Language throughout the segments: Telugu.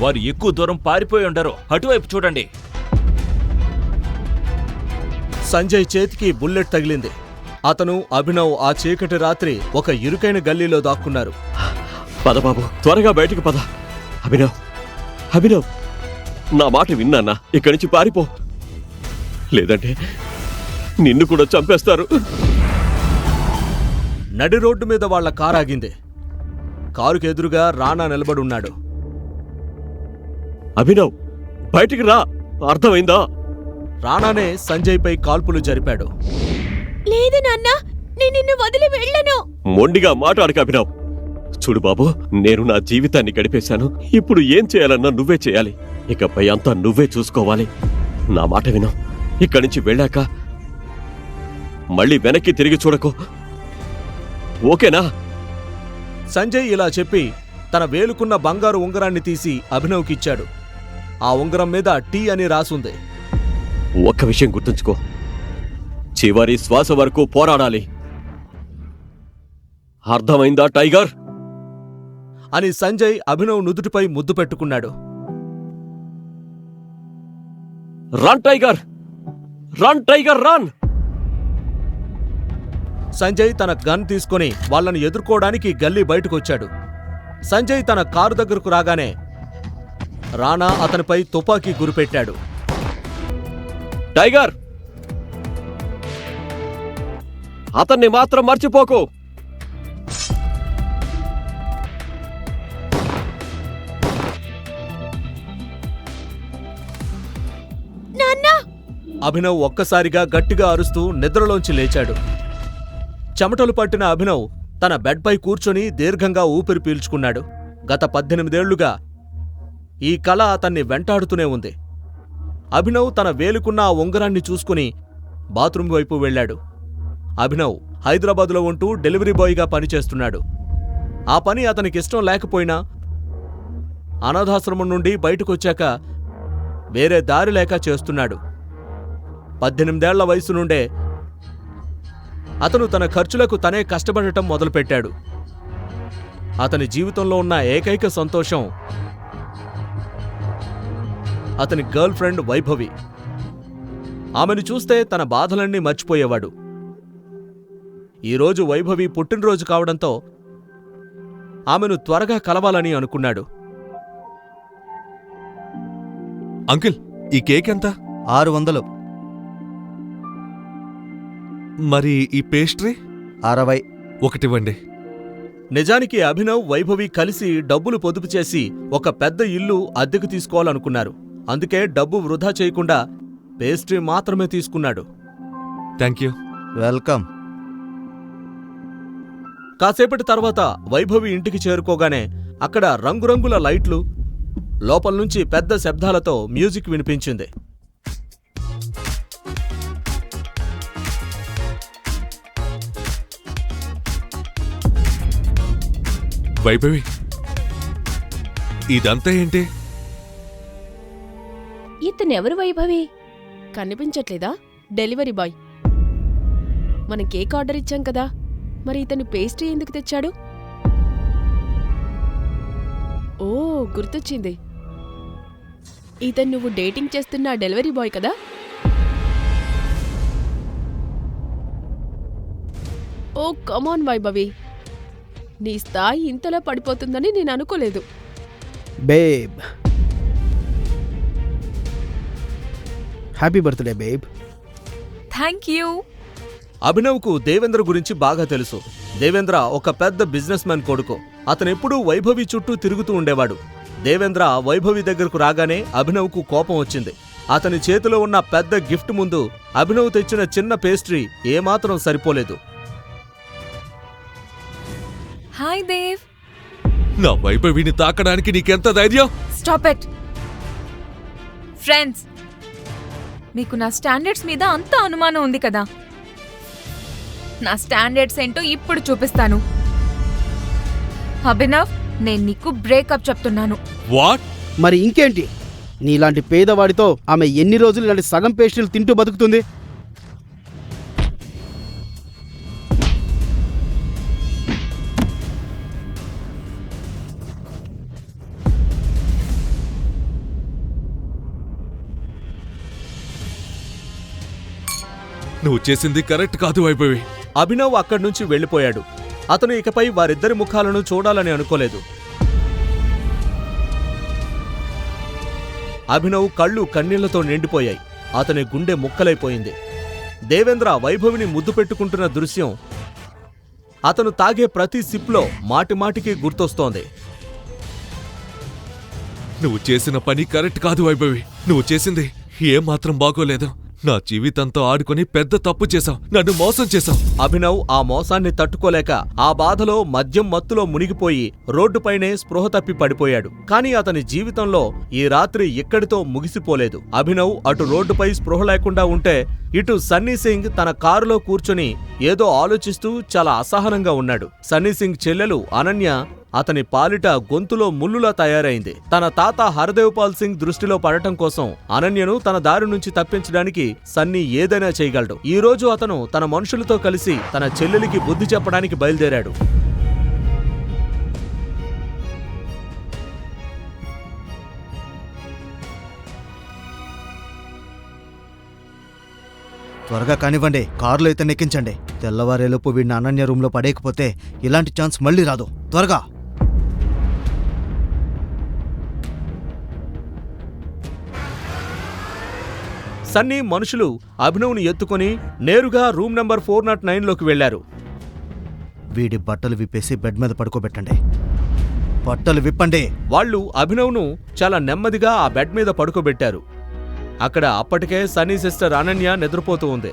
వారు ఎక్కువ దూరం పారిపోయి ఉండరు. అటువైపు చూడండి. సంజయ్ చేతికి బుల్లెట్ తగిలింది. అతను, అభినవ్ ఆ చీకటి రాత్రి ఒక ఇరుకైన గల్లీలో దాక్కున్నారు. పద బాబు, త్వరగా బయటికి పద. అభినవ్, అభినవ్, నా మాట విన్నానా? ఇక్కడి నుంచి పారిపో, లేదంటే నిన్ను కూడా చంపేస్తారు. నడి రోడ్డు మీద వాళ్ల కారు ఆగింది. కారుకు ఎదురుగా రాణా నిలబడున్నాడు. అభినవ్, బయటికి రా, అర్థమైందా? రాణానే సంజయ్పై కాల్పులు జరిపాడు. లేదు నాన్నా, నేను నిన్ను వదిలి వెళ్ళను. మొండిగా మాట్లాడక అభినవ్. చూడు బాబు, నేను నా జీవితాన్ని గడిపేశాను. ఇప్పుడు ఏం చేయాలన్నా నువ్వే చేయాలి. ఇకపై అంతా నువ్వే చూసుకోవాలి. నా మాట విను. ఇక్కడి నుంచి వెళ్ళాక మళ్ళీ వెనక్కి తిరిగి చూడకు, ఓకేనా? సంజయ్ ఇలా చెప్పి తన వేలుకున్న బంగారు ఉంగరాన్ని తీసి అభినవ్కిచ్చాడు. ఆ ఉంగరం మీద టీ అని రాసుంది. ఒక్క విషయం గుర్తుంచుకో, చివరి శ్వాస వరకు పోరాడాలి. అర్థమైందా టైగర్? అని సంజయ్ అభినవ్ నుదుటిపై ముద్దు పెట్టుకున్నాడు. Run tiger, run tiger, run! Sanjay తన గన్ తీసుకుని వాళ్లను ఎదుర్కోవడానికి గల్లీ బయటకొచ్చాడు. సంజయ్ తన కారు దగ్గరకు రాగానే రాణా అతనిపై తుపాకీ గురిపెట్టాడు. టైగర్, అతన్ని మాత్రం మర్చిపోకు. అభినవ్ ఒక్కసారిగా గట్టిగా అరుస్తూ నిద్రలోంచి లేచాడు. చెమటలు పట్టిన అభినవ్ తన బెడ్పై కూర్చొని దీర్ఘంగా ఊపిరి పీల్చుకున్నాడు. గత 18 ఏళ్లుగా ఈ కళ అతన్ని వెంటాడుతూనే ఉంది. అభినవ్ తన వేలుకున్న ఆ ఉంగరాన్ని చూసుకుని బాత్రూం వైపు వెళ్లాడు. అభినవ్ హైదరాబాదులో ఉంటూ డెలివరీ బాయ్గా పనిచేస్తున్నాడు. ఆ పని అతనికిష్టం లేకపోయినా అనాథాశ్రమం నుండి బయటకొచ్చాక వేరే దారి లేక చేస్తున్నాడు. 18 ఏళ్ల వయసు నుండే అతను తన ఖర్చులకు తనే కష్టపడటం మొదలుపెట్టాడు. అతని జీవితంలో ఉన్న ఏకైక సంతోషం అతని గర్ల్ ఫ్రెండ్ వైభవి. ఆమెను చూస్తే తన బాధలన్నీ మర్చిపోయేవాడు. ఈరోజు వైభవి పుట్టినరోజు కావడంతో ఆమెను త్వరగా కలవాలని అనుకున్నాడు. అంకిల్, ఈ కేక్ ఎంత? 600. మరి ఈ పేస్ట్రీ? 60. ఒకటివ్వండి. నిజానికి అభినవ్, వైభవి కలిసి డబ్బులు పొదుపు చేసి ఒక పెద్ద ఇల్లు అద్దెకు తీసుకోవాలనుకున్నారు. అందుకే డబ్బు వృధా చేయకుండా పేస్ట్రీ మాత్రమే తీసుకున్నాడు. Thank you. వెల్కమ్. కాసేపటి తర్వాత వైభవి ఇంటికి చేరుకోగానే అక్కడ రంగురంగుల లైట్లు, లోపల నుంచి పెద్ద శబ్దాలతో మ్యూజిక్ వినిపించింది. వైభవి, ఇదంతా ఏంటి? ఇతనెవరు వైభవి? కనిపించట్లేదా? Delivery boy. మన కేక్ ఆర్డర్ ఇచ్చాం కదా, మరి ఇతను పేస్ట్రీ ఎందుకు తెచ్చాడు? ఓ, గుర్తొచ్చింది. ఇతను నువ్వు డేటింగ్ చేస్తున్న డెలివరీ బాయ్ కదా? ఓ కమాన్ వైభవి, నీ స్థాయి ఇంతలా పడిపోతుందని నేను అనుకోలేదు. Babe, happy birthday babe. Thank you. అభినవ్కు దేవేంద్ర గురించి బాగా తెలుసు. దేవేంద్ర ఒక పెద్ద బిజినెస్ మ్యాన్ కొడుకు. అతనెప్పుడూ వైభవి చుట్టూ తిరుగుతూ ఉండేవాడు. దేవేంద్ర వైభవి దగ్గరకు రాగానే అభినవ్కు కోపం వచ్చింది. అతని చేతిలో ఉన్న పెద్ద గిఫ్ట్ ముందు అభినవ్ తెచ్చిన చిన్న పేస్ట్రీ ఏమాత్రం సరిపోలేదు. హాయ్ దేవ్. నా వైభవిని తాకడానికి నీకెంత ధైర్యం? Stop it. ఫ్రెండ్స్, మీకు నా స్టాండర్డ్స్ మీద అంత అనుమానం ఉంది కదా. నా స్టాండర్డ్స్ ఏంటో ఇప్పుడు చూపిస్తాను. అభినవ్, నేను నీకు బ్రేకప్ చెప్తున్నాను. వాట్? మరి ఇంకేంటి? నీలాంటి పేదవాడితో ఆమె ఎన్ని రోజులు ఇలాంటి సగం పేస్ట్రీలు తింటూ బతుకుతుంది? నువ్వు చేసింది కరెక్ట్ కాదు వైభవి. అభినవ్ అక్కడి నుంచి వెళ్ళిపోయాడు. అతను ఇకపై వారిద్దరి ముఖాలను చూడాలని అనుకోలేదు. అభినవ్ కళ్ళు కన్నీళ్లతో నిండిపోయాయి. అతని గుండె ముక్కలైపోయింది. దేవేంద్ర వైభవిని ముద్దు పెట్టుకుంటున్న దృశ్యం అతను తాగే ప్రతి సిప్లో మాటిమాటికి గుర్తొస్తోంది. నువ్వు చేసిన పని కరెక్ట్ కాదు వైభవి. నువ్వు చేసింది ఏమాత్రం బాగోలేదు. నా జీవితంతో ఆడుకొని పెద్ద తప్పు చేశావు. నన్ను మోసం చేశావు. అభినవ్ ఆ మోసాన్ని తట్టుకోలేక ఆ బాధలో మద్యం మత్తులో మునిగిపోయి రోడ్డుపైనే స్పృహ తప్పి పడిపోయాడు. కాని అతని జీవితంలో ఈ రాత్రి ఇక్కడితో ముగిసిపోలేదు. అభినవ్ అటు రోడ్డుపై స్పృహ లేకుండా ఉంటే, ఇటు సన్నీ సింగ్ తన కారులో కూర్చొని ఏదో ఆలోచిస్తూ చాలా అసహనంగా ఉన్నాడు. సన్నీ సింగ్ చెల్లెలు అనన్య అతని పాలిట గొంతులో ముల్లులా తయారైంది. తన తాత హరదేవ్ పాల్ సింగ్ దృష్టిలో పడటం కోసం అనన్యను తన దారి నుంచి తప్పించడానికి సన్నీ ఏదైనా చేయగలడు. ఈ రోజు అతను తన మనుషులతో కలిసి తన చెల్లెలికి బుద్ధి చెప్పడానికి బయలుదేరాడు. త్వరగా కానివ్వండి, కారులో అయితే నెక్కించండి. తెల్లవారేలోపు వీడిని అనన్య రూమ్లో పడేయకపోతే ఇలాంటి ఛాన్స్ మళ్ళీ రాదు. త్వరగా. సన్నీ మనుషులు అభినవ్ని ఎత్తుకొని నేరుగా రూమ్ నంబర్ 409లోకి వెళ్లారు. వీడి బట్టలు విప్పేసి బెడ్ మీద పడుకోబెట్టండి. బట్టలు విప్పండి. వాళ్ళు అభినవ్ను చాలా నెమ్మదిగా ఆ బెడ్ మీద పడుకోబెట్టారు. అక్కడ అప్పటికే సన్నీ సిస్టర్ అనన్య నిద్రపోతూ ఉంది.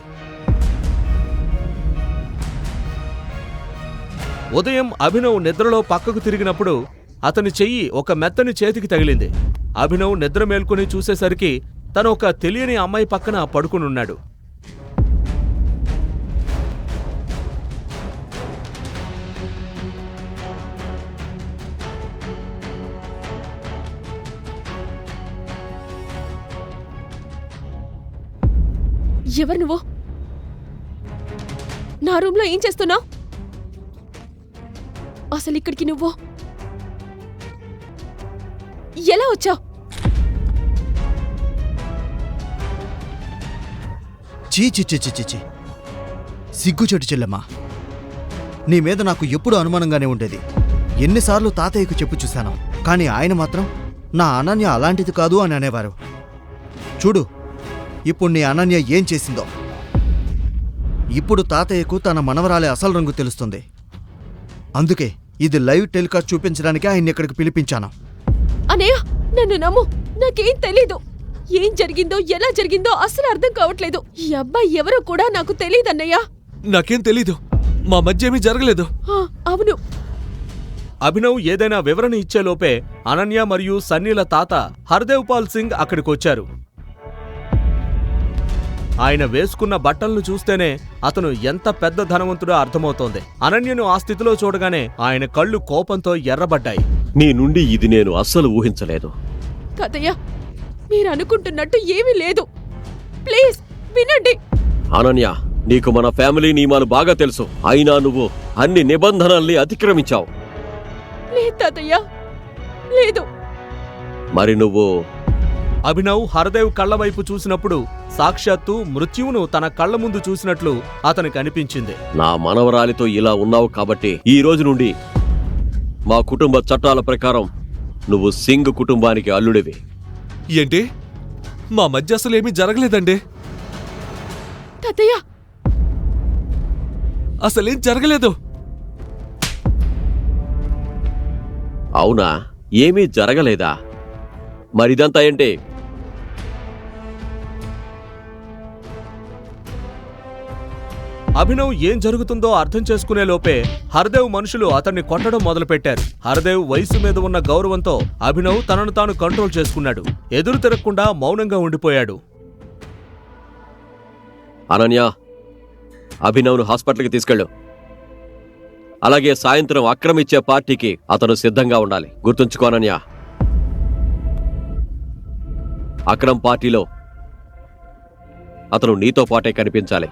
ఉదయం అభినవ్ నిద్రలో పక్కకు తిరిగినప్పుడు అతని చెయ్యి ఒక మెత్తని చేతికి తగిలింది. అభినవ్ నిద్ర మేల్కొని చూసేసరికి తను ఒక తెలియని అమ్మాయి పక్కన పడుకునున్నాడు. ఎవరు నువ్వు? నా రూమ్లో ఏం చేస్తున్నావు? అసలు ఇక్కడికి నువ్వు ఎలా వచ్చావు? చీ చీ చీ చీ చీ, సిగ్గుచెట్టు చెల్లెమ్మా. నీ మీద నాకు ఎప్పుడూ అనుమానంగానే ఉండేది. ఎన్నిసార్లు తాతయ్యకు చెప్పు చూశాను, కానీ ఆయన మాత్రం నా అనన్య అలాంటిది కాదు అని అనేవారు. చూడు ఇప్పుడు నీ అనన్య ఏం చేసిందో. ఇప్పుడు తాతయ్యకు తన మనవరాలే అసలు రంగు తెలుస్తుంది. అందుకే ఇది లైవ్ టెలికాస్ట్ చూపించడానికి ఆయన్ని ఇక్కడికి పిలిపించాను. అనయ్య, నన్ను నమ్ము, నాకేం తెలీదు. ఏం జరిగిందో ఎలా జరిగిందో అస్సలు అర్థం కావట్లేదు. ఈ అబ్బాయి ఎవరో కూడా నాకు తెలీదన్నయ్యా. నాకేం తెలీదు. మా మధ్య ఏమీ జరగలేదు. అవును. అభినవ్ ఏదైనా వివరణ ఇచ్చేలోపే అనన్య మరియు సన్నీల తాత హర్దేవ్ పాల్ సింగ్ అక్కడికొచ్చారు. ఆయన వేసుకున్న బట్టలను చూస్తేనే అతను ఎంత పెద్ద ధనవంతుడో అర్థమవుతోంది. అనన్యను ఆ స్థితిలో చూడగానే ఆయన కళ్ళు కోపంతో ఎర్రబడ్డాయి. నీ నుండి ఇది నేను అస్సలు ఊహించలేదు. కదయ్య, మీరు అనుకుంటున్నట్టు ఏమీ లేదు. ప్లీజ్ వినండి. అనన్య, నీకు మన ఫ్యామిలీ నియమాలు బాగా తెలుసు. అయినా నువ్వు అన్ని నిబంధనల్ని అతిక్రమించావు. లేదు తాతయ్య, లేదు. మరి నువ్వు... అభినవ్ హరదేవ్ కళ్లవైపు చూసినప్పుడు సాక్షాత్తు మృత్యువును తన కళ్ల ముందు చూసినట్లు అతనికి అనిపించింది. నా మనవరాలితో ఇలా ఉన్నావు కాబట్టి ఈ రోజు నుండి మా కుటుంబ చట్టాల ప్రకారం నువ్వు సింగ్ కుటుంబానికి అల్లుడివి. ఏంటి? మా మధ్య అసలు ఏమీ జరగలేదండి. తాతయ్య, అసలేం జరగలేదు. అవునా? ఏమీ జరగలేదా? మరిదంతా ఏంటి? అభినవ్ ఏం జరుగుతుందో అర్థం చేసుకునే లోపే హర్దేవ్ మనుషులు అతన్ని కొట్టడం మొదలుపెట్టారు. హర్దేవ్ వయసు మీద ఉన్న గౌరవంతో అభినవ్ తనను తాను కంట్రోల్ చేసుకున్నాడు. ఎదురు తిరగకుండా మౌనంగా ఉండిపోయాడు. అనన్య, అభినవ్ను హాస్పిటల్కి తీసుకెళ్ళు. అలాగే సాయంత్రం అక్రమిచ్చే పార్టీకి అతను సిద్ధంగా ఉండాలి. గుర్తుంచుకో అనన్య, అక్రమ్ పార్టీలో అతను నీతో పాటే కనిపించాలి.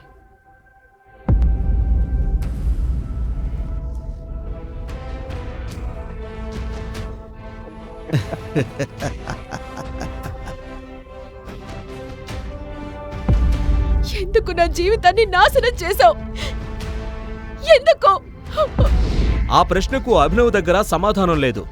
ఎందుకు నా జీవితాన్ని నాశనం చేశావు? ఎందుకు? ఆ ప్రశ్నకు అభినవ్ దగ్గర సమాధానం లేదు.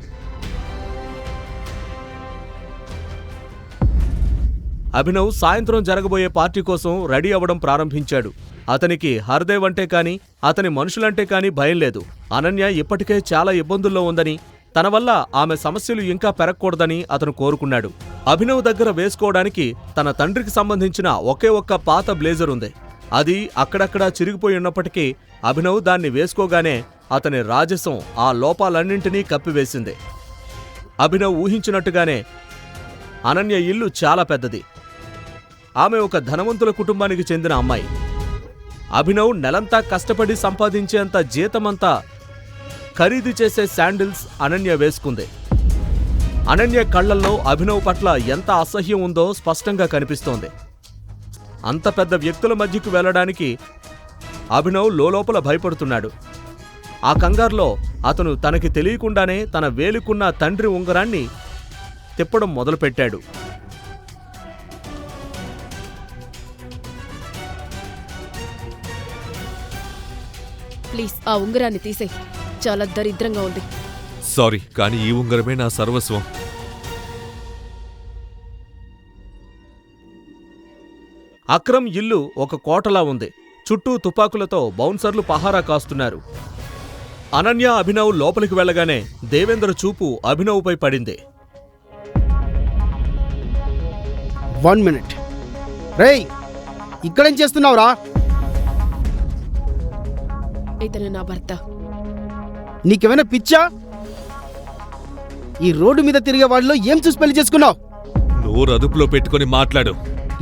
అభినవ్ సాయంత్రం జరగబోయే పార్టీ కోసం రెడీ అవ్వడం ప్రారంభించాడు. అతనికి హర్దేవ్ అంటే కాని అతని మనుషులంటే కాని భయం లేదు. అనన్య ఇప్పటికే చాలా ఇబ్బందుల్లో ఉందని, తన వల్ల ఆమె సమస్యలు ఇంకా పెరగకూడదని అతను కోరుకున్నాడు. అభినవ్ దగ్గర వేసుకోవడానికి తన తండ్రికి సంబంధించిన ఒకే ఒక్క పాత బ్లేజర్ ఉంది. అది అక్కడక్కడా చిరిగిపోయి ఉన్నప్పటికీ అభినవ్ దాన్ని వేసుకోగానే అతని రాజసం ఆ లోపాలన్నింటినీ కప్పివేసింది. అభినవ్ ఊహించినట్టుగానే అనన్య ఇల్లు చాలా పెద్దది. ఆమె ఒక ధనవంతుల కుటుంబానికి చెందిన అమ్మాయి. అభినవ్ నెలంతా కష్టపడి సంపాదించేంత జీతమంతా ఖరీదు చేసే శాండిల్స్ అనన్య వేసుకుంది. అనన్య కళ్లల్లో అభినవ్ పట్ల ఎంత అసహ్యం ఉందో స్పష్టంగా కనిపిస్తోంది. అంత పెద్ద వ్యక్తుల మధ్యకు వెళ్లడానికి అభినవ్ లోలోపల భయపడుతున్నాడు. ఆ కంగారులో అతను తనకి తెలియకుండానే తన వేలుకున్న తండ్రి ఉంగరాన్ని తిప్పడం మొదలుపెట్టాడు. ప్లీజ్ ఆ ఉంగరాన్ని తీసేయ్. చాలా దరిద్రంగా ఉంది. సారీ, కానీ ఈ ఉంగరమే నా సర్వస్వం. అక్రమ్ ఇల్లు ఒక కోటలా ఉంది. చుట్టూ తుపాకులతో బౌన్సర్లు పహారా కాస్తున్నారు. అనన్య, అభినవ్ లోపలికి వెళ్లగానే దేవేంద్ర చూపు అభినవ్పై పడింది. 1 minute. రేయ్, ఇక్కడేం చేస్తున్నావురా? ఇతను నా భర్త. నీకేమైనా పిచ్చా? ఈ రోడ్డు మీద తిరిగే వాళ్ళలో ఏం చూసి పెళ్లి చేసుకున్నావు? నోరు అదుపులో పెట్టుకొని మాట్లాడు.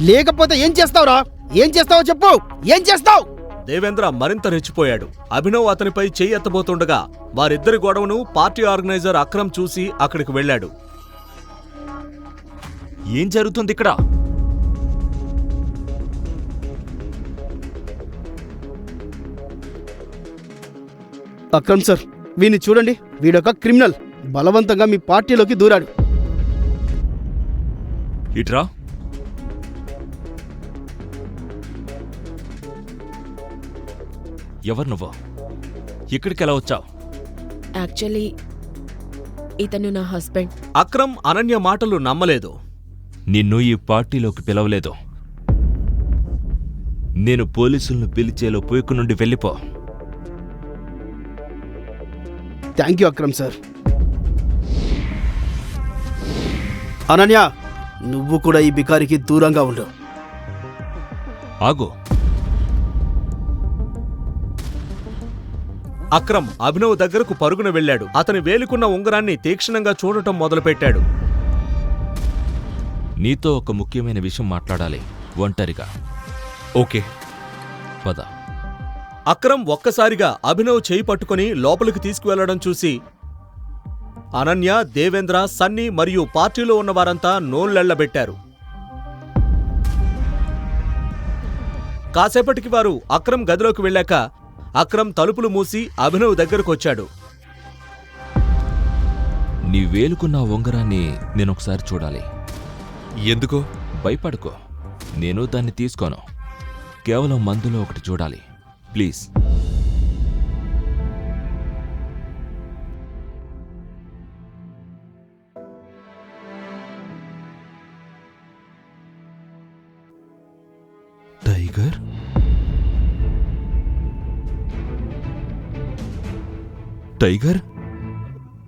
లేకపోతే ఏం చేస్తావురా? ఏం చేస్తావో చెప్పు. ఏం చేస్తావు? దేవేంద్ర మరింత రెచ్చిపోయాడు. అభినవ్ అతనిపై చెయ్యి ఎత్తబోతుండగా వారిద్దరి గొడవను పార్టీ ఆర్గనైజర్ అక్రమ్ చూసి అక్కడికి వెళ్ళాడు. ఏం జరుగుతుంది ఇక్కడ? అక్రమ్ సార్, వీడిని చూడండి. వీడొక క్రిమినల్. బలవంతంగా మీ పార్టీలోకి దూరాడు. ఇట్రా. ఎవరు నువ్వు? ఇక్కడికి ఎలా వచ్చావు? యాక్చువల్లీ ఇతను నా హస్బెండ్. అక్రమ్ అనన్య మాటలు నమ్మలేదు. నిన్ను ఈ పార్టీలోకి పిలవలేదు. నేను పోలీసులను పిలిచేలో పోయికు నుండి వెళ్ళిపో. Thank you Akram sir. Ananya, నువ్వు కూడా ఈ బికారికి దూరంగా ఉండు. ఆగు. అక్రమ్ అభినవ్ దగ్గరకు పరుగున వెళ్ళాడు. అతని వేలుకున్న ఉంగరాన్ని తీక్షణంగా చూడటం మొదలుపెట్టాడు. నీతో ఒక ముఖ్యమైన విషయం మాట్లాడాలి, ఒంటరిగా. ఓకే, పద. అక్రమ్ ఒక్కసారిగా అభినవ్ చేయి పట్టుకుని లోపలికి తీసుకువెళ్లడం చూసి అనన్య, దేవేంద్ర, సన్నీ మరియు పార్టీలో ఉన్న వారంతా నోళ్లెళ్లబెట్టారు. కాసేపటికి వారు అక్రమ్ గదిలోకి వెళ్ళాక అక్రమ్ తలుపులు మూసి అభినవ్ దగ్గరకొచ్చాడు. నీ వేలుకున్న ఉంగరాన్ని నేనొకసారి చూడాలి. ఎందుకో? భయపడుకో, నేను దాన్ని తీసుకోను. కేవలం మందులో ఒకటి చూడాలి, ప్లీజ్. టైగర్? టైగర్?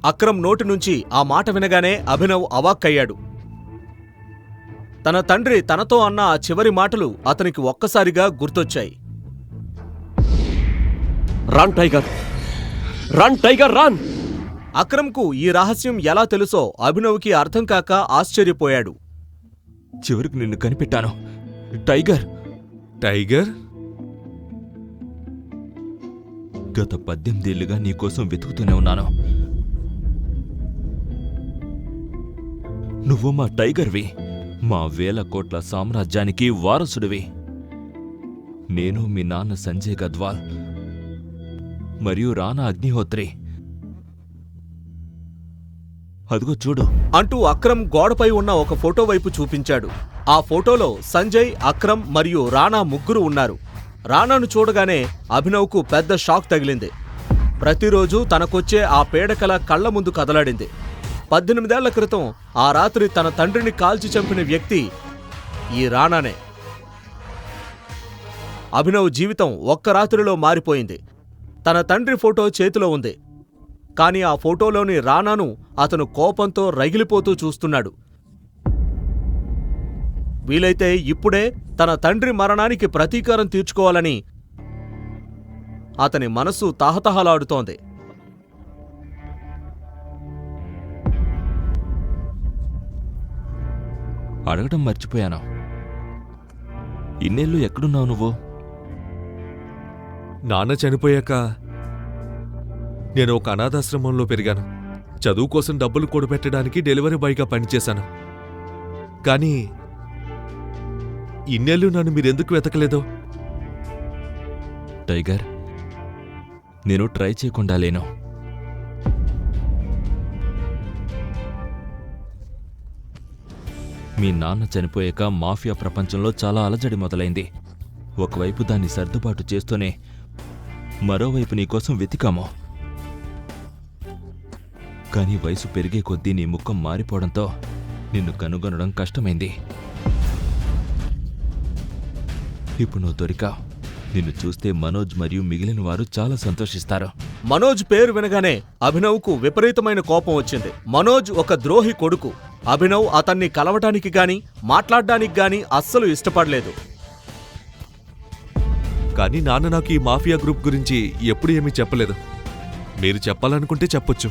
అక్రమ్ నోటి నుంచి ఆ మాట వినగానే అభినవ్ అవాక్కయ్యాడు. తన తండ్రి తనతో అన్న ఆ చివరి మాటలు అతనికి ఒక్కసారిగా గుర్తొచ్చాయి. Run tiger, run tiger, run! అక్రమ్కు ఈ రహస్యం ఎలా తెలుసో అభినవ్కి అర్థం కాక ఆశ్చర్యపోయాడు. చివరికి నిన్ను కనిపెట్టాను, టైగర్. టైగర్? గత 18 ఏళ్లుగా నీకోసం వెతుకుతూనే ఉన్నాను. నువ్వు మా టైగర్వి, మా 1000 కోట్ల సామ్రాజ్యానికి వారసుడివి. నేను మీ నాన్న సంజయ్ గద్వాల్ మరియు రానా అగ్నిహోత్రి. అదిగో చూడు అంటూ అక్రమ్ గోడపై ఉన్న ఒక ఫోటో వైపు చూపించాడు. ఆ ఫోటోలో సంజయ్, అక్రమ్ మరియు రాణా ముగ్గురు ఉన్నారు. రాణాను చూడగానే అభినవ్కు పెద్ద షాక్ తగిలింది. ప్రతిరోజు తనకొచ్చే ఆ పీడకల కళ్ల ముందు కదలాడింది. 18 ఏళ్ల క్రితం ఆ రాత్రి తన తండ్రిని కాల్చి చంపిన వ్యక్తి ఈ రాణానే. అభినవ్ జీవితం ఒక్క రాత్రిలో మారిపోయింది. తన తండ్రి ఫోటో చేతిలో ఉంది. కాని ఆ ఫోటోలోని రాణాను అతను కోపంతో రగిలిపోతూ చూస్తున్నాడు. వీలైతే ఇప్పుడే తన తండ్రి మరణానికి ప్రతీకారం తీర్చుకోవాలని అతని మనసు తహతహలాడుతోంది. అడగడం మర్చిపోయాను. ఇన్నేళ్ళు ఎక్కడున్నావు నువ్వు? నాన్న చనిపోయాక నేను ఒక అనాథాశ్రమంలో పెరిగాను. చదువు కోసం డబ్బులు కూడబెట్టడానికి డెలివరీ బాయ్గా పనిచేశాను. కానీ ఇన్నేళ్ళు నన్ను మీరెందుకు వెతకలేదు? టైగర్, నేను ట్రై చేయకుండా లేను. మీ నాన్న చనిపోయాక మాఫియా ప్రపంచంలో చాలా అలజడి మొదలైంది. ఒకవైపు దాన్ని సర్దుబాటు చేస్తూనే మరోవైపు నీకోసం వెతికాము. కానీ వయసు పెరిగే కొద్దీ నీ ముఖం మారిపోవడంతో నిన్ను కనుగొనడం కష్టమైంది. ఇప్పుడు నువ్వు దొరికావు. నిన్ను చూస్తే మనోజ్ మరియు మిగిలిన వారు చాలా సంతోషిస్తారు. మనోజ్ పేరు వినగానే అభినవ్కు విపరీతమైన కోపం వచ్చింది. మనోజ్ ఒక ద్రోహి కొడుకు. అభినవ్ అతన్ని కలవటానికి గాని మాట్లాడడానికి గాని అస్సలు ఇష్టపడలేదు. కానీ నాన్న నాకు ఈ మాఫియా గ్రూప్ గురించి ఎప్పుడు ఏమీ చెప్పలేదు. మీరు చెప్పాలనుకుంటే చెప్పొచ్చు.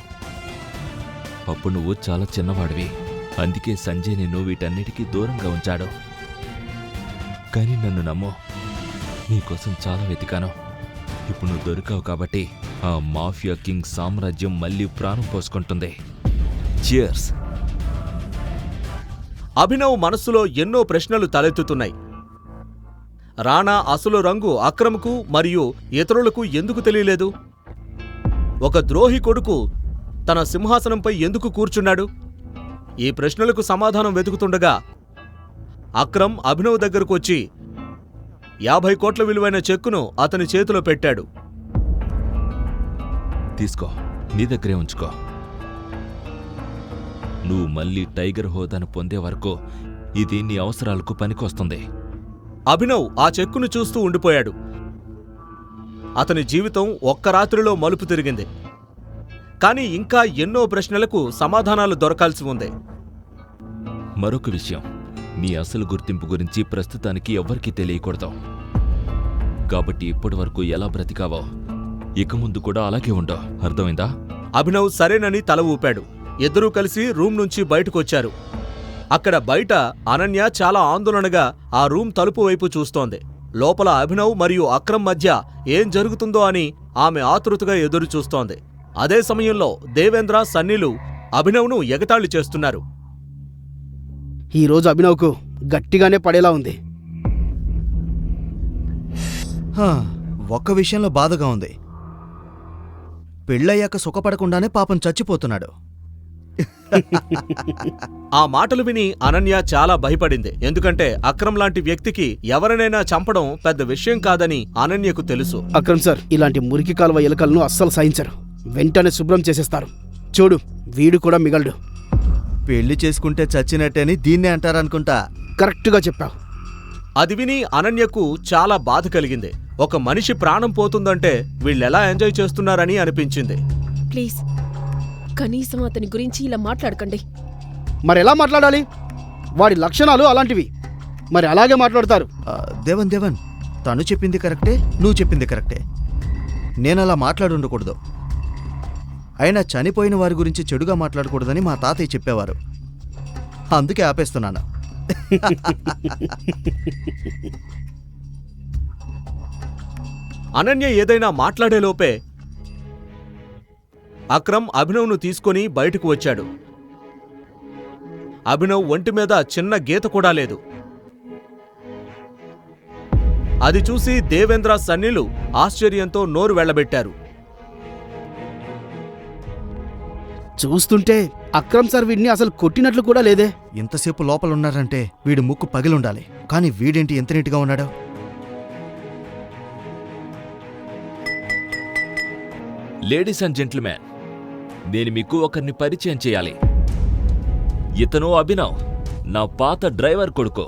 అప్పుడు నువ్వు చాలా చిన్నవాడివి. అందుకే సంజయ్ నిన్ను వీటన్నిటికీ దూరంగా ఉంచాడు. కానీ నన్ను నమ్ము, నీకోసం చాలా వెతికాను. ఇప్పుడు నువ్వు దొరికావు కాబట్టి ఆ మాఫియా కింగ్ సామ్రాజ్యం మళ్ళీ ప్రాణం పోసుకుంటుంది. చియర్స్. అభినవ్ మనస్సులో ఎన్నో ప్రశ్నలు తలెత్తుతున్నాయి. రాణా అసలు రంగు అక్రమ్కు మరియు ఇతరులకు ఎందుకు తెలియలేదు? ఒక ద్రోహి కొడుకు తన సింహాసనంపై ఎందుకు కూర్చున్నాడు? ఈ ప్రశ్నలకు సమాధానం వెతుకుతుండగా అక్రమ్ అభినవ్ దగ్గరకు వచ్చి 50 కోట్ల విలువైన చెక్కును అతని చేతిలో పెట్టాడు. తీసుకో, నీ దగ్గరే ఉంచుకో. నువ్వు మళ్ళీ టైగర్ హోదాను పొందే వరకు ఇది నీ అవసరాలకు పనికొస్తుంది. అభినవ్ ఆ చెక్కును చూస్తూ ఉండిపోయాడు. అతని జీవితం ఒక్క రాత్రిలో మలుపు తిరిగింది. కాని ఇంకా ఎన్నో ప్రశ్నలకు సమాధానాలు దొరకాల్సి ఉంది. మరొక విషయం, నీ అసలు గుర్తింపు గురించి ప్రస్తుతానికి ఎవ్వరికీ తెలియకూడదు. కాబట్టి ఇప్పటి వరకు ఎలా బ్రతికావో ఇక ముందు కూడా అలాగే ఉండో. అర్థమైందా? అభినవ్ సరేనని తల ఊపాడు. ఇద్దరూ కలిసి రూమ్ నుంచి బయటకొచ్చారు. అక్కడ బయట అనన్య చాలా ఆందోళనగా ఆ రూమ్ తలుపు వైపు చూస్తోంది. లోపల అభినవ్ మరియు అక్రమ్ మధ్య ఏం జరుగుతుందో అని ఆమె ఆతృతగా ఎదురు చూస్తోంది. అదే సమయంలో దేవేంద్ర, సన్నీలు అభినవ్ను ఎగతాళి చేస్తున్నారు. ఈరోజు అభినవ్కు గట్టిగానే పడేలా ఉంది. ఒక్క విషయంలో బాధగా ఉంది. పెళ్ళయ్యాక సుఖపడకుండానే పాపం చచ్చిపోతున్నాడు. ఆ మాటలు విని అనన్య చాలా భయపడింది. ఎందుకంటే అక్రమ్ లాంటి వ్యక్తికి ఎవరినైనా చంపడం పెద్ద విషయం కాదని అనన్యకు తెలుసు. అక్రమ్ సార్ ఇలాంటి మురికి కాలువ ఎలుకలను అస్సలు సహించరు. వెంటనే శుభ్రం చేసేస్తారు. చూడు, వీడు కూడా మిగలడు. పెళ్లి చేసుకుంటే చచ్చినట్టేని దీన్నే అంటారనుకుంటా. కరెక్ట్గా చెప్పావు. అది విని అనన్యకు చాలా బాధ కలిగింది. ఒక మనిషి ప్రాణం పోతుందంటే వీళ్ళెలా ఎంజాయ్ చేస్తున్నారని అనిపించింది. ప్లీజ్ కనీసం అతని గురించి ఇలా మాట్లాడకండి. మరెలా మాట్లాడాలి? వాడి లక్షణాలు అలాంటివి. మరి అలాగే మాట్లాడతారు. దేవన్ తను చెప్పింది కరెక్టే, నువ్వు చెప్పింది కరెక్టే. నేనలా మాట్లాడుండకూడదు. అయినా చనిపోయిన వారి గురించి చెడుగా మాట్లాడకూడదని మా తాతయ్య చెప్పేవారు. అందుకే ఆపేస్తున్నాను. అనన్య ఏదైనా మాట్లాడేలోపే అక్రమ్ అభినవ్ను తీసుకుని బయటకు వచ్చాడు. అభినవ్ ఒంటి మీద చిన్న గీత కూడా లేదు. అది చూసి దేవేంద్ర, సన్నీలు ఆశ్చర్యంతో నోరు వెళ్లబెట్టారు. చూస్తుంటే అక్రమ్ సార్ వీడిని అసలు కొట్టినట్లు కూడా లేదే. ఇంతసేపు లోపల ఉన్నారంటే వీడి ముక్కు పగిలుండాలి. కానీ వీడేంటి ఎంత నీట్గా ఉన్నాడు? లేడీస్ అండ్ జెంటిల్మెన్, నేను మీకు ఒకరిని పరిచయం చేయాలి. ఇతను అభినవ్, నా పాత డ్రైవర్ కొడుకు.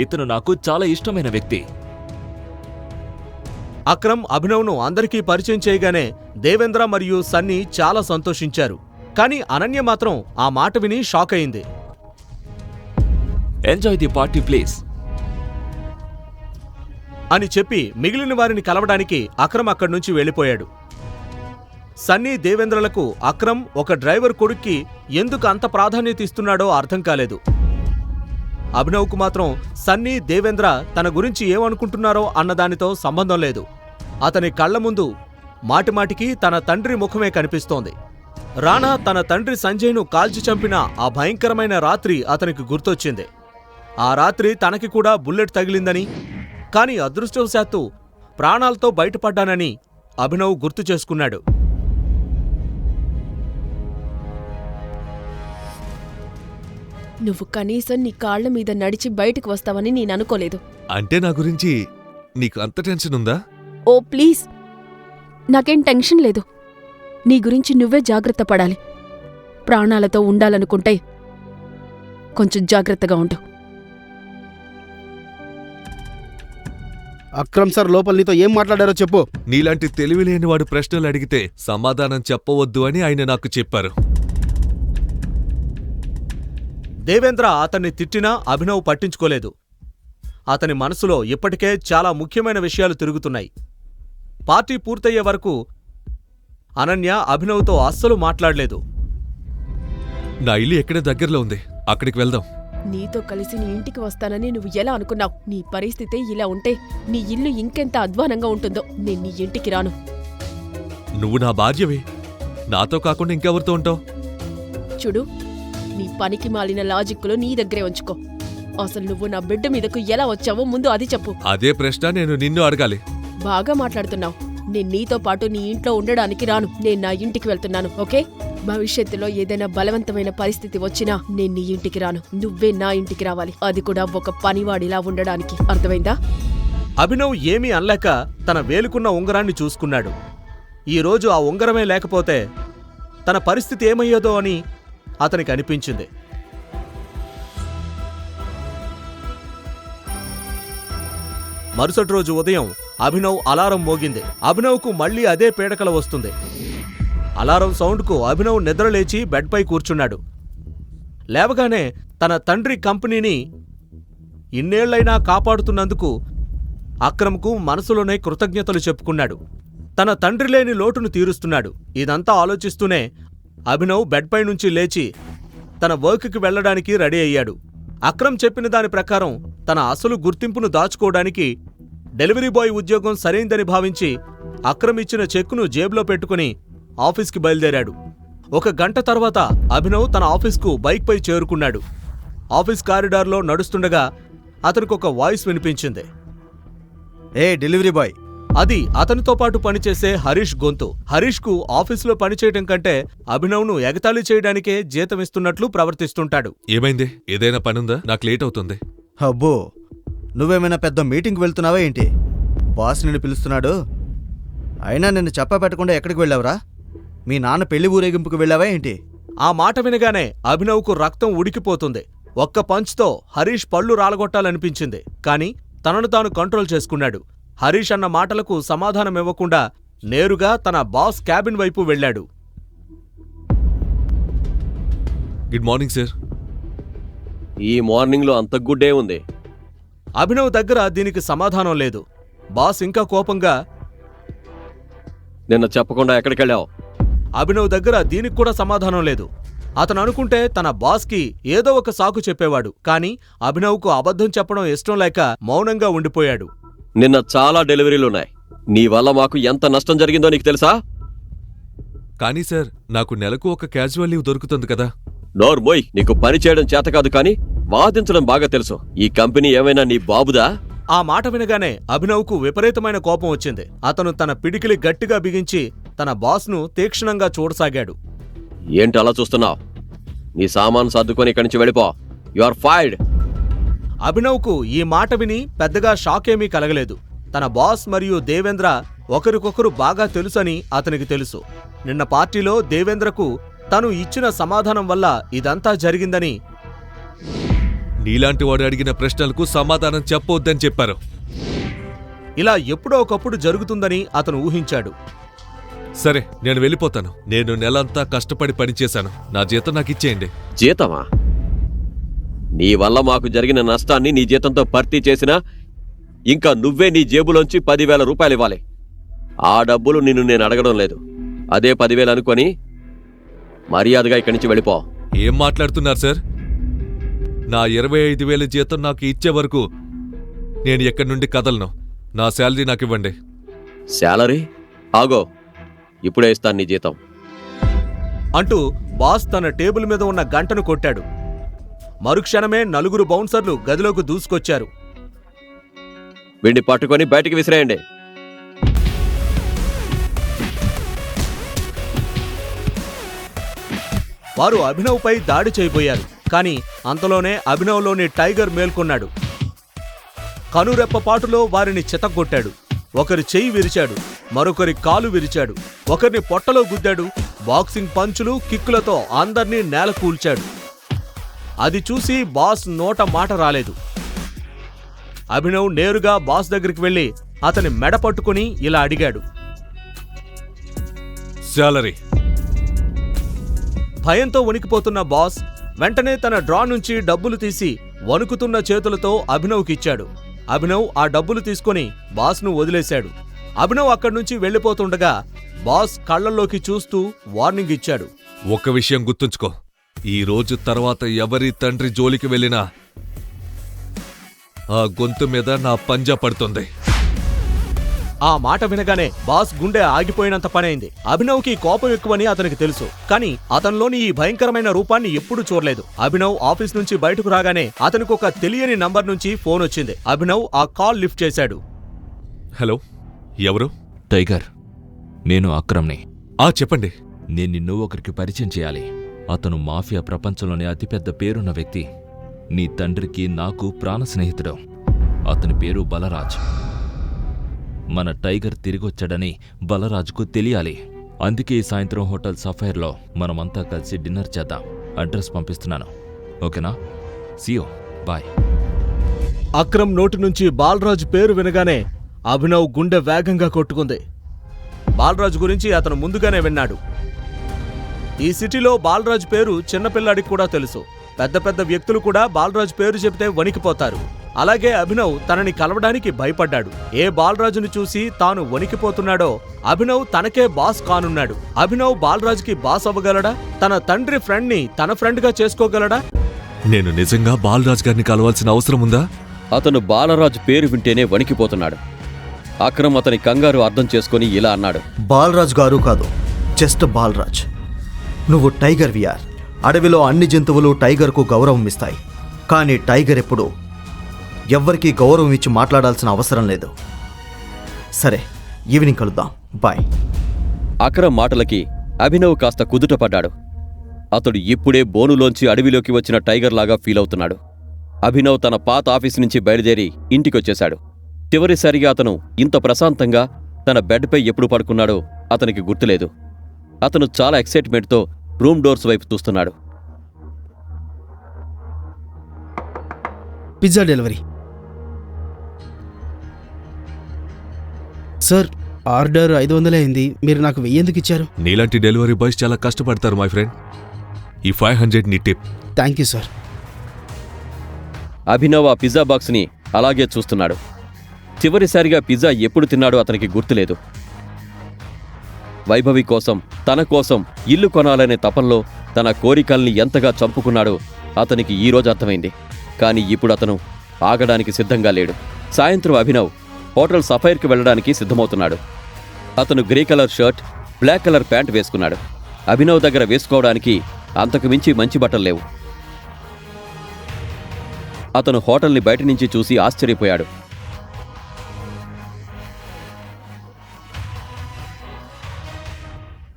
ఇతను నాకు చాలా ఇష్టమైన వ్యక్తి. అక్రమ్ అభినవ్ను అందరికీ పరిచయం చేయగానే దేవేంద్ర మరియు సన్నీ చాలా సంతోషించారు. కానీ అనన్య మాత్రం ఆ మాట విని షాక్ అయింది. ఎంజాయ్ ది పార్టీ ప్లీజ్ అని చెప్పి మిగిలిన వారిని కలవడానికి అక్రమ్ అక్కడి నుంచి వెళ్ళిపోయాడు. సన్నీ దేవేంద్రలకు అక్రమ్ ఒక డ్రైవర్ కొడుక్కి ఎందుకు అంత ప్రాధాన్యత ఇస్తున్నాడో అర్థం కాలేదు. అభినవ్కు మాత్రం సన్నీ దేవేంద్ర తన గురించి ఏమనుకుంటున్నారో అన్నదానితో సంబంధం లేదు. అతని కళ్ల ముందు మాటిమాటికి తన తండ్రి ముఖమే కనిపిస్తోంది. రాణా తన తండ్రి సంజయ్ను కాల్చి చంపిన ఆ భయంకరమైన రాత్రి అతనికి గుర్తొచ్చింది. ఆ రాత్రి తనకి కూడా బుల్లెట్ తగిలిందని, కాని అదృష్టవశాత్తు ప్రాణాలతో బయటపడ్డానని అభినవ్ గుర్తు చేసుకున్నాడు. నువ్వు కనీసం నీ కాళ్ల మీద నడిచి బయటకు వస్తావని నేననుకోలేదు. అంటే నా గురించి నీకు అంత టెన్షన్ ఉందా? ఓ ప్లీజ్, నాకేం టెన్షన్ లేదు. నీ గురించి నువ్వే జాగ్రత్త పడాలి. ప్రాణాలతో ఉండాలనుకుంటే కొంచెం జాగ్రత్తగా ఉండు. అక్రమ్ సార్ లోపల నీతో ఏం మాట్లాడారో చెప్పు. నీలాంటి తెలివిలేని వాడు ప్రశ్నలు అడిగితే సమాధానం చెప్పవద్దు అని ఆయన నాకు చెప్పారు. దేవేంద్ర అతన్ని తిట్టినా అభినవ్ పట్టించుకోలేదు. అతని మనసులో ఇప్పటికే చాలా ముఖ్యమైన విషయాలు తిరుగుతున్నాయి. పార్టీ పూర్తయ్యే వరకు అనన్య అభినవ్తో అస్సలు మాట్లాడలేదు. నా ఇల్లు ఎక్కడ దగ్గరలో ఉంది, అక్కడికి వెళ్దాం. నీతో కలిసి నీ ఇంటికి వస్తానని నువ్వు ఎలా అనుకున్నావు? నీ పరిస్థితి ఇలా ఉంటే నీ ఇల్లు ఇంకెంత అధ్వానంగా ఉంటుందో. నేను నీ ఇంటికి రాను. నువ్వు నా భార్యవి, నాతో కాకుండా ఇంకెవరితో ఉంటావు? చూడు, నీ పనికి మాలిన లాజిక్కులు నీ దగ్గరే ఉంచుకో. అసలు నువ్వు నా బిడ్డ మీదకు ఎలా వచ్చావో ముందు అది చెప్పు. అదే ప్రశ్న నేను నిన్ను అడగాలి. బాగా మాట్లాడుతున్నావు. నేను నీతో పాటు నీ ఇంట్లో ఉండడానికి రాను. నేను నా ఇంటికి వెళ్తున్నాను, ఓకే? భవిష్యత్తులో ఏదైనా బలవంతమైన పరిస్థితి వచ్చినా నేను నీ ఇంటికి రాను. నువ్వే నా ఇంటికి రావాలి, అది కూడా ఒక పనివాడిలా ఉండడానికి. అర్థమైందా? అభినవ్ ఏమీ అనలేక తన వేలుకున్న ఉంగరాన్ని చూసుకున్నాడు. ఈరోజు ఆ ఉంగరమే లేకపోతే తన పరిస్థితి ఏమయ్యేదో అని అతనికి అనిపించింది. మరుసటి రోజు ఉదయం అభినవ్ అలారం మోగింది. అభినవ్కు మళ్లీ అదే పీడకల వస్తుంది. అలారం సౌండ్కు అభినవ్ నిద్రలేచి బెడ్పై కూర్చున్నాడు. లేవగానే తన తండ్రి కంపెనీని ఇన్నేళ్లైనా కాపాడుతున్నందుకు అక్రమ్కు మనసులోనే కృతజ్ఞతలు చెప్పుకున్నాడు. తన తండ్రి లేని లోటును తీరుస్తున్నాడు. ఇదంతా ఆలోచిస్తూనే అభినవ్ బెడ్పై నుంచి లేచి తన వర్క్కి వెళ్లడానికి రెడీ అయ్యాడు. అక్రమ్ చెప్పిన దాని ప్రకారం తన అసలు గుర్తింపును దాచుకోవడానికి డెలివరీ బాయ్ ఉద్యోగం సరైందని భావించి అక్రమ్ ఇచ్చిన చెక్కును జేబులో పెట్టుకుని ఆఫీస్కి బయలుదేరాడు. 1 గంట తర్వాత అభినవ్ తన ఆఫీస్కు బైక్పై చేరుకున్నాడు. ఆఫీస్ కారిడార్లో నడుస్తుండగా అతనికొక వాయిస్ వినిపించింది. ఏ డెలివరీ బాయ్! అది అతనితో పాటు పనిచేసే హరీష్ గొంతు. హరీష్కు ఆఫీసులో పనిచేయటం కంటే అభినవ్ను ఎగతాళి చేయడానికే జీతమిస్తున్నట్లు ప్రవర్తిస్తుంటాడు. ఏమైంది? ఏదైనా పనుందా? నాకు లేట్ అవుతుంది. అబ్బో, నువ్వేమైనా పెద్ద మీటింగ్కి వెళ్తున్నావా ఏంటి? బాస్ నిన్ను పిలుస్తున్నాడు. అయినా నిన్ను చెప్పపెట్టకుండా ఎక్కడికి వెళ్ళావురా? మీ నాన్న పెళ్లి ఊరేగింపుకు వెళ్ళావా ఏంటి? ఆ మాట వినగానే అభినవ్కు రక్తం ఉడికిపోతుంది. ఒక్క పంచ్తో హరీష్ పళ్ళు రాలగొట్టాలనిపించింది. కాని తనను తాను కంట్రోల్ చేసుకున్నాడు. హరీష్ అన్న మాటలకు సమాధానమివ్వకుండా నేరుగా తన బాస్ క్యాబిన్ వైపు వెళ్ళాడు. Good morning sir. ఈ మార్నింగ్లో అంత గుడ్డే ఉంది. అభినవ్ దగ్గర దీనికి సమాధానం లేదు. బాస్ ఇంకా కోపంగా, నిన్న చెప్పకుండా ఎక్కడికెళ్ళావు? అభినవ్ దగ్గర దీనికి కూడా సమాధానం లేదు. అతను అనుకుంటే తన బాస్కి ఏదో ఒక సాకు చెప్పేవాడు. కాని అభినవ్కు అబద్ధం చెప్పడం ఇష్టం లేక మౌనంగా ఉండిపోయాడు. నిన్న చాలా డెలివరీలున్నాయి. నీ వల్ల మాకు ఎంత నష్టం జరిగిందో నీకు తెలుసా? కానీ సార్, నాకు నెలకు ఒక క్యాజువల్ లీవ్ దొరుకుతుంది కదా. నోర్మోయ్, నీకు పని చేయడం చేత కాదు కానీ వాదించడం బాగా తెలుసు. ఈ కంపెనీ ఏమైనా నీ బాబుదా? ఆ మాట వినగానే అభినవ్కు విపరీతమైన కోపం వచ్చింది. అతను తన పిడికిలి గట్టిగా బిగించి తన బాస్ను తీక్షణంగా చూడసాగాడు. ఏంటి అలా చూస్తున్నావు? నీ సామాను సర్దుకొని ఇక్కడి నుంచి వెళ్ళిపో. You are fired. అభినవ్కు ఈ మాట విని పెద్దగా షాక్ ఏమీ కలగలేదు. తన బాస్ మరియు దేవేంద్ర ఒకరికొకరు బాగా తెలుసని అతనికి తెలుసు. నిన్న పార్టీలో దేవేంద్రకు తను ఇచ్చిన సమాధానం వల్ల ఇదంతా జరిగిందని, నీలాంటి వాడు అడిగిన ప్రశ్నలకు సమాధానం చెప్పొద్దని చెప్పారు. ఇలా ఎప్పుడో ఒకప్పుడు జరుగుతుందని అతను ఊహించాడు. సరే, నేను వెళ్ళిపోతాను. నేను నెలంతా కష్టపడి పనిచేశాను. నా జీతం నాకు ఇచ్చేయండి. జీతమా? నీ వల్ల మాకు జరిగిన నష్టాన్ని నీ జీతంతో భర్తీ చేసినా ఇంకా నువ్వే నీ జేబులోంచి 10,000 రూపాయలు ఇవ్వాలి. ఆ డబ్బులు నిన్ను నేను అడగడం లేదు. అదే 10,000 అనుకొని మర్యాదగా ఇక్కడి నుంచి వెళ్ళిపో. ఏం మాట్లాడుతున్నారు సార్? నా 25,000 జీతం నాకు ఇచ్చే వరకు నేను ఎక్కడి నుండి కదలను. నా శాలరీ నాకు ఇవ్వండి. శాలరీ? ఆగో, ఇప్పుడే ఇస్తాను నీ జీతం అంటూ బాస్ తన టేబుల్ మీద ఉన్న గంటను కొట్టాడు. మరుక్షణమే 4 బౌన్సర్లు గదిలోకి దూసుకొచ్చారు. వీడిని పట్టుకొని బయటికి విసిరేయండి. వారు అభినవ్పై దాడి చేయబోయారు. కానీ అంతలోనే అభినవ్లోని టైగర్ మేల్కొన్నాడు. కనురెప్పపాటులో వారిని చితగ్గొట్టాడు. ఒకరి చెయ్యి విరిచాడు, మరొకరి కాలు విరిచాడు, ఒకరిని పొట్టలో గుద్దాడు. బాక్సింగ్ పంచులు, కిక్కులతో అందర్నీ నేల కూల్చాడు. అది చూసి బాస్ నోట మాట రాలేదు. అభినవ్ నేరుగా బాస్ దగ్గరికి వెళ్లి అతని మెడ పట్టుకుని ఇలా అడిగాడు. శాలరీ. భయంతో వణికిపోతున్న బాస్ వెంటనే తన డ్రా నుంచి డబ్బులు తీసి వణుకుతున్న చేతులతో అభినవ్కిచ్చాడు. అభినవ్ ఆ డబ్బులు తీసుకుని బాస్ను వదిలేశాడు. అభినవ్ అక్కడి నుంచి వెళ్లిపోతుండగా బాస్ కళ్లల్లోకి చూస్తూ వార్నింగ్ ఇచ్చాడు. ఒక్క విషయం గుర్తుంచుకో, ఈ రోజు తర్వాత ఎవరి తండ్రి జోలికి వెళ్ళినా ఆ గొంతు మీద నా పంజా పడుతుంది. ఆ మాట వినగానే బాస్ గుండె ఆగిపోయినంత పనైంది. అభినవ్కి కోపం ఎక్కువని అతనికి తెలుసు. కానీ అతనిలోని ఈ భయంకరమైన రూపాన్ని ఎప్పుడూ చూడలేదు. అభినవ్ ఆఫీస్ నుంచి బయటకు రాగానే అతనికి ఒక తెలియని నంబర్ నుంచి ఫోన్ వచ్చింది. అభినవ్ ఆ కాల్ లిఫ్ట్ చేశాడు. హలో, ఎవరు? టైగర్, నేను అక్రమ్ని. చెప్పండి. నేను నిన్ను ఒకరికి పరిచయం చేయాలి. అతను మాఫియా ప్రపంచంలోనే అతిపెద్ద పేరున్న వ్యక్తి. నీ తండ్రికి నాకు ప్రాణ స్నేహితుడు. అతని పేరు బలరాజ్. మన టైగర్ తిరిగొచ్చాడని బలరాజుకు తెలియాలి. అందుకే ఈ సాయంత్రం హోటల్ సఫైర్లో మనమంతా కలిసి డిన్నర్ చేద్దాం. అడ్రస్ పంపిస్తున్నాను, ఓకేనా? సియో, బాయ్. అక్రమ్ నోటి నుంచి బాలరాజు పేరు వినగానే అభినవ్ గుండె వేగంగా కొట్టుకుంది. బాలరాజు గురించి అతను ముందుగానే విన్నాడు. ఈ సిటీలో బాలరాజు పేరు చిన్నపిల్లాడికి కూడా తెలుసు. పెద్ద పెద్ద వ్యక్తులు కూడా బాలరాజు పేరు చెబితే వణికిపోతారు. అలాగే అభినవ్ తనని కలవడానికి భయపడ్డాడు. ఏ బాలరాజును చూసి తాను వణికిపోతున్నాడో అభినవ్ తనకే బాస్ కానున్నాడు. అభినవ్ బాలరాజుకి బాస్ అవ్వగలడా? తన తండ్రి ఫ్రెండ్ని తన ఫ్రెండ్గా చేసుకోగలడా? నేను నిజంగా బాలరాజ్ గారిని కలవాల్సిన అవసరం ఉందా? అతను బాలరాజు పేరు వింటేనే వణికిపోతున్నాడు. అక్రమ్ అతని కంగారు అర్థం చేసుకుని ఇలా అన్నాడు. బాలరాజ్ గారు కాదు, జస్ట్ బాలరాజ్. నువ్వు టైగర్ విఆర్. అడవిలో అన్ని జంతువులు టైగర్కు గౌరవం ఇస్తాయి. కానీ టైగర్ ఎప్పుడు ఎవ్వరికీ గౌరవం ఇచ్చి మాట్లాడాల్సిన అవసరం లేదు. సరే, ఈవినింగ్ కలుద్దాం, బాయ్. అక్రమ్ మాటలకి అభినవ్ కాస్త కుదుటపడ్డాడు. అతడు ఇప్పుడే బోనులోంచి అడవిలోకి వచ్చిన టైగర్ లాగా ఫీల్ అవుతున్నాడు. అభినవ్ తన పాత ఆఫీసు నుంచి బయలుదేరి ఇంటికొచ్చేశాడు. చివరిసారిగా అతను ఇంత ప్రశాంతంగా తన బెడ్పై ఎప్పుడు పడుకున్నాడో అతనికి గుర్తులేదు. అతను చాలా ఎక్సైట్మెంట్తో రూమ్ డోర్స్ వైపు చూస్తున్నాడు. Pizza delivery. సార్, ఆర్డర్ 500 అయింది. మీరు నాకు 1000 ఎందుకు ఇచ్చారు? నీలాంటి డెలివరీ బాయ్స్ చాలా కష్టపడతారు మై ఫ్రెండ్. ఈ 500 నీ tip. Thank you sir. Abhinav ఆ పిజ్జా బాక్స్ని అలాగే చూస్తున్నాడు. చివరిసారిగా పిజ్జా ఎప్పుడు తిన్నాడో అతనికి గుర్తులేదు. వైభవి కోసం, తన కోసం ఇల్లు కొనాలనే తపంలో తన కోరికల్ని ఎంతగా చంపుకున్నాడో అతనికి ఈరోజు అర్థమైంది. కానీ ఇప్పుడు అతను ఆగడానికి సిద్ధంగా లేడు. సాయంత్రం అభినవ్ హోటల్ సఫైర్కి వెళ్లడానికి సిద్ధమవుతున్నాడు. అతను grey colour shirt, black colour pant వేసుకున్నాడు. అభినవ్ దగ్గర వేసుకోవడానికి అంతకు మించి మంచి బట్టలు లేవు. అతను హోటల్ని బయట నుంచి చూసి ఆశ్చర్యపోయాడు.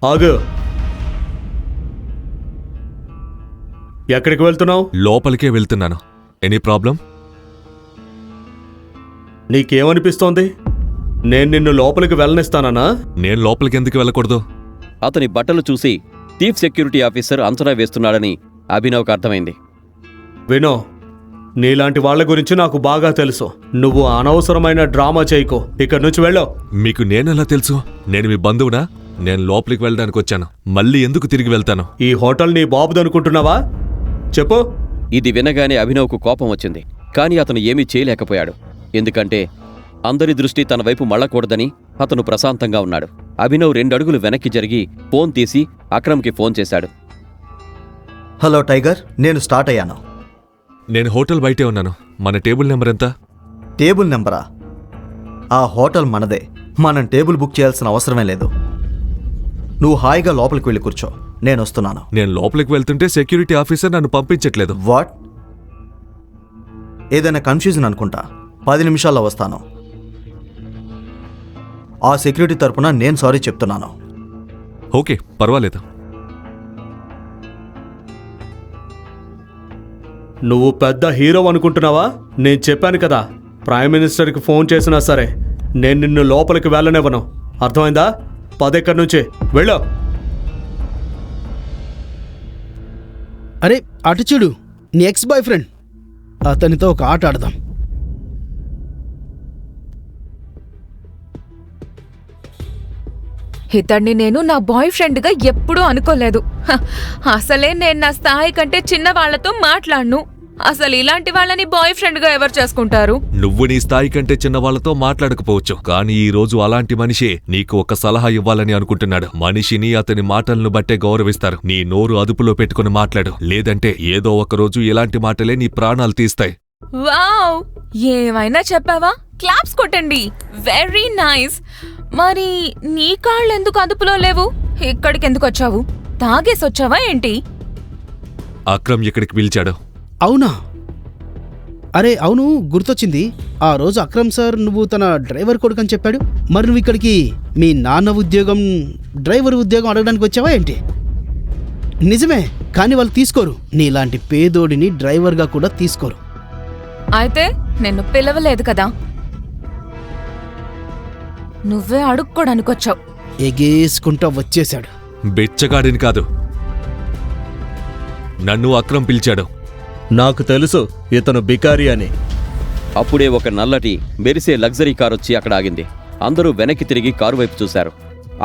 ఆగు. ఎక్కడికి వెళ్తున్నావు? లోపలికే వెళ్తున్నాను. Any problem? నీకేమనిపిస్తోంది? నేను నిన్ను లోపలికి వెళ్ళనిస్తానా? నేను లోపలికి ఎందుకు వెళ్ళకూడదు? అతని బట్టలు చూసి చీఫ్ సెక్యూరిటీ ఆఫీసర్ అంచనా వేస్తున్నాడని అభినవ్కి అర్థమైంది. వినో, నీలాంటి వాళ్ళ గురించి నాకు బాగా తెలుసు. నువ్వు అనవసరమైన డ్రామా చేయకు. ఇక్కడి నుంచి వెళ్ళో. మీకు నేనెలా తెలుసు? నేను మీ బంధువునా? నేను లోపలికి వెళ్ళడానికి వచ్చాను. మళ్ళీ ఎందుకు తిరిగి వెళ్తాను? ఈ హోటల్ నీ బాబుదనుకుంటున్నావా? చెప్పు. ఇది వినగానే అభినవ్కు కోపం వచ్చింది. కానీ అతను ఏమీ చేయలేకపోయాడు. ఎందుకంటే అందరి దృష్టి తన వైపు మళ్ళకూడదని అతను ప్రశాంతంగా ఉన్నాడు. అభినవ్ 2 అడుగులు వెనక్కి జరిగి ఫోన్ తీసి అక్రమ్కి ఫోన్ చేశాడు. హలో టైగర్, నేను స్టార్ట్ అయ్యాను. నేను హోటల్ బయటే ఉన్నాను. మన టేబుల్ నెంబర్ ఎంత? టేబుల్ నెంబరా? ఆ హోటల్ మనదే. మనం టేబుల్ బుక్ చేయాల్సిన అవసరమే లేదు. నువ్వు హాయిగా లోపలికి వెళ్ళి కూర్చో. నేను వస్తున్నాను. నేను లోపలికి వెళ్తుంటే సెక్యూరిటీ ఆఫీసర్ నన్ను పంపించట్లేదు. వాట్? ఏదైనా కన్ఫ్యూజన్ అనుకుంటా. 10 నిమిషాల్లో వస్తాను. ఆ సెక్యూరిటీ తరపున నేను సారీ చెప్తున్నాను. ఓకే, పర్వాలేదు. నువ్వు పెద్ద హీరో అనుకుంటున్నావా? నేను చెప్పాను కదా, ప్రైమ్ మినిస్టర్కి ఫోన్ చేసినా సరే నేను నిన్ను లోపలికి వెళ్ళనివ్వను. అర్థమైందా? పదెక్కడి నుంచి వెళ్ళో. అరే అటు చూడు, నీ ఎక్స్ బాయ్ ఫ్రెండ్. అతనితో ఒక ఆట ఆడదాం. ఇతన్ని నేను నా బాయ్ ఫ్రెండ్గా ఎప్పుడూ అనుకోలేదు. అసలే నేను నా స్థాయి కంటే చిన్న వాళ్లతో మాట్లాడను. అసలు ఇలాంటి వాళ్ళని బాయ్ ఫ్రెండ్గా ఎవరు చేసుకుంటారు? నువ్వు నీ స్థాయి కంటే చిన్నవాళ్లతో మాట్లాడకపోవచ్చు, కానీ ఈ రోజు అలాంటి మనిషే నీకు ఒక సలహా ఇవ్వాలని అనుకుంటున్నాడు. మనిషిని అతని మాటలను బట్టే గౌరవిస్తారు. నీ నోరు అదుపులో పెట్టుకుని మాట్లాడు, లేదంటే ఏదో ఒక రోజు ఇలాంటి మాటలే నీ ప్రాణాలు తీస్తాయి. వావ్, ఏమైనా చెప్పావా? క్లాప్స్ కొట్టండి. Very nice. మరి నీ కాళ్ళు ఎందుకు అదుపులో లేవు? ఇక్కడికి ఎందుకు వచ్చావు? తాగేసొచ్చావా ఏంటి? అక్రమ్ ఇక్కడికి పిలిచాడు. అవునా? అరే అవును, గుర్తొచ్చింది. ఆ రోజు అక్రమ్ సార్ నువ్వు తన డ్రైవర్ కొడుకని చెప్పాడు. మరి నువ్వు ఇక్కడికి మీ నాన్న ఉద్యోగం, డ్రైవర్ ఉద్యోగం అడగడానికి వచ్చావా ఏంటి? నిజమే, కానీ వాళ్ళు తీసుకోరు. నీలాంటి పేదోడిని డ్రైవర్గా కూడా తీసుకోరు. అయితే నిన్ను పిలవలేదు కదా, నువ్వే అడుక్కోడానికి వచ్చావు. ఎగేసుకుంటా వచ్చేశాడు. బెచ్చగాడిని కాదు, నన్ను అక్రమ్ పిలిచాడు. నాకు తెలుసు ఇతను బికారి అని. అప్పుడే ఒక నల్లటి మెరిసే లగ్జరీ కారు వచ్చి అక్కడ ఆగింది. అందరూ వెనక్కి తిరిగి కారు వైపు చూశారు.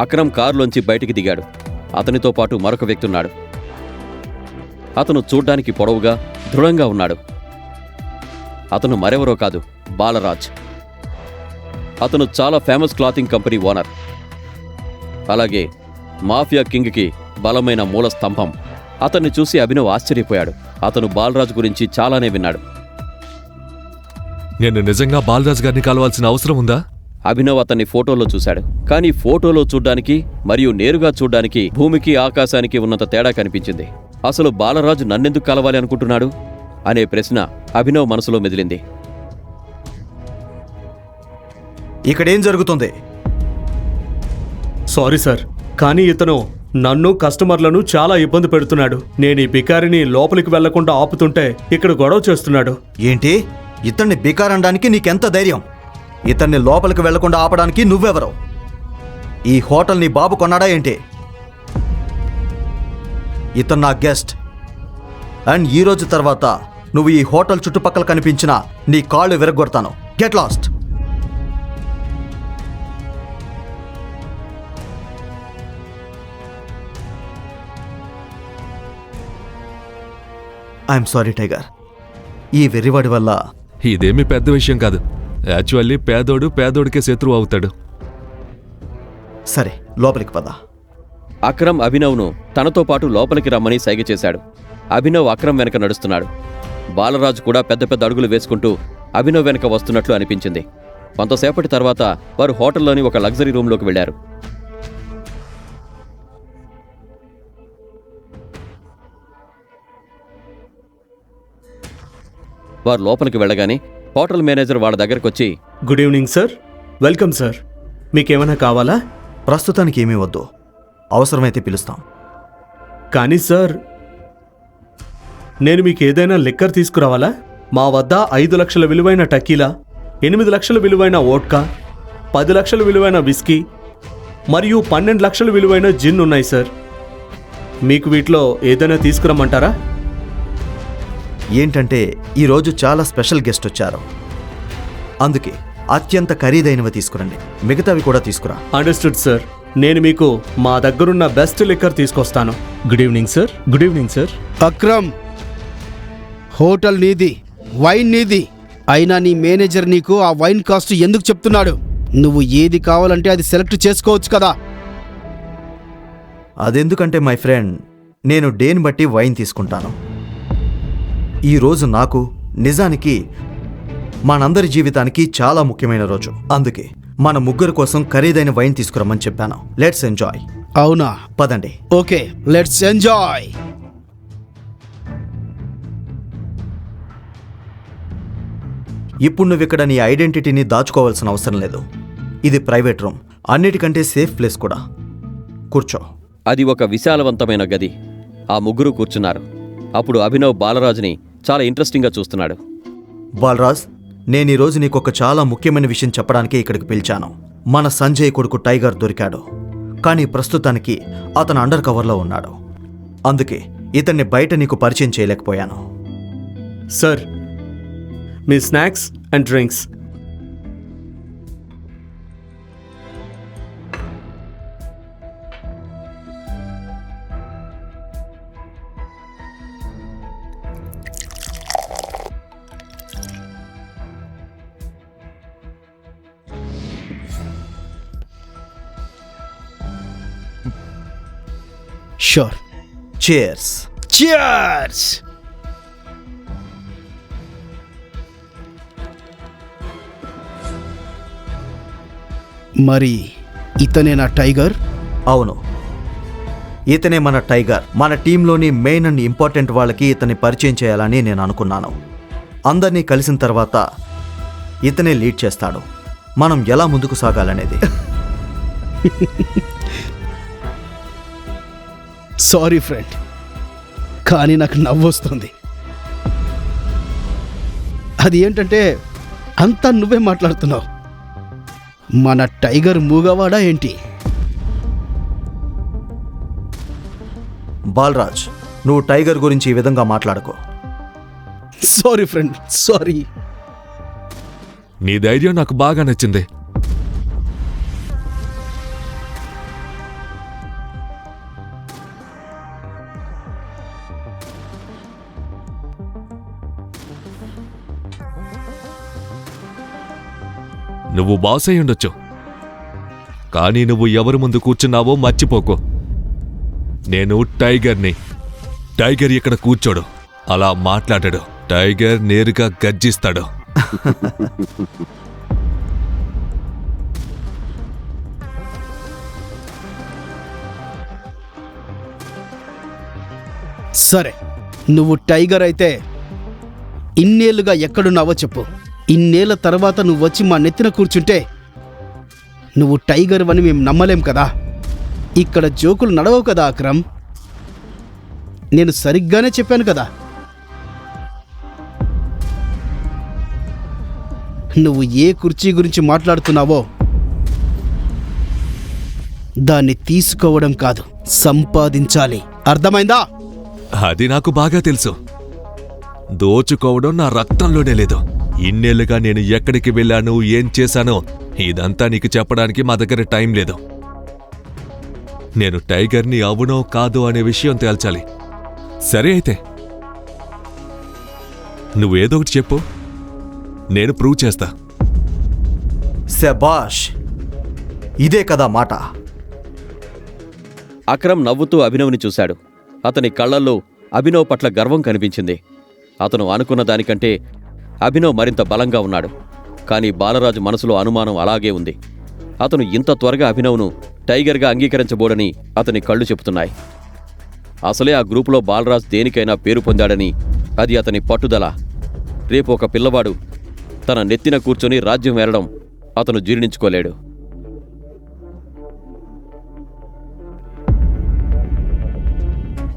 అక్రమ్ కారులోంచి బయటికి దిగాడు. అతనితో పాటు మరొక వ్యక్తి ఉన్నాడు. అతను చూడ్డానికి పొడవుగా, దృఢంగా ఉన్నాడు. అతను మరెవరో కాదు, బాలరాజ్. అతను చాలా ఫేమస్ క్లాతింగ్ కంపెనీ ఓనర్. అలాగే మాఫియా కింగ్కి బలమైన మూల స్తంభం. అతన్ని చూసి అభినవ్ ఆశ్చర్యపోయాడు. అతను బాలరాజ్ గురించి చాలానే విన్నాడు. నేను నిజంగా బాలరాజ్ గారిని కలవాల్సిన అవసరం ఉందా? అభినవ్ అతన్ని ఫోటోలో చూశాడు. కానీ ఫోటోలో చూడ్డానికి మరియు నేరుగా చూడ్డానికి భూమికి ఆకాశానికి ఉన్నంత తేడా కనిపించింది. అసలు బాలరాజు నన్నెందుకు కలవాలి అనుకుంటున్నాడు అనే ప్రశ్న అభినవ్ మనసులో మెదిలింది. ఇక్కడేం జరుగుతుంది? సారీ సార్, కానీ ఇతను నన్ను, కస్టమర్లను చాలా ఇబ్బంది పెడుతున్నాడు. నేను ఈ బికారిని లోపలికి వెళ్లకుండా ఆపుతుంటే ఇక్కడ గొడవ చేస్తున్నాడు. ఏంటి? ఇతన్ని బికారనడానికి నీకెంత ధైర్యం? ఇతన్ని లోపలికి వెళ్లకుండా ఆపడానికి నువ్వెవరు? ఈ హోటల్ నీ బాబు కొన్నాడా ఏంటి? ఇతను నా గెస్ట్. అండ్ ఈ రోజు తర్వాత నువ్వు ఈ హోటల్ చుట్టుపక్కల కనిపించినా నీ కాళ్ళు విరగొడతాను. Get lost. I'm sorry tiger. ఈ వెర్రివాడి వల్ల. ఇదేమీ పెద్ద విషయం కాదు. యాక్చువల్లీ పేదోడు పేదోడికే శత్రువు అవుతాడు. సరే, లోపలికి పద. అక్రమ్ అభినవ్ను తనతో పాటు లోపలికి రమ్మని సైగ చేశాడు. అభినవ్ అక్రమ్ వెనక నడుస్తున్నాడు. బాలరాజు కూడా పెద్ద పెద్ద అడుగులు వేసుకుంటూ అభినవ్ వెనక వస్తున్నట్లు అనిపించింది. కొంతసేపటి తర్వాత వారు హోటల్లోని ఒక లగ్జరీ రూంలోకి వెళ్లారు. వారు లోపలికి వెళ్ళగానే హోటల్ మేనేజర్ వాళ్ళ దగ్గరకొచ్చి, good evening sir. Welcome sir. మీకేమైనా కావాలా? ప్రస్తుతానికి ఏమీ వద్దు, అవసరమైతే పిలుస్తాం. కానీ సార్, నేను మీకు ఏదైనా లిక్కర్ తీసుకురావాలా? మా వద్ద 5 లక్షల విలువైన టకీలా, 8 లక్షల విలువైన వోడ్కా, 10 లక్షల విలువైన విస్కీ మరియు 12 లక్షల విలువైన జిన్ ఉన్నాయి సార్. మీకు వీటిలో ఏదైనా తీసుకురమ్మంటారా? ఏంటంటే ఈరోజు చాలా స్పెషల్ గెస్ట్ వచ్చారు, అందుకే అత్యంత ఖరీదైనవి తీసుకురండి, మిగతావి కూడా తీసుకురా. Understood sir. నేను మీకు మా దగ్గరున్న బెస్ట్ లిక్కర్ తీసుకొస్తాను. Good evening sir. Good evening sir. Akram, hotel నీది, వైన్ నీది, అయినా నీ మేనేజర్ నీకు ఆ వైన్ కాస్ట్ ఎందుకు చెప్తున్నాడు? నువ్వు ఏది కావాలంటే అది సెలెక్ట్ చేసుకోవచ్చు కదా. అదెందుకంటే మై ఫ్రెండ్, నేను డేని బట్టి వైన్ తీసుకుంటాను. ఈరోజు నాకు నిజానికి మనందరి జీవితానికి చాలా ముఖ్యమైన రోజు, అందుకే మన ముగ్గురు కోసం ఖరీదైన వైన్ తీసుకురమ్మని చెప్పాను. Let's enjoy. అవునా? పదండి. Okay, let's enjoy. ఇప్పుడు నువ్వు ఇక్కడ నీ ఐడెంటిటీని దాచుకోవాల్సిన అవసరం లేదు. ఇది ప్రైవేట్ రూమ్, అన్నిటికంటే సేఫ్ ప్లేస్ కూడా. కూర్చో. అది ఒక విశాలవంతమైన గది. ఆ ముగ్గురు కూర్చున్నారు. అప్పుడు అభినవ్ బాలరాజుని చాలా ఇంట్రెస్టింగ్గా చూస్తున్నాడు. బాలరాజ్, నేను ఈరోజు నీకు ఒక చాలా ముఖ్యమైన విషయం చెప్పడానికి ఇక్కడికి పిలిచాను. మన సంజయ్ కొడుకు టైగర్ దొరికాడు, కానీ ప్రస్తుతానికి అతను అండర్ కవర్లో ఉన్నాడు. అందుకే ఇతన్ని బయట నీకు పరిచయం చేయలేకపోయాను. Sir, me snacks and drinks. Sure. Chairs. Cheers. మరి ఇతనే నా టైగర్? అవును, ఇతనే మన టైగర్. మన టీంలోని మెయిన్ అండ్ ఇంపార్టెంట్ వాళ్ళకి ఇతన్ని పరిచయం చేయాలని నేను అనుకున్నాను. అందరినీ కలిసిన తర్వాత ఇతనే లీడ్ చేస్తాడు మనం ఎలా ముందుకు సాగాలనేది. సారీ ఫ్రెండ్, కానీ నాకు నవ్వొస్తుంది. అది ఏంటంటే అంతా నువ్వే మాట్లాడుతున్నావు. మన టైగర్ మూగవాడా ఏంటి? బాలరాజ్, నువ్వు టైగర్ గురించి ఈ విధంగా మాట్లాడుకో. Sorry friend, sorry. నీ ధైర్యం నాకు బాగా నచ్చింది. నువ్వు బాస్ అయి ఉండొచ్చు, కానీ నువ్వు ఎవరి ముందు కూర్చున్నావో మర్చిపోకు. నేను టైగర్ని. టైగర్ ఇక్కడ కూర్చోడు, అలా మాట్లాడాడు. టైగర్ నేరుగా గర్జిస్తాడు. సరే, నువ్వు టైగర్ అయితే ఇన్నేళ్లుగా ఎక్కడున్నావో చెప్పు. ఇన్నేళ్ల తర్వాత నువ్వు వచ్చి మా నెత్తిన కూర్చుంటే నువ్వు టైగర్ అని మేము నమ్మలేం కదా. ఇక్కడ జోకులు నడవవు కదా అక్రమ్. నేను సరిగ్గానే చెప్పాను కదా. నువ్వు ఏ కుర్చీ గురించి మాట్లాడుతున్నావో దాన్ని తీసుకోవడం కాదు, సంపాదించాలి. అర్థమైందా? అది నాకు బాగా తెలుసు. దోచుకోవడం నా రక్తంలోనే లేదు. ఇన్నేళ్లుగా నేను ఎక్కడికి వెళ్ళాను, ఏం చేశానో ఇదంతా నీకు చెప్పడానికి మా దగ్గర టైం లేదు. నేను టైగర్ని అవునో కాదో అనే విషయం తేల్చాలి. సరే అయితే నువ్వేదో ఒకటి చెప్పు, నేను ప్రూవ్ చేస్తా. శబాష్, ఇదే కదా మాట. అక్రమ్ నవ్వుతూ అభినవ్ని చూశాడు. అతని కళ్ళల్లో అభినవ్ పట్ల గర్వం కనిపించింది. అతను అనుకున్న దానికంటే అభినవ్ మరింత బలంగా ఉన్నాడు. కానీ బాలరాజు మనసులో అనుమానం అలాగే ఉంది. అతను ఇంత త్వరగా అభినవ్ను టైగర్గా అంగీకరించబోడని అతని కళ్ళు చెబుతున్నాయి. అసలే ఆ గ్రూపులో బాలరాజ్ దేనికైనా పేరు పొందాడని అది అతని పట్టుదల. రేపు ఒక పిల్లవాడు తన నెత్తిన కూర్చొని రాజ్యం ఏలడం అతను జీర్ణించుకోలేడు.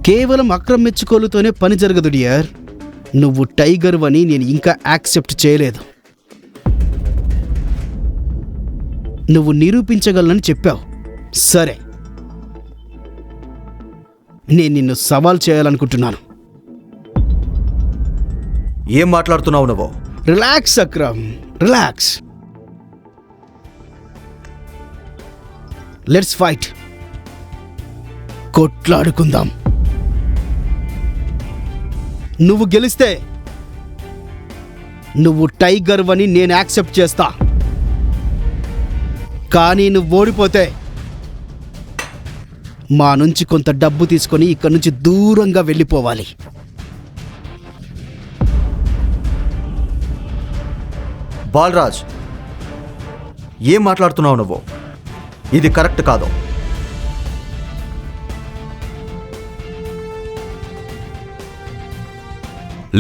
కేవలం అక్రమ్ మెచ్చుకోలుతోనే పని జరగదు డియర్. నువ్వు టైగర్ అని నేను ఇంకా యాక్సెప్ట్ చేయలేదు. నువ్వు నిరూపించగలనని చెప్పావు. సరే, నేను నిన్ను సవాల్ చేయాలనుకుంటున్నాను. ఏం మాట్లాడుతున్నావు నువ్వు? Relax Akram, relax. Let's fight. కొట్లాడుకుందాం. నువ్వు గెలిస్తే నువ్వు టైగర్ అని నేను యాక్సెప్ట్ చేస్తా. కానీ నువ్వు ఓడిపోతే మా నుంచి కొంత డబ్బు తీసుకొని ఇక్కడి నుంచి దూరంగా వెళ్ళిపోవాలి. బాలరాజ్, ఏం మాట్లాడుతున్నావు నువ్వు? ఇది కరెక్ట్ కాదు.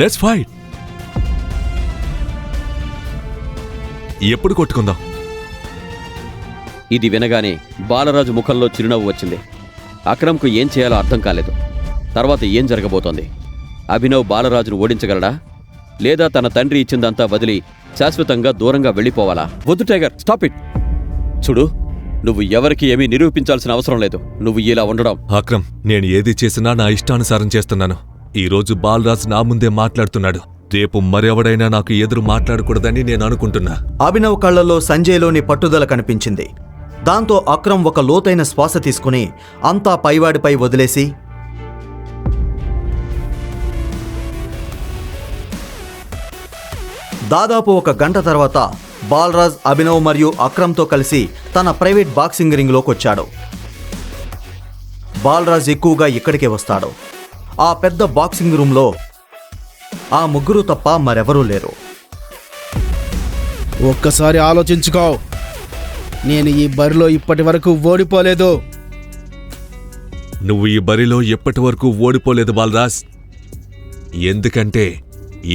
Let's fight. ఎప్పుడు కొట్టుకుందాం? ఇది వినగానే బాలరాజు ముఖంలో చిరునవ్వు వచ్చింది. అక్రమ్కు ఏం చేయాలో అర్థం కాలేదు. తర్వాత ఏం జరగబోతోంది? అభినవ్ బాలరాజును ఓడించగలడా, లేదా తన తండ్రి ఇచ్చిందంతా వదిలి శాశ్వతంగా దూరంగా వెళ్ళిపోవాలా? వద్దు టైగర్, స్టాప్ ఇట్. చూడు, నువ్వు ఎవరికి ఏమీ నిరూపించాల్సిన అవసరం లేదు. నువ్వు ఇలా ఉండడం. అక్రమ్, నేను ఏది చేసినా నా ఇష్టానుసారం చేస్తున్నాను. ఈరోజు బాలరాజ్ నా ముందే మాట్లాడుతున్నాడు. రేపు మరెవడైనా నాకు ఎదురు మాట్లాడకూడదని నేను అనుకుంటున్నా. అభినవ్ కళ్ళల్లో సంజయ్లోని పట్టుదల కనిపించింది. దాంతో అక్రమ్ ఒక లోతైన శ్వాస తీసుకుని అంతా పైవాడిపై వదిలేసి, దాదాపు 1 గంట తర్వాత బాలరాజ్ అభినవ్ మరియు అక్రమ్తో కలిసి తన ప్రైవేట్ బాక్సింగ్ రింగ్లోకి వచ్చాడు. బాలరాజ్ ఎక్కువగా ఇక్కడికే వస్తాడు. ఆ పెద్ద బాక్సింగ్ రూమ్లో ఆ ముగ్గురు తప్ప మరెవరూ లేరు. ఒక్కసారి ఆలోచించుకో. నేను ఈ బరిలో ఇప్పటి వరకు ఓడిపోలేదు. నువ్వు ఈ బరిలో ఎప్పటి వరకు ఓడిపోలేదు బాలరాజ్. ఎందుకంటే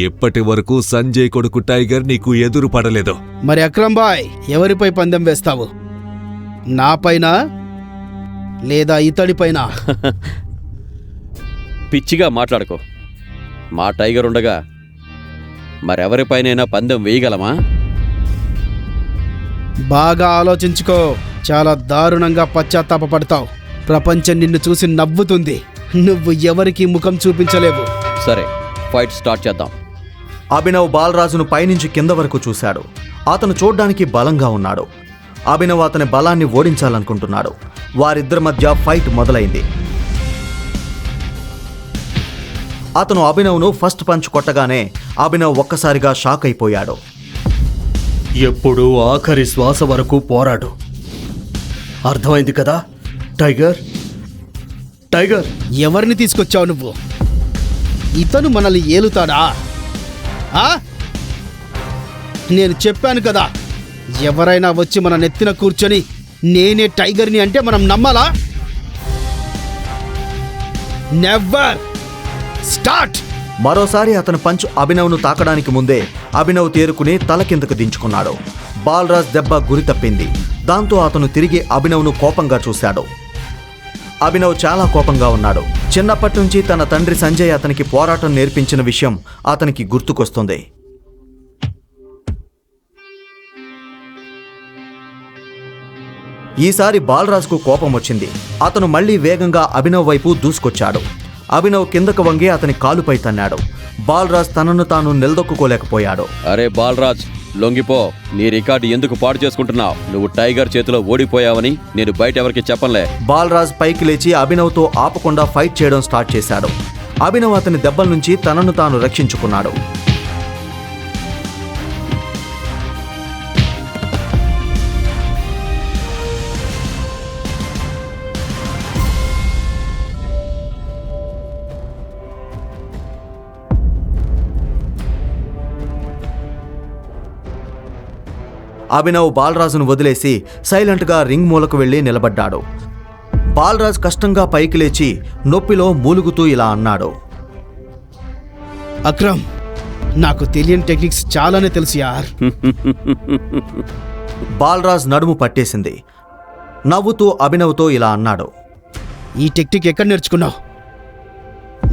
ఎప్పటి వరకు సంజయ్ కొడుకు టైగర్ నీకు ఎదురు పడలేదు. మరి అక్రమ్ బాయ్, ఎవరిపై పందెం వేస్తావు? నాపైన లేదా ఇతడిపైన? పిచ్చిగా మాట్లాడుకో. మా టైగర్ ఉండగా మరెవరిపైనైనా పందెం వేయగలమా? బాగా ఆలోచించుకో. చాలా దారుణంగా పశ్చాత్తాపపడతావు. ప్రపంచం నిన్ను చూసి నవ్వుతుంది. నువ్వు ఎవరికీ ముఖం చూపించలేవు. సరే, ఫైట్ స్టార్ట్ చేద్దాం. అభినవ్ బాలరాజును పైనుంచి కింద వరకు చూశాడు. అతను చూడ్డానికి బలంగా ఉన్నాడు. అభినవ్ అతని బలాన్ని ఓడించాలనుకుంటున్నాడు. వారిద్దరి మధ్య ఫైట్ మొదలైంది. అతను అభినవ్ను ఫస్ట్ పంచ్ కొట్టగానే అభినవ్ ఒక్కసారిగా షాక్ అయిపోయాడు. ఎప్పుడు ఆఖరి శ్వాస వరకు పోరాడు. అర్థమైంది కదా టైగర్? టైగర్, ఎవరిని తీసుకొచ్చావు నువ్వు? ఇతను మనల్ని ఏలుతాడా? నేను చెప్పాను కదా, ఎవరైనా వచ్చి మన నెత్తిన కూర్చొని నేనే టైగర్ని అంటే మనం నమ్మాలా? నెవర్. స్టార్ట్. మరోసారి అతని పంచ్ అభినవ్ను తాకడానికి ముందే అభినవ్ తేరుకుని తల కిందకు దించుకున్నాడు. బాలరాజ్ దెబ్బ గురి తప్పింది. దాంతో అతను తిరిగి అభినవ్ను కోపంగా చూశాడు. అభినవ్ చాలా కోపంగా ఉన్నాడు. చిన్నప్పటి నుంచి తన తండ్రి సంజయ్ అతనికి పోరాటం నేర్పించిన విషయం అతనికి గుర్తుకొస్తుంది. ఈసారి బాలరాజ్కు కోపం వచ్చింది. అతను మళ్లీ వేగంగా అభినవ్ వైపు దూసుకొచ్చాడు. అభినవ్ కిందకు వంగి అతని కాలుపై తన్నాడు. బాలరాజ్ తనను తాను నిలదొక్కుకోలేకపోయాడు. అరే బాలరాజ్, లొంగిపో. నీ రికార్డు ఎందుకు పాడు చేసుకుంటున్నావు? నువ్వు టైగర్ చేతిలో ఓడిపోయావని నేను బయట ఎవరికి చెప్పనులే. బాలరాజ్ పైకి లేచి అభినవ్తో ఆపకుండా ఫైట్ చేయడం స్టార్ట్ చేశాడు. అభినవ్ అతని దెబ్బల నుంచి తనను తాను రక్షించుకున్నాడు. అభినవ్ బాలరాజును వదిలేసి సైలెంట్గా రింగ్ మూలకు వెళ్లి నిలబడ్డాడు. బాలరాజ్ కష్టంగా పైకి లేచి నొప్పిలో మూలుగుతూ ఇలా అన్నాడు. అక్రమ్, నాకు తెలియని టెక్నిక్స్ చాలానే తెలుసు యార్. బాలరాజ్ నడుము పట్టేసింది. నవ్వుతూ అభినవ్తో ఇలా అన్నాడు. ఈ టెక్నిక్ ఎక్కడ నేర్చుకున్నావు?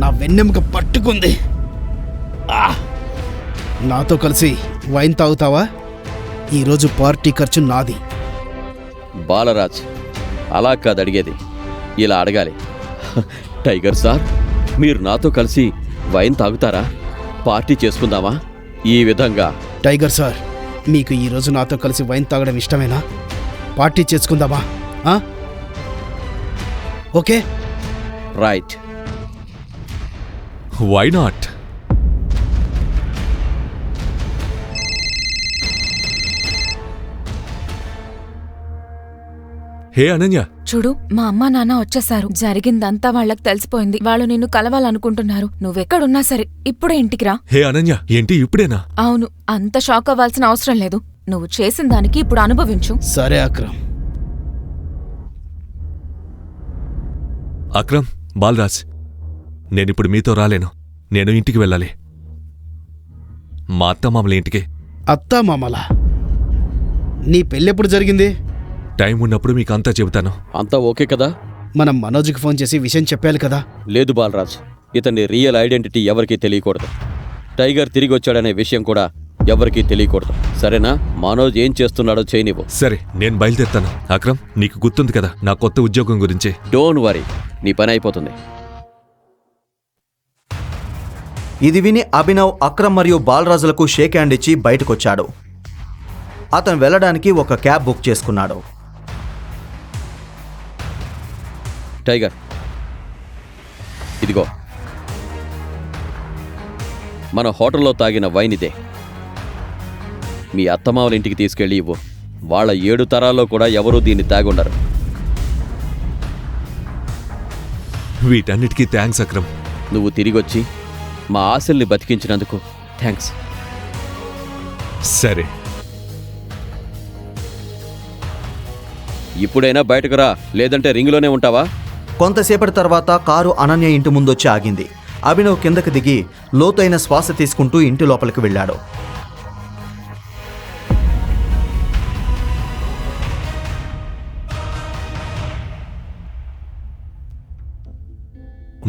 నా వెన్నెముక పట్టుకుంది. ఆ! నాతో కలిసి వైన్ తాగుతావా? ఈరోజు పార్టీ ఖర్చు నాది. బాలరాజ్, అలా కాదు అడిగేది, ఇలా అడగాలి. టైగర్ సార్, మీరు నాతో కలిసి వైన్ తాగుతారా? పార్టీ చేసుకుందామా? ఈ విధంగా. టైగర్ సార్, మీకు ఈరోజు నాతో కలిసి వైన్ తాగడం ఇష్టమేనా? పార్టీ చేసుకుందామా? Okay. Right. Why not? Hey Ananya, చూడు, మా అమ్మా నాన్న వచ్చేసారు. జరిగిందంతా వాళ్ళకి తెలిసిపోయింది. వాళ్ళు నిన్ను కలవాలనుకుంటున్నారు. నువ్వెక్కడున్నా సరే ఇప్పుడే ఇంటికి రా. హే అనన్య, ఏంటి ఇప్పుడేనా? అవును, అంత షాక్ అవ్వాల్సిన అవసరం లేదు. నువ్వు చేసిన దానికి ఇప్పుడు అనుభవించు. సరే అక్రమ్. అక్రమ్, బాలరాజ్, నేనిప్పుడు మీతో రాలేను. నేను ఇంటికి వెళ్ళాలి, మా అత్తమామల ఇంటికి. అత్తా మామలా? నీ పెళ్ళెప్పుడు జరిగింది? టైం ఉన్నప్పుడు మీకు అంతా చెబుతాను. అంతా ఓకే కదా? మనం మనోజ్కి ఫోన్ చేసి విషయం చెప్పాలి కదా. లేదు బాలరాజ్, ఇతని రియల్ ఐడెంటిటీ ఎవరికీ తెలియకూడదు. టైగర్ తిరిగి వచ్చాడనే విషయం కూడా ఎవరికీ తెలియకూడదు. సరేనా? మనోజ్ ఏం చేస్తున్నాడో చేయనివ్వు. సరే, నేను బయలుదేరుతాను. అక్రమ్, నీకు గుర్తుంది కదా నా కొత్త ఉద్యోగం గురించి? డోంట్ వరీ, నీ పని అయిపోతుంది. ఇది విని అభినవ్ అక్రమ్ మరియు బాలరాజులకు షేక్ హ్యాండ్ ఇచ్చి బయటకొచ్చాడు. అతను వెళ్ళడానికి ఒక క్యాబ్ బుక్ చేసుకున్నాడు. టైగర్, ఇదిగో మన హోటల్లో తాగిన వైన్ ఇదే. మీ అత్తమావల ఇంటికి తీసుకెళ్ళి ఇవ్వు. వాళ్ళ 7 తరాల్లో కూడా ఎవరూ దీన్ని తాగుండరు. వీటన్నిటికీ థ్యాంక్స్ అక్రమ్. నువ్వు తిరిగొచ్చి మా ఆశల్ని బతికించినందుకు థ్యాంక్స్. సరే, ఇప్పుడైనా బయటకు రా, లేదంటే రింగులోనే ఉంటావా? కొంతసేపటి తర్వాత కారు అనన్య ఇంటి ముందొచ్చి ఆగింది. అభినవ్ కిందకి దిగి లోతైన శ్వాస తీసుకుంటూ ఇంటి లోపలికి వెళ్ళాడు.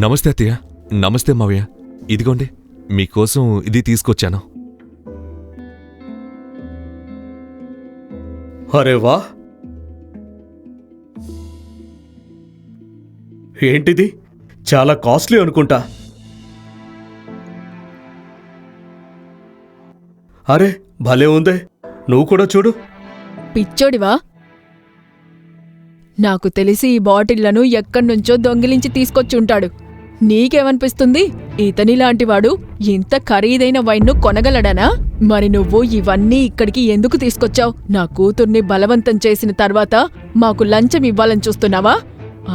నమస్తే అత్తయ్య. నమస్తే మావయ్య. ఇదిగోండి, మీకోసం ఇది తీసుకొచ్చాను. అరే వా, ఏంటిది? చాలా కాస్ట్లీ అనుకుంటా. అరే భలే ఉందే, నువ్వు కూడా చూడు. పిచ్చోడివా? నాకు తెలిసి ఈ బాటిళ్లను ఎక్కడ్నుంచో దొంగిలించి తీసుకొచ్చుంటాడు. నీకేమనిపిస్తుంది? ఇతనిలాంటివాడు ఇంత ఖరీదైన వైన్ను కొనగలడనా? మరి నువ్వు ఇవన్నీ ఇక్కడికి ఎందుకు తీసుకొచ్చావు? నా కూతుర్ని బలవంతం చేసిన తర్వాత మాకు లంచం ఇవ్వాలని చూస్తున్నావా?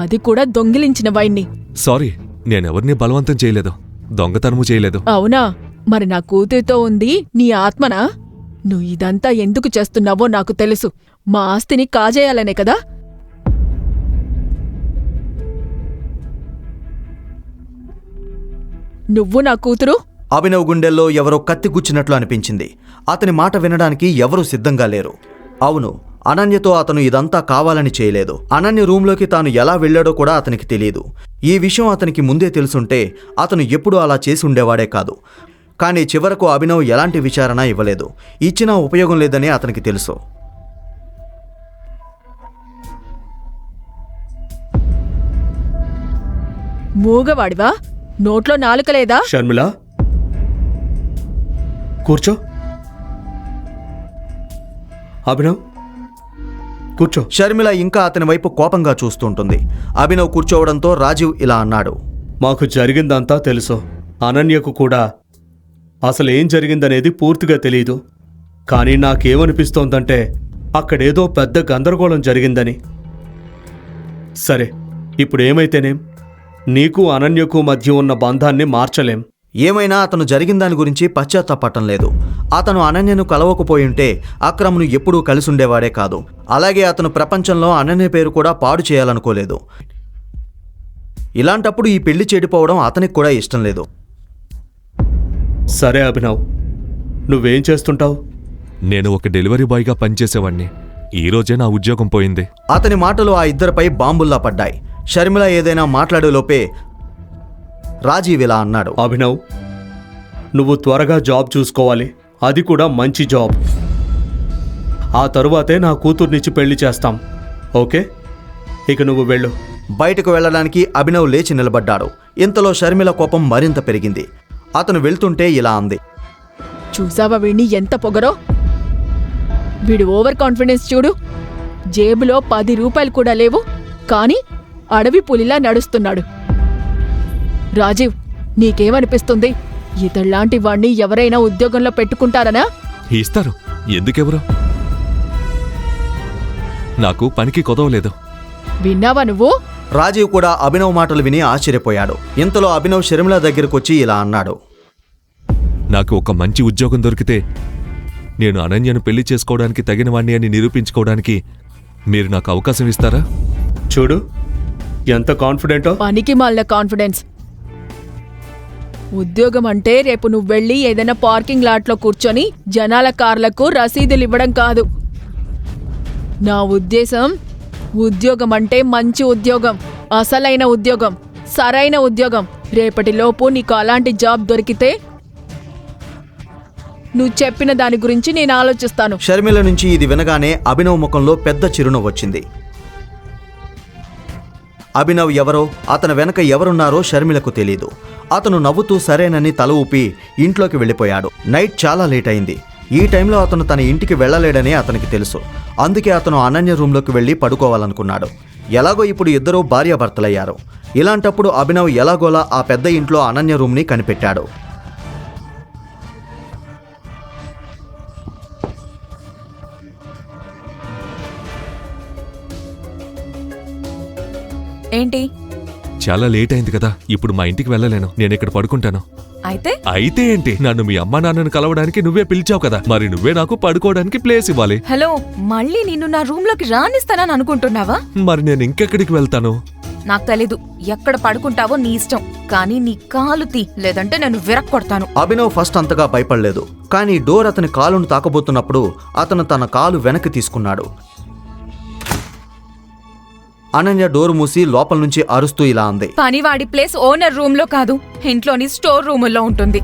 అది కూడా దొంగిలించిన వైన్ని. సారీ, నేనెవరిని బలవంతం చేయలేదు, దొంగతనము చేయలేదు. అవునా? మరి నా కూతురితో ఉంది నీ ఆత్మనా? నువ్వు ఇదంతా ఎందుకు చేస్తున్నావో నాకు తెలుసు. మా ఆస్తిని కాజేయాలనే కదా? నువ్వు నా కూతురు? అభినవ్ గుండెల్లో ఎవరో కత్తి గుచ్చినట్లు అనిపించింది. అతని మాట వినడానికి ఎవరూ సిద్ధంగా లేరు. అవును, అనన్యతో అతను ఇదంతా కావాలని చేయలేదు. అనన్య రూంలోకి తాను ఎలా వెళ్లాడో కూడా అతనికి తెలియదు. ఈ విషయం అతనికి ముందే తెలుసుంటే అతను ఎప్పుడూ అలా చేసి ఉండేవాడే కాదు. కానీ చివరకు అభినవ్ ఎలాంటి విచారణ ఇవ్వలేదు. ఇచ్చినా ఉపయోగం లేదని అతనికి తెలుసు. మూగవాడివా? నోట్లో నాలుక లేదా? షర్మిల, కూర్చో. అభినవ్, కూర్చో. షర్మిల ఇంకా అతని వైపు కోపంగా చూస్తుంటుంది. అభినవ్ కూర్చోవడంతో రాజీవ్ ఇలా అన్నాడు. మాకు జరిగిందంతా తెలుసు. అనన్యకు కూడా అసలేం జరిగిందనేది పూర్తిగా తెలీదు. కానీ నాకేమనిపిస్తోందంటే అక్కడేదో పెద్ద గందరగోళం జరిగిందని. సరే, ఇప్పుడు ఏమైతేనేం, నీకు అనన్యకు మధ్య ఉన్న బంధాన్ని మార్చలేం. ఏమైనా అతను జరిగిన దాని గురించి పశ్చాత్తాపడటం లేదు. అతను అనన్యను కలవకపోయింటే అక్రమ్ను ఎప్పుడూ కలిసుండేవాడే కాదు. అలాగే అతను ప్రపంచంలో అనన్య పేరు కూడా పాడు చేయాలనుకోలేదు. ఇలాంటప్పుడు ఈ పెళ్లి చెడిపోవడం అతనికి కూడా ఇష్టం లేదు. సరే అభినవ్, నువ్వేం చేస్తుంటావు? నేను ఒక డెలివరీ బాయ్గా పనిచేసేవాణ్ణి. ఈరోజే నా ఉద్యోగం పోయింది. అతని మాటలు ఆ ఇద్దరిపై బాంబుల్లా పడ్డాయి. షర్మిల ఏదైనా మాట్లాడేలోపే రాజీవ్ ఇలా అన్నాడు. అభినవ్, నువ్వు త్వరగా జాబ్ చూసుకోవాలి, అది కూడా మంచి జాబ్. ఆ తరువాతే నా కూతుర్నిచ్చి పెళ్లి చేస్తాం. ఓకే, ఇక నువ్వు వెళ్ళు. బయటకు వెళ్ళడానికి అభినవ్ లేచి నిలబడ్డాడు. ఇంతలో షర్మిల కోపం మరింత పెరిగింది. అతను వెళ్తుంటే ఇలా అంది. చూసావా వీణ్ణి ఎంత పొగరో? వీడు ఓవర్ కాన్ఫిడెన్స్ చూడు. జేబులో 10 రూపాయలు కూడా లేవు, కానీ అడవి పులిలా నడుస్తున్నాడు. రాజీవ్, నీకేమనిపిస్తుంది? ఇతళ్లాంటి వాణ్ణి ఎవరైనా ఉద్యోగంలో పెట్టుకుంటారనా? ఇస్తారు, ఎందుకెవరు? నాకు పనికి కొదవలేదు. విన్నావా నువ్వు? రాజీవ్ కూడా అభినవ్ మాటలు విని ఆశ్చర్యపోయాడు. ఇంతలో అభినవ్ షర్మిల దగ్గరకొచ్చి ఇలా అన్నాడు. నాకు ఒక మంచి ఉద్యోగం దొరికితే నేను అనన్యను పెళ్లి చేసుకోవడానికి తగినవాణ్ణి అని నిరూపించుకోవడానికి మీరు నాకు అవకాశం ఇస్తారా? చూడు ఎంత కాన్ఫిడెంటో. పనికి మాలిన కాన్ఫిడెన్స్. ఉద్యోగం అంటే రేపు నువ్వు వెళ్ళి ఏదైనా పార్కింగ్ లాట్లో కూర్చొని జనాల కార్లకు రసీదులు ఇవ్వడం కాదు. నా ఉద్దేశం, ఉద్యోగం అంటే మంచి ఉద్యోగం, అసలైన ఉద్యోగం, సరైన ఉద్యోగం. రేపటిలోపు నీకు అలాంటి జాబ్ దొరికితే నువ్వు చెప్పిన దాని గురించి నేను ఆలోచిస్తాను. షర్మిల నుంచి ఇది వినగానే అభినవ్ ముఖంలో పెద్ద చిరునవ్వు వచ్చింది. అభినవ్ ఎవరో, అతని వెనక ఎవరున్నారో షర్మిలకు తెలీదు. అతను నవ్వుతూ సరేనని తల ఊపి ఇంట్లోకి వెళ్ళిపోయాడు. నైట్ చాలా లేట్ అయింది. ఈ టైంలో అతను తన ఇంటికి వెళ్ళలేడని అతనికి తెలుసు. అందుకే అతను అనన్య రూంలోకి వెళ్ళి పడుకోవాలనుకున్నాడు. ఎలాగో ఇప్పుడు ఇద్దరూ భార్యాభర్తలయ్యారు. ఇలాంటప్పుడు అభినవ్ ఎలాగోలా ఆ పెద్ద ఇంట్లో అనన్య రూమ్ని కనిపెట్టాడు. ఏంటి? చాలా లేట్ అయింది కదా, ఇప్పుడు మా ఇంటికి వెళ్ళలేను, నేను ఇక్కడ పడుకుంటాను. అయితే ఏంటి? నన్ను మీ అమ్మా నాన్నను కలవడానికి నువ్వే పిలిచావు కదా, మరి నువ్వే నాకు పడుకోవడానికి ప్లేస్ ఇవ్వాలి. హలో, మళ్ళీ నిన్ను నా రూమ్ లోకి రానిస్తానని అనుకుంటున్నావా? మరి నేను ఇంకెక్కడికి వెళ్తాను? నాకు తెలీదు. ఎక్కడ పడుకుంటావో నీ ఇష్టం, కానీ నీ కాలు తీ, లేదంటే నేను విరక్కొడతాను. అభినవ్ ఫస్ట్ అంతగా భయపడలేదు, కానీ డోర్ అతని కాలును తాకబోతున్నప్పుడు అతను తన కాలు వెనక్కి తీసుకున్నాడు. అనన్య డోర్ మూసి లోపల నుంచి అరుస్తూ ఇలా అంది. పనివాడి ప్లేస్ ఓనర్ రూమ్ లో కాదు, ఇంట్లోని స్టోర్ రూముల్లో ఉంటుంది.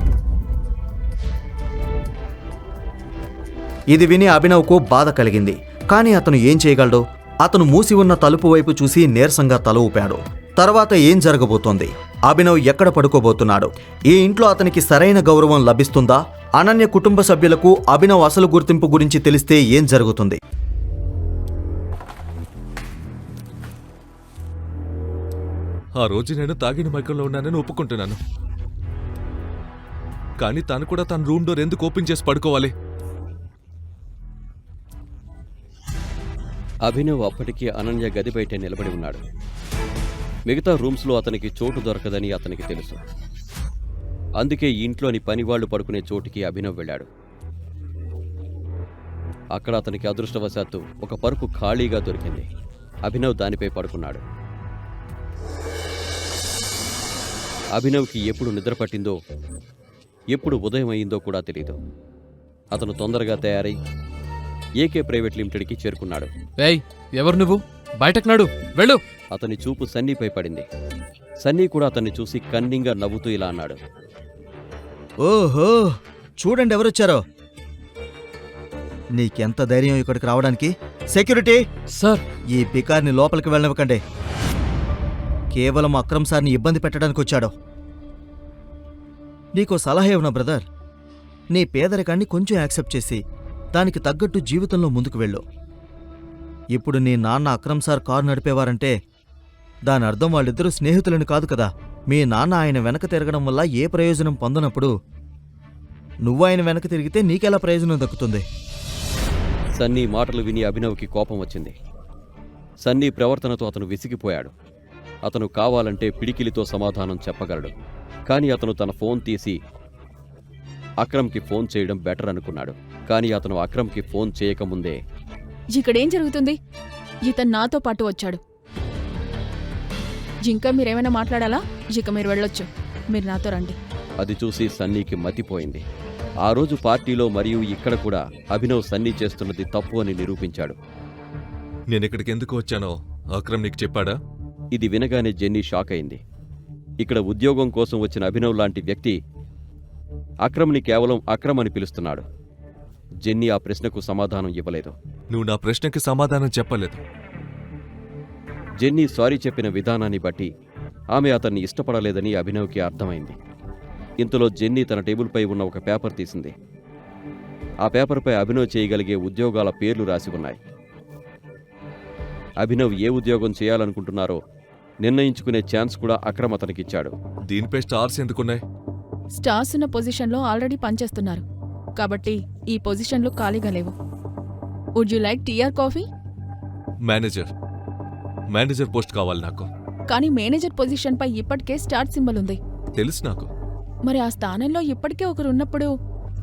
ఇది విని అభినవ్కు బాధ కలిగింది, కానీ అతను ఏం చేయగలడు? అతను మూసి ఉన్న తలుపు వైపు చూసి నీరసంగా తల ఊపాడు. తర్వాత ఏం జరగబోతోంది? అభినవ్ ఎక్కడ పడుకోబోతున్నాడు? ఈ ఇంట్లో అతనికి సరైన గౌరవం లభిస్తుందా? అనన్య కుటుంబ సభ్యులకు అభినవ్ అసలు గుర్తింపు గురించి తెలిస్తే ఏం జరుగుతుంది? ఆ రోజు నేను తాగిన మైకంలో ఉన్నానని ఒప్పుకుంటున్నాను, కానీ తను కూడా తన రూమ్ డోర్ ఎందుకు ఓపెన్ చేసి పడుకోవాలి? అభినవ్ అప్పటికీ అనన్య గది బయటే నిలబడి ఉన్నాడు. మిగతా రూమ్స్లో అతనికి చోటు దొరకదని అతనికి తెలుసు. అందుకే ఇంట్లోని పనివాళ్లు పడుకునే చోటికి అభినవ్ వెళ్ళాడు. అక్కడ అతనికి అదృష్టవశాత్తు ఒక పరుపు ఖాళీగా దొరికింది. అభినవ్ దానిపై పడుకున్నాడు. అభినవ్కి ఎప్పుడు నిద్ర పట్టిందో, ఎప్పుడు ఉదయం అయిందో కూడా తెలీదు. అతను తొందరగా తయారై ఏకే ప్రైవేట్ లిమిటెడ్కి చేరుకున్నాడు. ఏయ్, ఎవరు నువ్వు? బయటకు నడు, వెళ్ళు. అతని చూపు సన్నీపై పడింది. సన్నీ కూడా అతన్ని చూసి కన్నింగా నవ్వుతూ ఇలా అన్నాడు. ఓహో, చూడండి ఎవరొచ్చారో. నీకెంత ధైర్యం ఇక్కడికి రావడానికి? సెక్యూరిటీ సార్, ఈ బికార్ని లోపలికి వెళ్ళనివ్వకండి. కేవలం అక్రమ్ సార్ని ఇబ్బంది పెట్టడానికి వచ్చాడు. నీకో సలహా ఇవ్వనా బ్రదర్? నీ పేదరికాన్ని కొంచెం యాక్సెప్ట్ చేసి దానికి తగ్గట్టు జీవితంలో ముందుకు వెళ్ళు. ఇప్పుడు నీ నాన్న అక్రమ్ సార్ కారు నడిపేవారంటే దాని అర్థం వాళ్ళిద్దరూ స్నేహితులని కాదు కదా. మీ నాన్న ఆయన వెనక తిరగడం వల్ల ఏ ప్రయోజనం పొందనప్పుడు నువ్వు ఆయన వెనక తిరిగితే నీకెలా ప్రయోజనం దక్కుతుంది? సన్నీ మాటలు విని అభినవ్కి కోపం వచ్చింది. సన్నీ ప్రవర్తనతో అతను విసిగిపోయాడు. అతను కావాలంటే పిడికిలితో సమాధానం చెప్పగలడు, కానీ అతను తన ఫోన్ తీసి అక్రమ్కి ఫోన్ చేయడం బెటర్ అనుకున్నాడు. కానీ అతను అక్రమ్కి ఫోన్ చేయకముందే, ఇక్కడేం జరుగుతుంది? ఇతను నాతో పాటు వచ్చాడు. ఇంకా మీరేమైనా మాట్లాడాలా? ఇక మీరు వెళ్ళొచ్చు, మీరు నాతో రండి. అది చూసి సన్నీకి మతిపోయింది. ఆ రోజు పార్టీలో మరియు ఇక్కడ కూడా అభినవ్ సన్నీ చేస్తున్నది తప్పు అని నిరూపించాడు. నేనిక్కడికి ఎందుకు వచ్చానో అక్రమ్ నీకు చెప్పాడా? ఇది వినగానే జెన్నీ షాక్ అయింది. ఇక్కడ ఉద్యోగం కోసం వచ్చిన అభినవ్ లాంటి వ్యక్తి అక్రమ్ని కేవలం అక్రమ్ అని పిలుస్తున్నాడు. జెన్నీ ఆ ప్రశ్నకు సమాధానం ఇవ్వలేదు. నువ్వు నా ప్రశ్నకి సమాధానం చెప్పలేదు. జెన్నీ సారీ చెప్పిన విధానాన్ని బట్టి ఆమె అతన్ని ఇష్టపడలేదని అభినవ్కి అర్థమైంది. ఇంతలో జెన్నీ తన టేబుల్పై ఉన్న ఒక పేపర్ తీసింది. ఆ పేపర్పై అభినవ్ చేయగలిగే ఉద్యోగాల పేర్లు రాసి ఉన్నాయి. అభినవ్ ఏ ఉద్యోగం చేయాలనుకుంటున్నారో నిర్ణయించుకునే ఛాన్స్ కూడా అక్రమ్ అతనికిచ్చాడు. దీనిపై స్టార్స్ ఎందుకున్నాయి? స్టార్స్ ఉన్న పొజిషన్లో ఆల్రెడీ పనిచేస్తున్నారు కాబట్టి ఈ పొజిషన్లు ఖాళీగా లేవు. Would you like tea or coffee? Manager post కావాలి నాకు. కానీ మేనేజర్ పొజిషన్పై ఇప్పటికే స్టార్ సింబల్ ఉంది. తెలుసు నాకు. మరి ఆ స్థానంలో ఇప్పటికే ఒకరు ఉన్నప్పుడు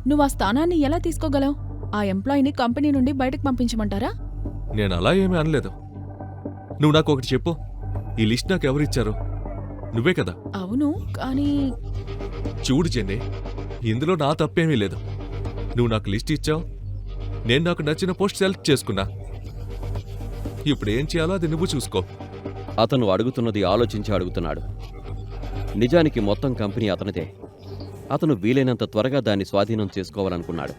నువ్వు ఆ స్థానాన్ని ఎలా తీసుకోగలవు? ఆ ఎంప్లాయీని కంపెనీ నుండి బయటకు పంపించమంటారా? నేను అలా ఏమీ అనలేదు. నువ్వు నాకు ఒకటి చెప్పు, ఈ లిస్ట్ నాకు ఎవరిచ్చారు? నువ్వే కదా? అవును, కానీ చూడు జెన్నీ, ఇందులో నా తప్పేమీ లేదు. నువ్వు నాకు లిస్ట్ ఇచ్చావు, నేను నాకు నచ్చిన పోస్ట్ సెలెక్ట్ చేసుకున్నా. ఇప్పుడు ఏం చేయాలో అది నువ్వు చూసుకో. అతను అడుగుతున్నది ఆలోచించి అడుగుతున్నాడు. నిజానికి మొత్తం కంపెనీ అతనిదే. అతను వీలైనంత త్వరగా దాన్ని స్వాధీనం చేసుకోవాలనుకున్నాడు.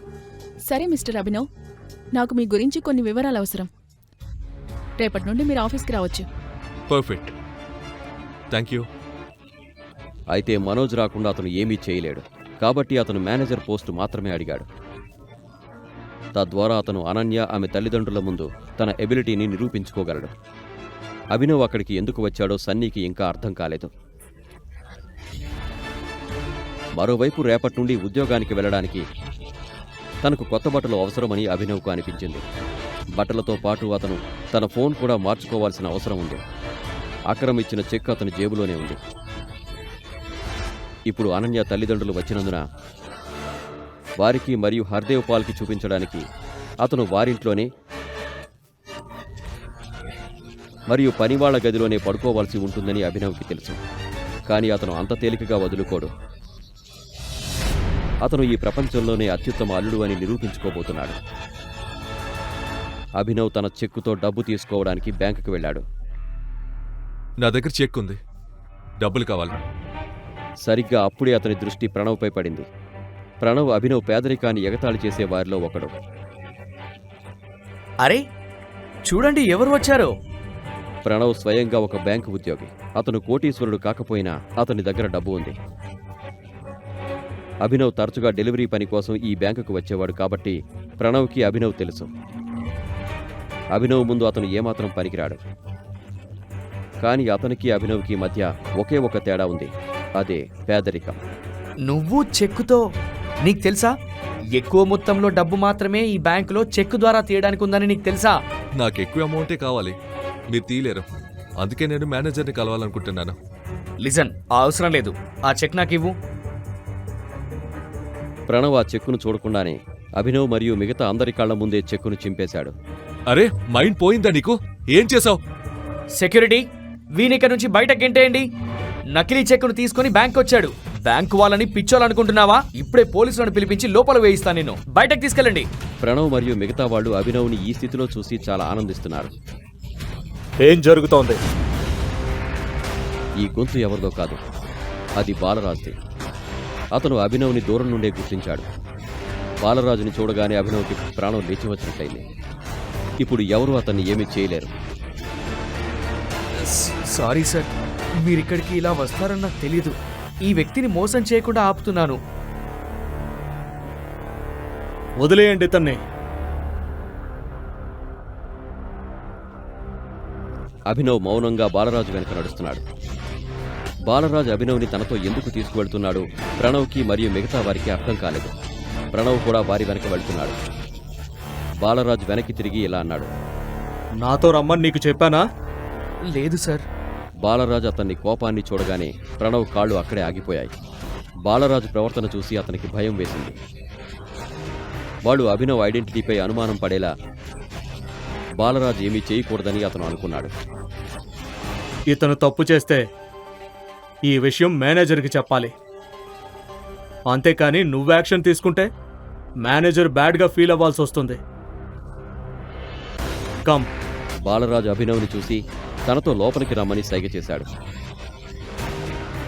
సరే మిస్టర్ అభినవ్, నాకు మీ గురించి కొన్ని వివరాలు అవసరం. రేపటి నుండి మీరు ఆఫీస్కి రావచ్చు. Perfect, thank you. అయితే మనోజ్ రాకుండా అతను ఏమీ చేయలేడు. కాబట్టి అతను మేనేజర్ పోస్టు మాత్రమే అడిగాడు. తద్వారా అతను అనన్య ఆమె తల్లిదండ్రుల ముందు తన ఎబిలిటీని నిరూపించుకోగలడు. అభినవ్ అక్కడికి ఎందుకు వచ్చాడో సన్నీకి ఇంకా అర్థం కాలేదు. మరోవైపు రేపటి నుండి ఉద్యోగానికి వెళ్ళడానికి తనకు కొత్త బట్టలు అవసరమని అభినవ్కు అనిపించింది. బట్టలతో పాటు అతను తన ఫోన్ కూడా మార్చుకోవాల్సిన అవసరం ఉంది. అక్రమ్ ఇచ్చిన చెక్ అతని జేబులోనే ఉంది. ఇప్పుడు అనన్య తల్లిదండ్రులు వచ్చినందున వారికి మరియు హర్దేవ్ పాల్కి చూపించడానికి అతను వారింట్లోనే మరియు పనివాళ్ల గదిలోనే పడుకోవాల్సి ఉంటుందని అభినవ్కి తెలుసు. కానీ అతను అంత తేలికగా వదులుకోడు. అతను ఈ ప్రపంచంలోనే అత్యుత్తమ అల్లుడు అని నిరూపించుకోబోతున్నాడు. అభినవ్ తన చెక్కుతో డబ్బు తీసుకోవడానికి బ్యాంకుకు వెళ్ళాడు. నా దగ్గర చెక్ ఉంది, డబ్బులు కావాలి. సరిగ్గా అప్పుడే అతని దృష్టి ప్రణవ్పై పడింది. ప్రణవ్ అభినవ్ పేదరికాన్ని ఎగతాళి చేసే వారిలో ఒకడు. అరే చూడండి ఎవరు వచ్చారో. ప్రణవ్ స్వయంగా ఒక బ్యాంకు ఉద్యోగి. అతను కోటీశ్వరుడు కాకపోయినా అతని దగ్గర డబ్బు ఉంది. అభినవ్ తరచుగా డెలివరీ పని కోసం ఈ బ్యాంకుకు వచ్చేవాడు కాబట్టి ప్రణవ్కి అభినవ్ తెలుసు. అభినవ్ ముందు అతను ఏమాత్రం పనికిరాడు. కానీ అతనికి అభినవ్కి మధ్య ఒకే ఒక తేడా ఉంది, అదే పేదరికం. నువ్వు చెక్కుతో, నీకు తెలుసా ఎక్కువ మొత్తంలో డబ్బు మాత్రమే ఈ బ్యాంకులో చెక్కు ద్వారా తీయడానికి ఉందని నీకు తెలుసా? నాకు ఎక్కువ అమౌంటే కావాలి, మీరు తీయలేరు. అందుకే నేను మేనేజర్ని కలవాలనుకుంటున్నాను. లిజన్, ఆ అవసరం లేదు. ఆ చెక్ నాకు ఇవ్వు. ప్రణవ్ ఆ చెక్కును చూడకుండానే అభినవ్ మరియు మిగతా అందరి కళ్ల ముందే చెక్కును చింపేశాడు. అరే మైండ్ పోయిందా నీకు? ఏం చేసావు? సెక్యూరిటీ, వీనిక నుంచి బయటకు గెంటేయండి. నకిలీ చెక్కును తీసుకుని బ్యాంక్ వచ్చాడు. బ్యాంకు వాళ్ళని పిచ్చోలనుకుంటున్నావా? ఇప్పుడే పోలీసులను పిలిపించి లోపల వేయిస్తాను. నిన్ను బయటకు తీసుకెళ్ళండి. ప్రణవ్ మరియు మిగతా వాళ్ళు అభినవ్ని ఈ స్థితిలో చూసి చాలా ఆనందిస్తున్నారు. ఏం జరుగుతోంది? ఈ గొంతు ఎవరిదో కాదు, అది బాలరాజుది. అతను అభినవ్ని దూరం నుండే గుర్తించాడు. బాలరాజుని చూడగానే అభినవ్కి ప్రాణం లేచి వచ్చినట్లయింది. ఇప్పుడు ఎవరూ అతన్ని ఏమీ చేయలేరు. సారీ సార్, మీరిక్కడికి ఇలా వస్తారని నాకు తెలీదు. ఈ వ్యక్తిని మోసం చేయకుండా ఆపుతున్నాను. వదిలేయండి ఇతన్ని. అభినవ్ మౌనంగా బాలరాజు వెనక నడుస్తున్నాడు. బాలరాజు అభినవ్ని తనతో ఎందుకు తీసుకువెళ్తున్నాడు ప్రణవ్కి మరియు మిగతా వారికి అర్థం కాలేదు. ప్రణవ్ కూడా వారి వెనక వెళ్తున్నాడు. బాలరాజు వెనక్కి తిరిగి ఇలా అన్నాడు, నాతో రమ్మని నీకు చెప్పానా? లేదు సార్. బాలరాజు అతన్ని కోపాన్ని చూడగానే ప్రణవ్ కాళ్ళు అక్కడే ఆగిపోయాయి. బాలరాజు ప్రవర్తన చూసి అతనికి భయం వేసింది. వాడు అభినవ్ ఐడెంటిటీపై అనుమానం పడేలా బాలరాజు ఏమీ చేయకూడదని అతను అనుకున్నాడు. ఇతను తప్పు చేస్తే ఈ విషయం మేనేజర్కి చెప్పాలి. అంతేకాని నువ్వు యాక్షన్ తీసుకుంటే మేనేజర్ బ్యాడ్గా ఫీల్ అవ్వాల్సి వస్తుంది. కమ్. బాలరాజు అభినవ్ని చూసి తనతో లోపలికి రమ్మని సైగ చేశాడు.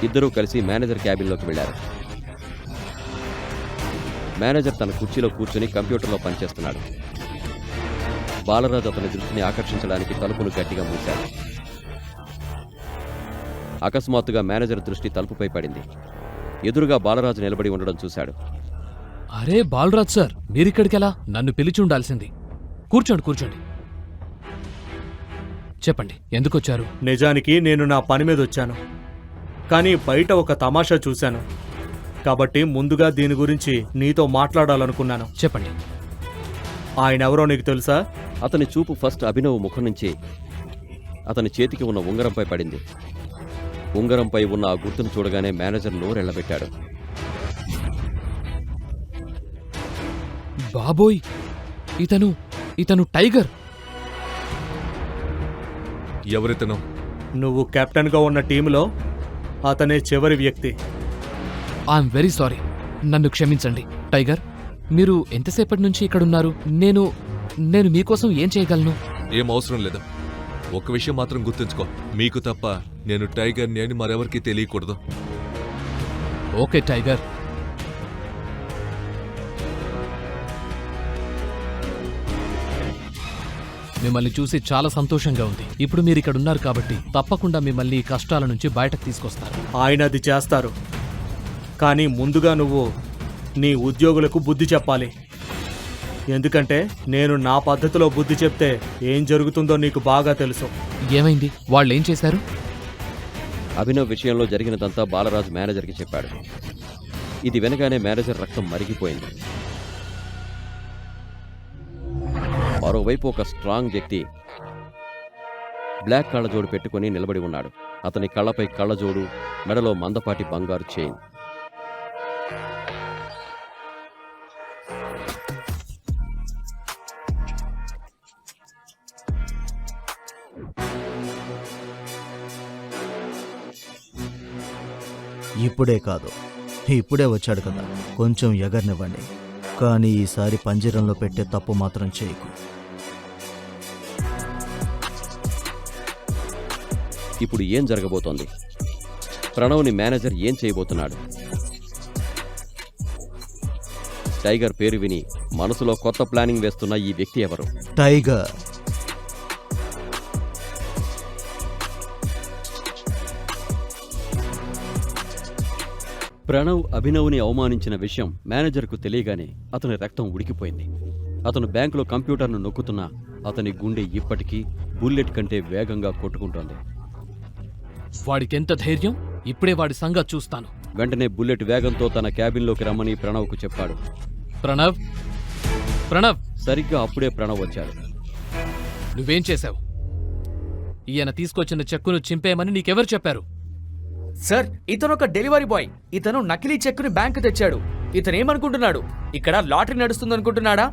ఇద్దరూ కలిసి మేనేజర్ క్యాబిన్లోకి వెళ్లారు. మేనేజర్ తన కుర్చీలో కూర్చొని కంప్యూటర్లో పనిచేస్తున్నాడు. బాలరాజు అతని దృష్టిని ఆకర్షించడానికి తలుపును గట్టిగా మూశాడు. అకస్మాత్తుగా మేనేజర్ దృష్టి తలుపుపై పడింది. ఎదురుగా బాలరాజు నిలబడి ఉండడం చూశాడు. అరే బాలరాజ్ సార్, మీరిక్కడికెలా? నన్ను పిలిచి ఉండాల్సింది. కూర్చోండి కూర్చోండి. చెప్పండి, ఎందుకొచ్చారు? నిజానికి నేను నా పని మీద వచ్చాను, కానీ బయట ఒక తమాషా చూశాను. కాబట్టి ముందుగా దీని గురించి నీతో మాట్లాడాలనుకున్నాను. చెప్పండి. ఆయనెవరో నీకు తెలుసా? అతని చూపు ఫస్ట్ అభినవ్ ముఖం నుంచి అతని చేతికి ఉన్న ఉంగరంపై పడింది. ఉంగరంపై ఉన్న ఆ గుర్తును చూడగానే మేనేజర్ నోరెళ్లబెట్టాడు. బాబోయ్, ఇతను టైగర్. ఎవరితను? నువ్వు కెప్టెన్గా ఉన్న టీంలో అతనే చివరి వ్యక్తి. ఐఎమ్ వెరీ సారీ, నన్ను క్షమించండి. టైగర్, మీరు ఎంతసేపటి నుంచి ఇక్కడున్నారు? నేను మీకోసం ఏం చేయగలను? ఏం అవసరం లేదు. ఒక విషయం మాత్రం గుర్తుంచుకో, మీకు తప్ప నేను టైగర్ని అని మరెవరికీ తెలియకూడదు. Okay tiger. మిమ్మల్ని చూసి చాలా సంతోషంగా ఉంది. ఇప్పుడు మీరు ఇక్కడ ఉన్నారు కాబట్టి తప్పకుండా మిమ్మల్ని ఈ కష్టాల నుంచి బయటకు తీసుకొస్తారు. ఆయన అది చేస్తారు, కానీ ముందుగా నువ్వు నీ ఉద్యోగులకు బుద్ధి చెప్పాలి. ఎందుకంటే నేను నా పద్ధతిలో బుద్ధి చెప్తే ఏం జరుగుతుందో నీకు బాగా తెలుసు. ఏమైంది? వాళ్ళు ఏం చేశారు? అభినవ్ విషయంలో జరిగినదంతా బాలరాజు మేనేజర్కి చెప్పాడు. ఇది వినగానే మేనేజర్ రక్తం మరిగిపోయింది. మరోవైపు ఒక స్ట్రాంగ్ వ్యక్తి బ్లాక్ కళ్ళజోడు పెట్టుకుని నిలబడి ఉన్నాడు. అతని కళ్ళపై కళ్ళజోడు, మెడలో మందపాటి బంగారు చైన్. ఇప్పుడే కాదు, ఇప్పుడే వచ్చాడు కదా, కొంచెం ఎగరనివ్వండి. కానీ ఈసారి పంజరంలో పెట్టే తప్పు మాత్రం చేయకు. ఇప్పుడు ఏం జరగబోతోంది? ప్రణవ్ని మేనేజర్ ఏం చేయబోతున్నాడు? టైగర్ పేరు విని మనసులో కొత్త ప్లానింగ్ వేస్తున్న ఈ వ్యక్తి ఎవరు? టైగర్. ప్రణవ్ అభినవ్ని అవమానించిన విషయం మేనేజర్కు తెలియగానే అతని రక్తం ఉడికిపోయింది. అతను బ్యాంకులో కంప్యూటర్ను నొక్కుతున్నా అతని గుండె ఇప్పటికీ బుల్లెట్ కంటే వేగంగా కొట్టుకుంటోంది. వాడికెంత ధైర్యం! ఇప్పుడే వాడి సంగతి చూస్తాను. వెంటనే బుల్లెట్ వేగంతో తన క్యాబిన్లోకి రమ్మని ప్రణవ్కు చెప్పాడు. ప్రణవ్, ప్రణవ్! సరిగ్గా అప్పుడే ప్రణవ్ వచ్చాడు. నువ్వేం చేశావు? ఈయన తీసుకొచ్చిన చెక్కును చింపేయమని నీకెవరు చెప్పారు? సార్, ఇతను ఒక డెలివరీ బాయ్. ఇతను నకిలీ చెక్కుని బ్యాంకు తెచ్చాడు. ఇతను ఏమనుకుంటున్నాడు? ఇక్కడ లాటరీ నడుస్తుందనుకుంటున్నాడా?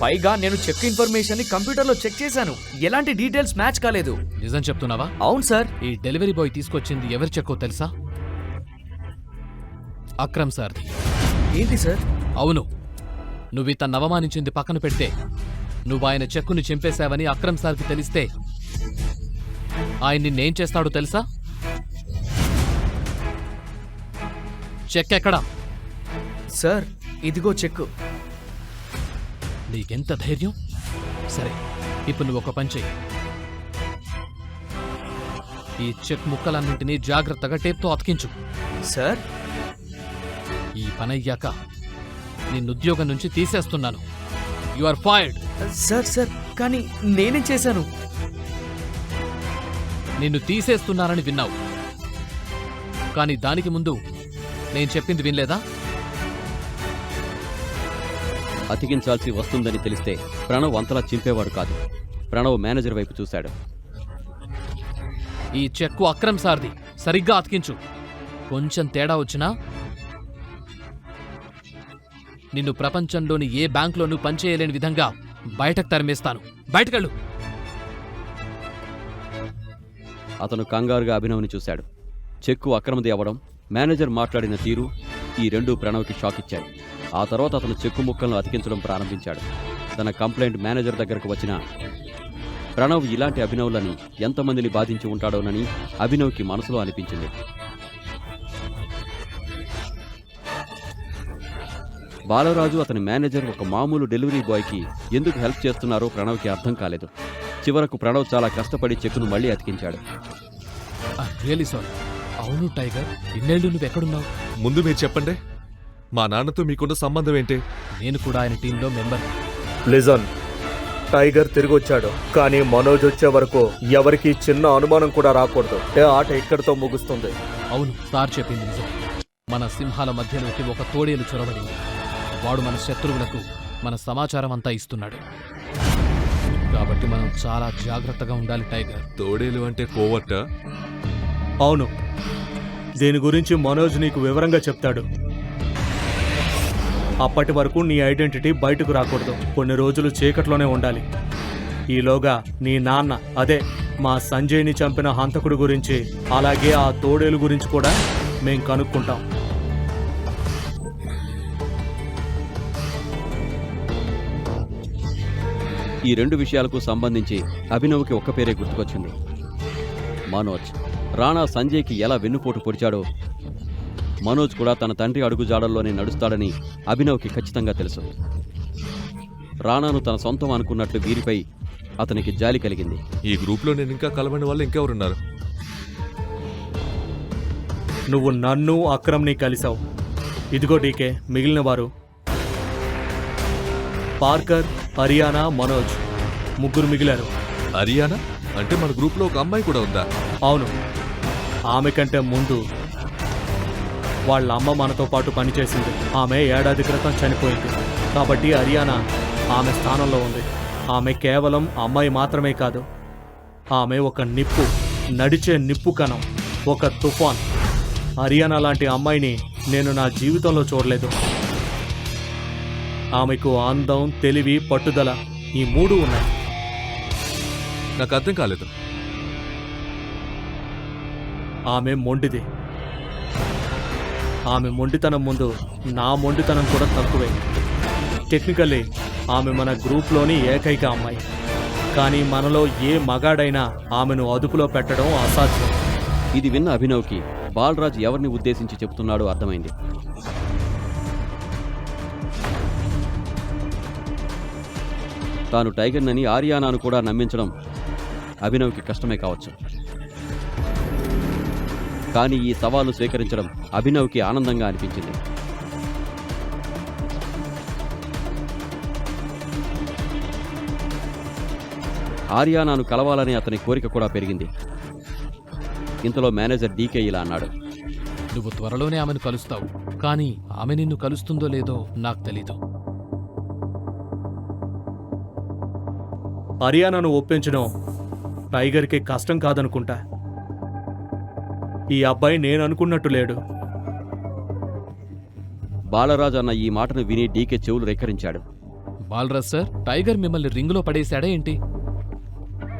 పైగా నేను చెక్ ఇన్ఫర్మేషన్ ని కంప్యూటర్లో చెక్ చేశాను. ఎలాంటి డీటెయిల్స్ మ్యాచ్ కాలేదు. నిజం చెప్తున్నావా? అవును సార్. ఈ డెలివరీ బాయ్ తీసుకొచ్చింది ఎవరి చెక్కో తెలుసా? అక్రమ్ సార్ది. ఏంటి సార్? అవును. నువ్వు ఇతన్ని అవమానించింది పక్కన పెడితే నువ్వు ఆయన చెక్కుని చింపేశావని అక్రమ్ సార్కి తెలిస్తే ఆయన నిన్నేం చేస్తాడో తెలుసా? చెక్ ఎక్కడా? సార్, ఇదిగో చెక్కు. నీకెంత ధైర్యం? సరే, ఇప్పుడు నువ్వు ఒక పని చెయ్యి. ఈ చెక్ ముక్కలన్నింటినీ జాగ్రత్తగా టేప్తో అతికించు. సార్, ఈ పనయ్యాక నిన్నుద్యోగం నుంచి తీసేస్తున్నాను. You are fired. సార్, కానీ నేనేం చేశాను? నిన్ను తీసేస్తున్నానని విన్నావు, కానీ దానికి ముందు నేను చెప్పింది వినలేదా? అతికించాల్సి వస్తుందని తెలిస్తే ప్రణవ్ అంతలా చింపేవాడు కాదు. ప్రణవ్ మేనేజర్ వైపు చూశాడు. ఈ చెక్కు అక్రమ్ సార్ది. సరిగ్గా అతికించు. కొంచెం తేడా వచ్చినా నిన్ను ప్రపంచంలోని ఏ బ్యాంకులోనూ పనిచేయలేని విధంగా బయటకు తరిమేస్తాను. బయటకెళ్ళు. అతను కంగారుగా అభినవ్ని చూశాడు. చెక్కు అక్రమది అవ్వడం, మేనేజర్ మాట్లాడిన తీరు, ఈ రెండూ ప్రణవ్కి షాక్ ఇచ్చాయి. ఆ తర్వాత అతను చెక్కు ముక్కలను అతికించడం ప్రారంభించాడు. తన కంప్లైంట్ మేనేజర్ దగ్గరకు వచ్చిన ప్రణవ్ ఇలాంటి అభినవ్లని ఎంతమందిని బాధించి ఉంటాడోనని అభినవ్కి మనసులో అనిపించింది. బాలరాజు అతని మేనేజర్ ఒక మామూలు డెలివరీ బాయ్కి ఎందుకు హెల్ప్ చేస్తున్నారో ప్రణవ్కి అర్థం కాలేదు. చివరకు ప్రణవ్ చాలా కష్టపడి చెక్కును మళ్ళీ అతికించాడు. Really sorry. అవును టైగర్, ఇన్నేళ్ళు నువ్వెక్కడున్నావు? ముందు మీరు చెప్పండి, మా నాన్నతో మీకున్న సంబంధం ఏంటి? నేను కూడా ఆయన టీంలో మెంబర్. లిజన్, టైగర్ తిరిగి వచ్చాడు, కానీ మనోజ్ వచ్చే వరకు ఎవరికి చిన్న అనుమానం కూడా రాకూడదు. ఏ ఆట ఇక్కడితో ముగుస్తుంది. అవును, సార్ చెప్పింది నిజం. మన సింహాల మధ్యలోకి ఒక తోడేలు చొరబడింది. వాడు మన శత్రువులకు మన సమాచారం అంతా ఇస్తున్నాడు. కాబట్టి మనం చాలా జాగ్రత్తగా ఉండాలి టైగర్. తోడేలు అంటే కోవర్టా? అవును, దీని గురించి మనోజ్ నీకు వివరంగా చెప్తాడు. అప్పటి వరకు నీ ఐడెంటిటీ బయటకు రాకూడదు. కొన్ని రోజులు చీకట్లోనే ఉండాలి. ఈలోగా నీ నాన్న, అదే మా సంజయ్ని చంపిన హంతకుడు గురించి, అలాగే ఆ తోడేలు గురించి కూడా మేం కనుక్కుంటాం. ఈ రెండు విషయాలకు సంబంధించి అభినవ్కి ఒక్క పేరే గుర్తుకొచ్చింది, మనోజ్. రాణా సంజయ్కి ఎలా వెన్నుపోటు పొడిచాడో మనోజ్ కూడా తన తండ్రి అడుగుజాడల్లోనే నడుస్తాడని అభినవ్కి ఖచ్చితంగా తెలుసు. రాణాను తన సొంతం అనుకున్నట్లు వీరిపై అతనికి జాలి కలిగింది. ఈ గ్రూప్లో నేను ఇంకా కలవని వాళ్ళు ఇంకెవరున్నారు? నువ్వు నన్ను, అక్రమ్ని కలిసావు. ఇదిగో డీకే, మిగిలిన వారు పార్కర్, హరియానా, మనోజ్, ముగ్గురు మిగిలారు. హరియానా అంటే మన గ్రూప్లో ఒక అమ్మాయి కూడా ఉందా? అవును, ఆమె కంటే ముందు వాళ్ళ అమ్మ మనతో పాటు పనిచేసింది. ఆమె ఏడాది క్రితం చనిపోయింది. కాబట్టి హరియానా ఆమె స్థానంలో ఉంది. ఆమె కేవలం అమ్మాయి మాత్రమే కాదు, ఆమె ఒక నిప్పు, నడిచే నిప్పు కణం, ఒక తుఫాన్. హరియానా లాంటి అమ్మాయిని నేను నా జీవితంలో చూడలేదు. ఆమెకు అందం, తెలివి, పట్టుదల, ఈ మూడు ఉన్నాయి. నాకు అర్థం కాలేదు. ఆమె మొండిది. ఆమె మొండితనం ముందు నా మొండితనం కూడా తక్కువే. టెక్నికల్లీ ఆమె మన గ్రూప్లోని ఏకైక అమ్మాయి. కానీ మనలో ఏ మగాడైనా ఆమెను అదుపులో పెట్టడం అసాధ్యం. ఇది విన్న అభినవ్కి బాలరాజ్ ఎవరిని ఉద్దేశించి చెబుతున్నాడో అర్థమైంది. తాను టైగర్నని ఆర్యానాను కూడా నమ్మించడం అభినవ్కి కష్టమే కావచ్చు. కానీ ఈ సవాలు స్వీకరించడం అభినవ్కి ఆనందంగా అనిపించింది. ఆర్యానాను కలవాలనే అతని కోరిక కూడా పెరిగింది. ఇంతలో మేనేజర్ డీకే ఇలా అన్నాడు, నువ్వు త్వరలోనే ఆమెను కలుస్తావు, కానీ ఆమె నిన్ను కలుస్తుందో లేదో నాకు తెలీదు. హరియానాను ఒప్పించడం టైగర్కి కష్టం కాదనుకుంటా. ఈ అబ్బాయి నేను అనుకున్నట్టు లేడు. బాలరాజ్ అన్న ఈ మాటను విని డీకే చెవులు రెక్కరించాడు. బాలరాజ్ సార్, టైగర్ మిమ్మల్ని రింగులో పడేశాడా ఏంటి?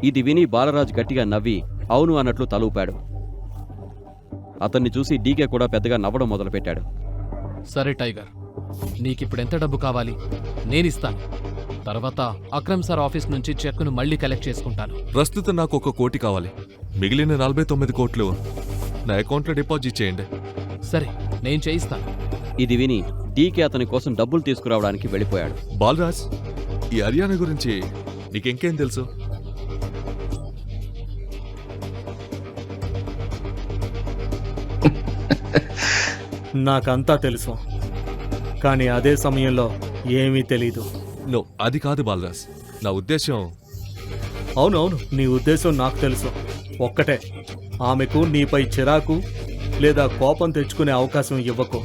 ఇది విని బాలరాజ్ గట్టిగా నవ్వి అవును అన్నట్లు తలూపాడు. అతన్ని చూసి డీకే కూడా పెద్దగా నవ్వడం మొదలుపెట్టాడు. సరే టైగర్, నీకిప్పుడు ఎంత డబ్బు కావాలి? నేనిస్తాను. తర్వాత అక్రమ్ సార్ ఆఫీస్ నుంచి చెక్కును మళ్ళీ కలెక్ట్ చేసుకుంటాను. ప్రస్తుతం నాకు 1 కోటి కావాలి. మిగిలిన 49 కోట్లు నా అకౌంట్లో డిపాజిట్ చేయండి. సరే, నేను చేయిస్తాను. ఇది విని డీకే అతని కోసం డబ్బులు తీసుకురావడానికి వెళ్ళిపోయాడు. బాలరాజ్, ఈ హర్యానా గురించి నీకెంకేం తెలుసు? నాకంతా తెలుసు, కానీ అదే సమయంలో ఏమీ తెలీదు. నో, అది కాదు బాలరాజ్. నా ఉద్దేశం... అవునవును, నీ ఉద్దేశం నాకు తెలుసు. ఒక్కటే, ఆమెకు నీపై చిరాకు లేదా కోపం తెచ్చుకునే అవకాశం ఇవ్వకు.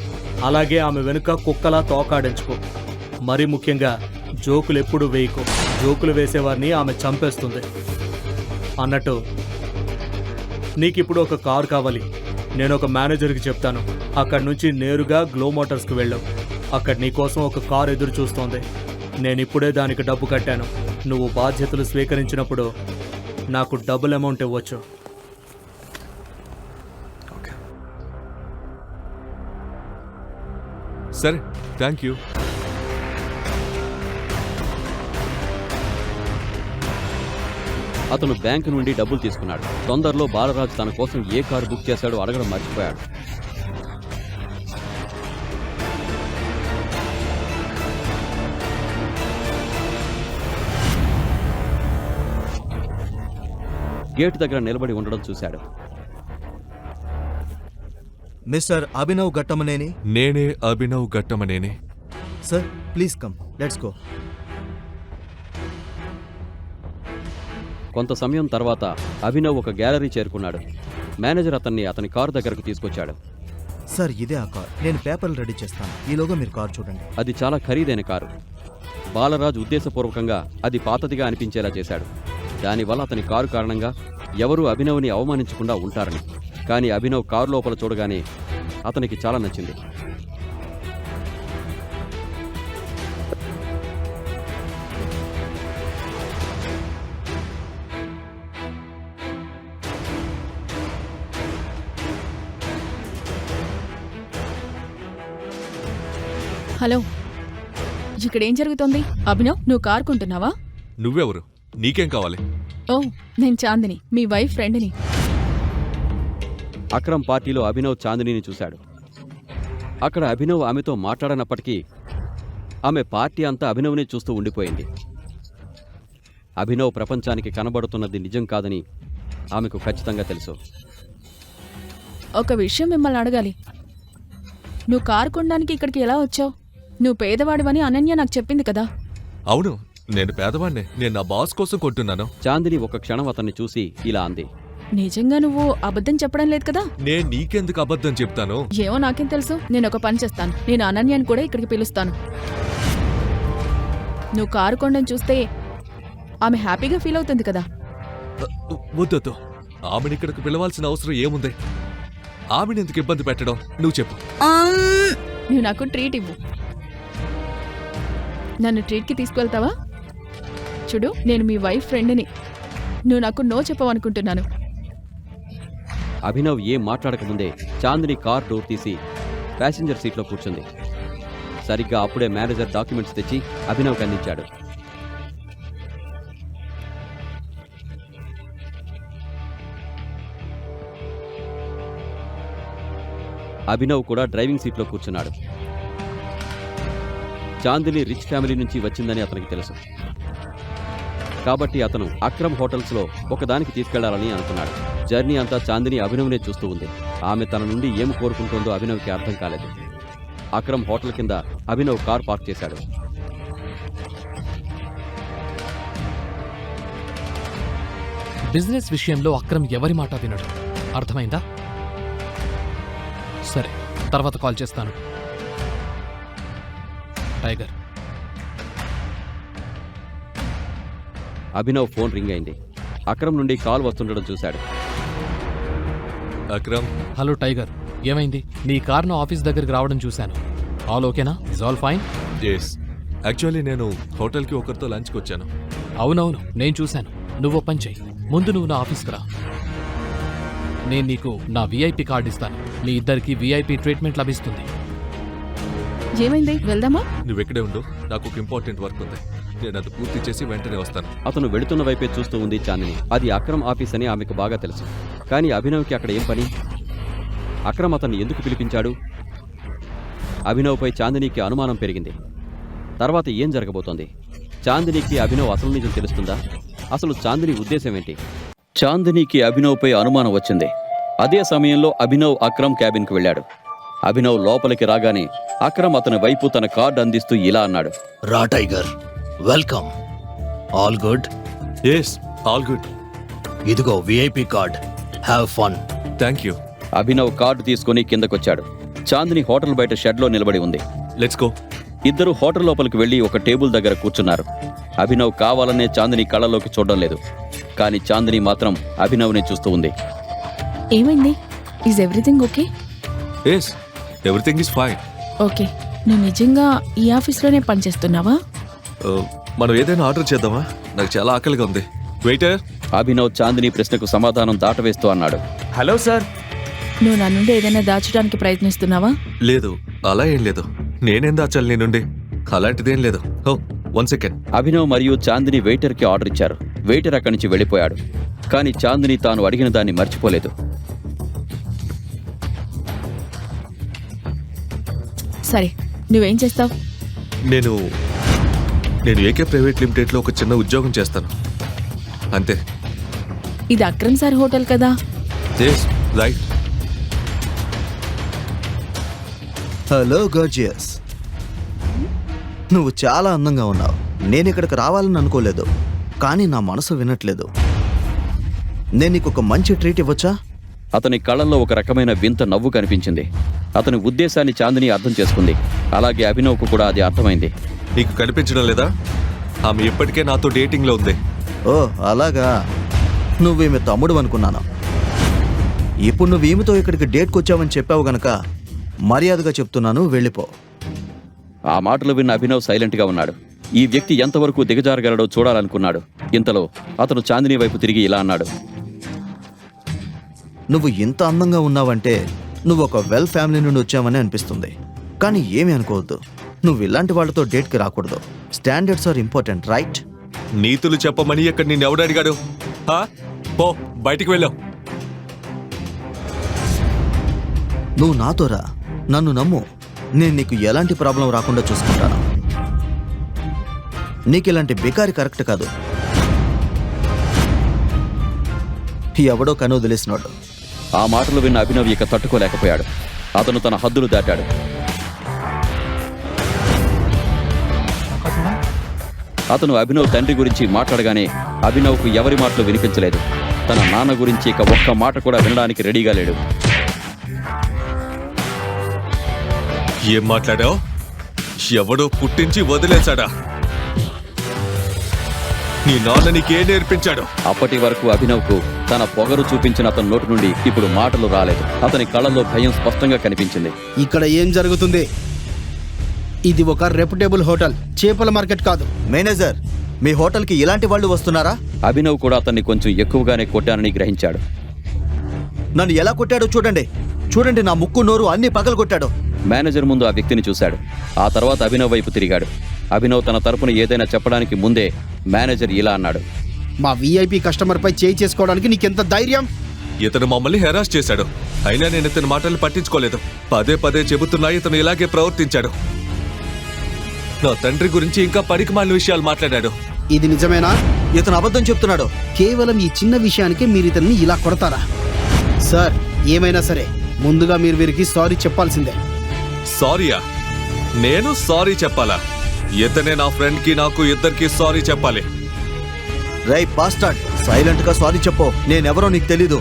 అలాగే ఆమె వెనుక కుక్కలా తోకాడించుకో. మరి ముఖ్యంగా జోకులు ఎప్పుడు వేయకు. జోకులు వేసేవారిని ఆమె చంపేస్తుంది. అన్నట్టు నీకిప్పుడు ఒక కారు కావాలి. నేను ఒక మేనేజర్కి చెప్తాను. అక్కడి నుంచి నేరుగా గ్లో మోటార్స్కి వెళ్ళు. అక్కడ నీకోసం ఒక కారు ఎదురు చూస్తోంది. నేనిప్పుడే దానికి డబ్బు కట్టాను. నువ్వు బాధ్యతలు స్వీకరించినప్పుడు నాకు డబుల్ అమౌంట్ ఇవ్వచ్చు. సరే, థ్యాంక్ యూ. అతను బ్యాంకు నుండి డబ్బులు తీసుకున్నాడు. తొందరలో బాలరాజు తన కోసం ఏ కారు బుక్ చేశాడో అడగడం మర్చిపోయాడు. గేటు దగ్గర నిలబడి ఉండడం చూశాడు. మిస్టర్ అభినవ్ ఘట్టమనేని. నేనే Abhinav Ghattamaneni. Sir please come, let's go. కొంత సమయం తర్వాత అభినవ్ ఒక గ్యాలరీ చేరుకున్నాడు. మేనేజర్ అతన్ని అతని కారు దగ్గరకు తీసుకొచ్చాడు. సార్ ఇదే ఆ కార్, నేను పేపర్లు రెడీ చేస్తాను, ఈలోగా మీరు కార్ చూడండి. అది చాలా ఖరీదైన కారు. బాలరాజ్ ఉద్దేశపూర్వకంగా అది పాతదిగా అనిపించేలా చేశాడు. దానివల్ల అతని కారు కారణంగా ఎవరూ అభినవ్ని అవమానించకుండా ఉంటారని. కానీ అభినవ్ కారు లోపల చూడగానే అతనికి చాలా నచ్చింది. హలో, ఇక్కడేం జరుగుతోంది? అభినవ్, నువ్వు కారు కొంటున్నావా? నువ్వెవరు? నీకేం కావాలి? ఓ, నేను చాందిని, మీ వైఫ్ ఫ్రెండ్ని. అక్రమ్ పార్టీలో అభినవ్ చాందినిని చూశాడు. అక్కడ అభినవ్ ఆమెతో మాట్లాడనప్పటికీ ఆమె పార్టీ అంతా అభినవ్ని చూస్తూ ఉండిపోయింది. అభినవ్ ప్రపంచానికి కనబడుతున్నది నిజం కాదని ఆమెకు ఖచ్చితంగా తెలుసు. ఒక విషయం మిమ్మల్ని అడగాలి. నువ్వు కారు కొనడానికి ఇక్కడికి ఎలా వచ్చావు? నువ్వు పేదవాడివని అనన్య నాకు చెప్పింది కదా. అవును, నేను పేదవాణ్ణే. నేను నా బాస్ కోసం కొంటున్నాను. చాందిని ఒక క్షణం అతన్ని చూసి ఇలా అంది. నిజంగా నువ్వు అబద్ధం చెప్పడం లేదు కదా? నేను నీకెందుకు అబద్ధం చెప్తాను? ఏమో నాకేం తెలుసు. నేను ఒక పని చేస్తాను, నేను అనన్యని కూడా ఇక్కడికి పిలుస్తాను. నువ్వు కారు కొనడం చూస్తే ఆమె హ్యాపీగా ఫీల్ అవుతుంది కదా. వద్దొద్దు, ఆమెను ఇక్కడికి పిలవాల్సిన అవసరం ఏముంది? ఆమెను ఎందుకు ఇబ్బంది పెట్టడం? నువ్వు చెప్పు. నువ్వు నాకు ట్రీట్ ఇవ్వు. నన్ను ట్రీట్కి తీసుకువెళ్తావా? చూడు, నేను మీ వైఫ్ ఫ్రెండ్ని. నువ్వు నాకు నో చెప్పవనుకుంటున్నాను. అభినవ్ ఏం మాట్లాడకముందే చాందిని కార్ డోర్ తీసి ప్యాసింజర్ సీట్లో కూర్చుంది. సరిగ్గా అప్పుడే మేనేజర్ డాక్యుమెంట్స్ తెచ్చి అభినవ్కి అందించాడు. అభినవ్ కూడా డ్రైవింగ్ సీట్లో కూర్చున్నాడు. చాందిని రిచ్ ఫ్యామిలీ నుంచి వచ్చిందని అతనికి తెలుసు. కాబట్టి అతను అక్రమ్ హోటల్స్లో ఒకదానికి తీసుకెళ్లాలని అనుకున్నాడు. జర్నీ అంతా చాందిని అభినవ్నే చూస్తూ ఉంది. ఆమె తన నుండి ఏం కోరుకుంటోందో అభినవ్కి అర్థం కాలేదు. అక్రమ్ హోటల్ కింద అభినవ్ కార్ పార్క్ చేశాడు. బిజినెస్ విషయంలో అక్రమ్ ఎవరి మాట వినడు, అర్థమైందా? సరే, తర్వాత కాల్ చేస్తాను. టైగర్. అభినవ్ ఫోన్ రింగ్ అయింది. అక్రమ్ నుండి కాల్ వస్తుండడం చూశాడు. అక్రమ్. హలో టైగర్, ఏమైంది? నీ కార్ నా ఆఫీస్ దగ్గరికి రావడం చూశాను. ఆల్ ఓకేనా? Is all fine? Yes, actually నేను హోటల్కి ఒకరితో లంచ్కి వచ్చాను. అవునవును, నేను చూశాను. నువ్వు పని చెయ్యి, ముందు నువ్వు నా ఆఫీస్కి రా. నేను నీకు నా విఐపి కార్డు ఇస్తాను. మీ ఇద్దరికి విఐపి ట్రీట్మెంట్ లభిస్తుంది. ఏమైంది? వెళ్దామా? నువ్వెక్కడే ఉండు, నాకు ఒక ఇంపార్టెంట్ వర్క్ ఉంది. నేను అది పూర్తి చేసి వెంటనే వస్తాను. అతను వెళుతున్న వైపే చూస్తూ ఉంది చాందిని. అది అక్రమ్ ఆఫీస్ అని ఆమెకు బాగా తెలుసు. కానీ అభినవ్కి అక్కడ ఏం పని? అక్రమ్ అతన్ని ఎందుకు పిలిపించాడు? అభినవ్పై చాందినికి అనుమానం పెరిగింది. తర్వాత ఏం జరగబోతోంది? చాందినికి అభినవ్ అసలు నిజం తెలుస్తుందా? అసలు చాందిని ఉద్దేశం ఏంటి? చాందినికి అభినవ్పై అనుమానం వచ్చింది. అదే సమయంలో అభినవ్ అక్రమ్ క్యాబిన్కి వెళ్ళాడు. అభినవ్ లోపలికి రాగానే అక్రమ్ అతని వైపు తన కార్డు అందిస్తూ ఇలా అన్నాడు. రా tiger, welcome. All good? Yes, all good. ఇదిగో VIP card, have fun. Thank you. Abhinav card తీసుకుని కిందకొచ్చాడు. చాందిని హోటల్ బయట షెడ్లో నిలబడి ఉంది. Let's go. ఇద్దరు హోటల్ లోపలికి వెళ్లి ఒక టేబుల్ దగ్గర కూర్చున్నారు. అభినవ్ కావాలనే చాందిని కళ్ళలోకి చూడడం లేదు. కానీ చాందిని మాత్రం అభినవ్ని చూస్తూ ఉంది. ఏమైంది? Is everything okay? Yes, everything is fine. Okay, నువ్వు నిజంగా ఈ ఆఫీస్లోనే పనిచేస్తున్నావా? మనం ఏదైనా ఆర్డర్ చేద్దామా? నాకు చాలా ఆకలిగా ఉంది. వెయిటర్. అభినవ్ చాందిని ప్రశ్నకు సమాధానం దాటవేస్తూ అన్నాడు. Hello sir. నువ్వు నా నుండి ఏదైనా దాచడానికి ప్రయత్నిస్తున్నావా? లేదు, అలా ఏం లేదు. నేనేం దాచాలి నీ నుండి? అలాంటిదేం లేదు. ఓ, 1 సెకండ్. అభినవ్ మరియు చాందిని వెయిటర్కి ఆర్డర్ ఇచ్చారు. వెయిటర్ అక్కడి నుంచి వెళ్ళిపోయాడు. కానీ చాందిని తాను అడిగిన దాన్ని మర్చిపోలేదు. సరే, నువ్వేం చేస్తావు? నేను ఏకే ప్రైవేట్ లిమిటెడ్లో ఒక చిన్న ఉద్యోగం చేస్తాను, అంతే. ఇది అక్రమ్ సార్ హోటల్ కదా? రైట్. హలో గర్జియస్, నువ్వు చాలా అందంగా ఉన్నావు. నేను ఇక్కడికి రావాలని అనుకోలేదు, కానీ నా మనసు వినట్లేదు. నేను నీకు ఒక మంచి ట్రీట్ ఇవ్వచ్చా? అతని కళ్ళల్లో ఒక రకమైన వింత నవ్వు కనిపించింది. అతని ఉద్దేశాన్ని చాందిని అర్థం చేసుకుంది. అలాగే అభినవ్కు కూడా అది అర్థమైంది. నీకు కనిపించడం లేదా? ఆమె ఇప్పటికే నాతో డేటింగ్లో ఉంది. ఓ అలాగా, నువ్వేమి తమ్ముడు అనుకున్నాను. ఇప్పుడు నువ్వు ఈమెతో ఇక్కడికి డేట్కి వచ్చావని చెప్పావు గనక మర్యాదగా చెప్తున్నాను, వెళ్ళిపో. ఆ మాటలు విన్న అభినవ్ సైలెంట్గా ఉన్నాడు. ఈ వ్యక్తి ఎంతవరకు దిగజారగలడో చూడాలనుకున్నాడు. ఇంతలో అతను చాందిని వైపు తిరిగి ఇలా అన్నాడు. నువ్వు ఇంత అందంగా ఉన్నావంటే నువ్వు ఒక వెల్ ఫ్యామిలీ నుండి వచ్చావని అనిపిస్తుంది. కానీ ఏమీ అనుకోవద్దు, నువ్వు ఇలాంటి వాళ్ళతో డేట్కి రాకూడదు. Standards are important, right? నీతులు చెప్పమని ఇక్కడ నిన్నెవడు అడిగాడు? పో, బయటికి వెళ్ళావు. నువ్వు నాతో రా, నన్ను నమ్ము. నేను నీకు ఎలాంటి ప్రాబ్లం రాకుండా చూసుకుంటాను. నీకు ఇలాంటి బికారి కరెక్ట్ కాదు. ఎవడో కను వదిలేసినాడు. ఆ మాటలు విన్న అభినవ్ ఇక తట్టుకోలేకపోయాడు. అతను తన హద్దులు దాటాడు. అతను అభినవ్ తండ్రి గురించి మాట్లాడగానే అభినవ్కు ఎవరి మాటలు వినిపించలేదు. తన నాన్న గురించి ఇక ఒక్క మాట కూడా వినడానికి రెడీగా లేడు. ఏం మాట్లాడావు? ఎవడో పుట్టించి వదిలేశాడా? నీ నాన్న నీకే నేర్పించాడు? అప్పటి వరకు అభినవ్కు తన పొగరు చూపించిన అతని నోటి నుండి ఇప్పుడు మాటలు రాలేదు. అతని కళ్ళల్లో భయం స్పష్టంగా కనిపించింది. ఇక్కడ ఏం జరుగుతుంది? ఇది ఒక రెప్యుటబుల్ హోటల్, చేపల మార్కెట్ కాదు. మేనేజర్, మీ హోటల్కి ఇలాంటి వాళ్ళు వస్తున్నారా? అభినవ్ కూడా అతన్ని కొంచెం ఎక్కువగానే కొట్టానని గ్రహించాడు. నన్ను ఎలా కొట్టాడో చూడండి. చూడండి, నా ముక్కు నోరు అన్ని పగలు కొట్టాడు. మేనేజర్ ముందు ఆ వ్యక్తిని చూశాడు. ఆ తర్వాత అభినవ్ వైపు తిరిగాడు. అభినవ్ తన తరపున ఏదైనా చెప్పడానికి ముందే మేనేజర్ ఇలా అన్నాడు. మా వీఐపీ కస్టమర్పై చేయి చేసుకోవడానికి నీకెంత ధైర్యం? ఇతను మమ్మల్ని హెరాస్ చేశాడు. అయినా నేను ఇతని మాటలు పట్టించుకోలేదు. పదే పదే చెబుతున్నా ఇతను ఇలాగే ప్రవర్తించాడు. నా తండ్రి గురించి ఇంకా పనికిమాలిన విషయాలు మాట్లాడాడు. ఇది నిజమేనా? ఇతను అబద్ధం చెప్తున్నాడు. కేవలం ఈ చిన్న విషయానికి మీరు ఇతన్ని ఇలా కొడతారా? సార్, ఏమైనా సరే ముందుగా మీరు వీరికి సారీ చెప్పాల్సిందే. సారీయా? నేను సారీ చెప్పాలా? ఇతనే నా ఫ్రెండ్కి నాకు ఇద్దరికి సారీ చెప్పాలి. రై బాస్టార్డ్, సైలెంట్ గా సారీ చెప్పు. నేనెవరో నీకు తెలీదు.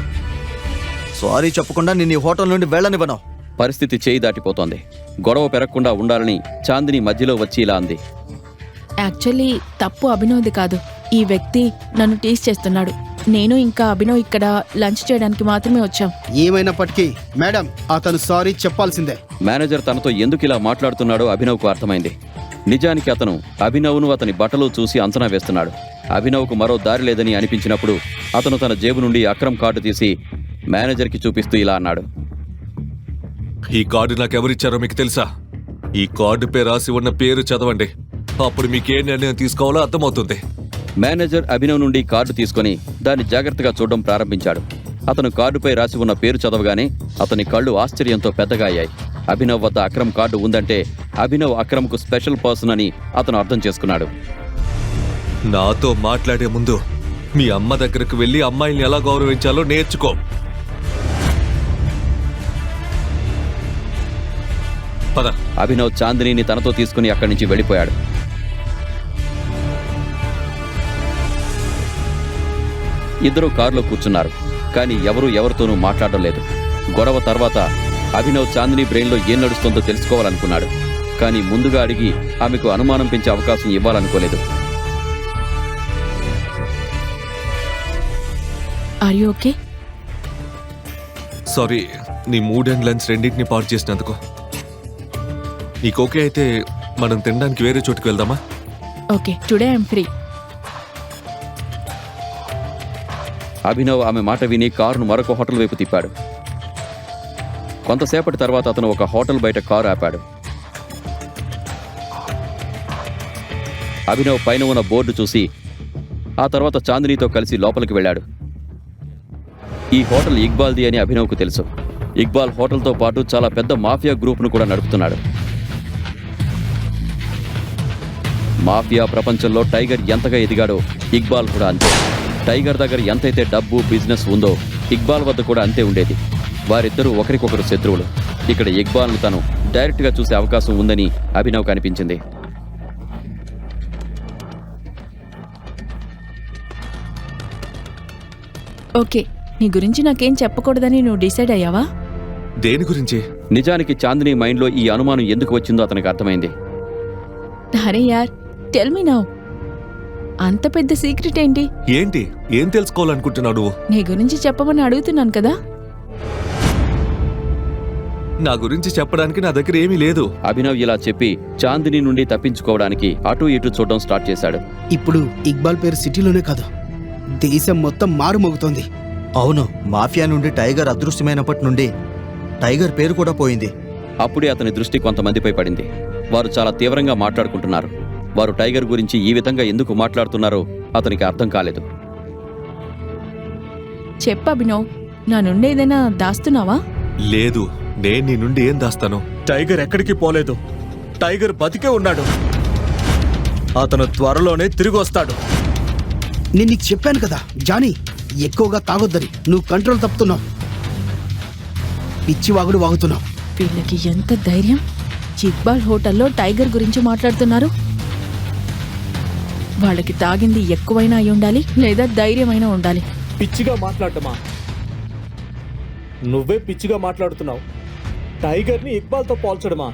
సారీ చెప్పకుండా నేను ఈ హోటల్ నుండి వెళ్ళనివ్వను. పరిస్థితి చేయి దాటిపోతోంది. గొడవ పెరగకుండా ఉండాలని చాందిని మధ్యలో వచ్చి ఇలా అంది. యాక్చువల్లీ తప్పు అభినవ్ది కాదు. ఈ వ్యక్తి నన్ను టీస్ చేస్తున్నాడు. నేను ఇంకా అభినవ్ ఇక్కడ లంచ్ చేయడానికి మాత్రమే వచ్చాం. ఏమైనప్పటికీ మేడం, అతను సారీ చెప్పాల్సిందే. మేనేజర్ తనతో ఎందుకు ఇలా మాట్లాడుతున్నాడో అభినవ్కు అర్థమైంది. నిజానికి అతను అభినవ్ను అతని బట్టలు చూసి అంచనా వేస్తున్నాడు. అభినవ్కు మరో దారి లేదని అనిపించినప్పుడు అతను తన జేబు నుండి అక్రమ్ కార్డు తీసి మేనేజర్కి చూపిస్తూ ఇలా అన్నాడు. ఈ కార్డు నాకెవరిచ్చారో మీకు తెలుసా? ఈ కార్డుపై రాసి ఉన్న పేరు చదవండి. అప్పుడు మీకే నిర్ణయం తీసుకోవాలో అర్థమవుతుంది. మేనేజర్ అభినవ్ నుండి కార్డు తీసుకుని దాన్ని జాగ్రత్తగా చూడడం ప్రారంభించాడు. అతను కార్డుపై రాసి ఉన్న పేరు చదవగానే అతని కళ్ళు ఆశ్చర్యంతో పెద్దగా అయ్యాయి. అభినవ్ వద్ద అక్రమ్ కార్డు ఉందంటే అభినవ్ అక్రమ్కు స్పెషల్ పర్సన్ అని అతను అర్థం చేసుకున్నాడు. నాతో మాట్లాడే ముందు మీ అమ్మ దగ్గరకు వెళ్ళి అమ్మాయిల్ని ఎలా గౌరవించాలో నేర్చుకో. పద. అభినవ్ చాందినిని తనతో తీసుకుని అక్కడి నుంచి వెళ్ళిపోయాడు. ఇద్దరూ కారులో కూర్చున్నారు. కానీ ఎవరితోనూ మాట్లాడడం లేదు. గొడవ తర్వాత అభినవ్ చాందిని బ్రెయిన్లో ఏం నడుస్తుందో తెలుసుకోవాలనుకున్నాడు. కానీ ముందుగా అడిగి ఆమెకు అనుమానం పెంచే అవకాశం ఇవ్వాలనుకోలేదు. Are you okay? సారీ, నీ మూడ్ అండ్ లంచ్ రెండింటిని పాడు చేసినందుకు. నీకు ఓకే అయితే మనం తినడానికి వేరే చోటుకు వెళ్దామా? Okay, today I'm free. Abhinav ఆమె మాట విని కారును మరొక హోటల్ వైపు తిప్పాడు. కొంతసేపటి తర్వాత అతను ఒక హోటల్ బయట కారు ఆపాడు. అభినవ్ పైన ఉన్న బోర్డు చూసి ఆ తర్వాత చాందినితో కలిసి లోపలికి వెళ్ళాడు. ఈ హోటల్ ఇక్బాల్ది అని అభినవ్కు తెలుసు. ఇక్బాల్ హోటల్తో పాటు చాలా పెద్ద మాఫియా గ్రూప్ను కూడా నడుపుతున్నాడు. మాఫియా ప్రపంచంలో టైగర్ ఎంతగా ఎదిగాడో ఇక్బాల్ కూడా అంతే. టైగర్ దగ్గర ఎంతైతే డబ్బు బిజినెస్ ఉందో ఇక్బాల్ వద్ద కూడా అంతే ఉండేది. వారిద్దరూ ఒకరికొకరు శత్రువులు. ఇక్కడ ఇక్బాల్ను తను డైరెక్ట్గా చూసే అవకాశం ఉందని అభినవ్ కనిపించింది. ఓకే, నీ గురించి నాకేం చెప్పకూడదని నువ్వు డిసైడ్ అయ్యావా? దేని గురించి? నిజానికి చాందిని మైండ్లో ఈ అనుమానం ఎందుకు వచ్చిందో అతనికి అర్థమైంది. అరే యార్, టెల్ మీ నౌ. అంత పెద్ద సీక్రెట్ ఏంటి? ఏంటి? ఏం తెలుసుకోవాలనుకుంటున్నావు నువ్వు? నీ గురించి చెప్పమని అడుగుతున్నాను కదా. నా గురించి చెప్పడానికి నా దగ్గర ఏమీ లేదు. అభినవ్ ఇలా చెప్పి చాందిని నుండి తప్పించుకోవడానికి అటూ ఇటూ చూడడం స్టార్ట్ చేశాడు. ఇప్పుడు ఇక్బాల్ పేరు సిటీలోనే కాదు, దేశం మొత్తం మారుమోగుతోంది. అవును, మాఫియా నుండి టైగర్ అదృశ్యమైనప్పటి నుండి టైగర్ పేరు కూడా పోయింది. అప్పుడే అతని దృష్టి కొంతమందిపై పడింది. వారు చాలా తీవ్రంగా మాట్లాడుకుంటున్నారు. వారు టైగర్ గురించి ఈ విధంగా ఎందుకు మాట్లాడుతున్నారో అతనికి అర్థం కాలేదు. చెప్పు అభినవ్, నా నుండి ఏదైనా దాస్తున్నావా? లేదు, నేను నీ నుండి ఏం దాస్తాను? టైగర్ ఎక్కడికి పోలేదు. టైగర్ బతికే ఉన్నాడు. అతను త్వరలోనే తిరిగి వస్తాడు. నేను నీకు చెప్పాను కదా జానీ, ఎక్కువగా తాగొద్దని. నువ్వు కంట్రోల్ తప్పుతున్నావు, పిచ్చి వాగుడు వాగుతున్నావు. వీళ్ళకి ఎంత ధైర్యం! ఇక్బాల్ హోటల్లో టైగర్ గురించి మాట్లాడుతున్నారు. వాళ్ళకి తాగింది ఎక్కువైనా అయి ఉండాలి, లేదా ధైర్యమైనా ఉండాలి. పిచ్చిగా మాట్లాడటమా? నువ్వే పిచ్చిగా మాట్లాడుతున్నావు. టైగర్ని ఇక్బాల్తో పోల్చడమా?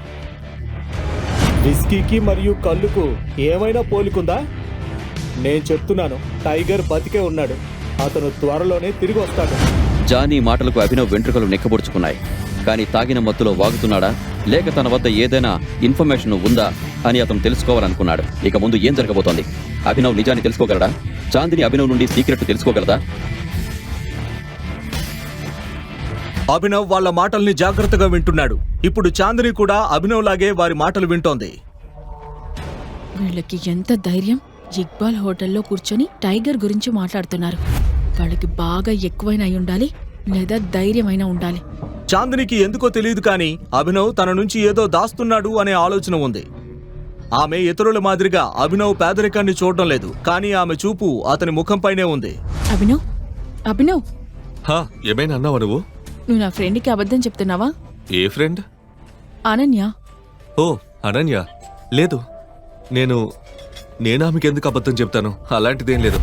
విస్కీకి మరియు కళ్ళుకు ఏమైనా పోలికుందా? నేను చెప్తున్నాను, టైగర్ బతికే ఉన్నాడు. అతను త్వరలోనే తిరిగి వస్తాడు. జానీ మాటలకు అభినవ్ వెంట్రుకలు నెక్కబొడుచుకున్నాయి. కానీ తాగిన మత్తులో వాగుతున్నాడా, లేక తన వద్ద ఏదైనా ఇన్ఫర్మేషన్ ఉందా అని అతను తెలుసుకోవాలనుకున్నాడు. ఇక ముందు ఏం జరగబోతోంది? అభినవ్ నిజాన్ని తెలుసుకోగలడా? చాందిని అభినవ్ నుండి సీక్రెట్ తెలుసుకోగలదా? అభినవ్ వాళ్ళ మాటల్ని జాగ్రత్తగా వింటున్నాడు. ఇప్పుడు చాందిని కూడా అభినవ్ లాగే వారి మాటలు వింటోంది. వీళ్ళకి ఎంత ధైర్యం! ఇక్బాల్ హోటల్లో కూర్చొని టైగర్ గురించి మాట్లాడుతున్నారు. వాళ్ళకి బాగా ఎక్కువైనా అయి ఉండాలి, లేదా ధైర్యమైనా ఉండాలి. చాందినికి ఎందుకో తెలియదు కానీ అభినవ్ తన నుంచి ఏదో దాస్తున్నాడు అనే ఆలోచన ఉంది. ఆమె ఇతరుల మాదిరిగా అభినవ్ పేదరికాన్ని చూడడం లేదు, కానీ ఆమె చూపు అతని ముఖంపైనే ఉంది. అభినవ్, అభినవ్, హా, ఏమైనా అన్నావా నువ్వు? నువ్వు నా ఫ్రెండ్కి అబద్ధం చెప్తున్నావా? ఏ ఫ్రెండ్? అనన్య. ఓ, అనన్య. లేదు, నేను ఆమెకి ఎందుకు అబద్ధం చెప్తాను? అలాంటిదేం లేదు.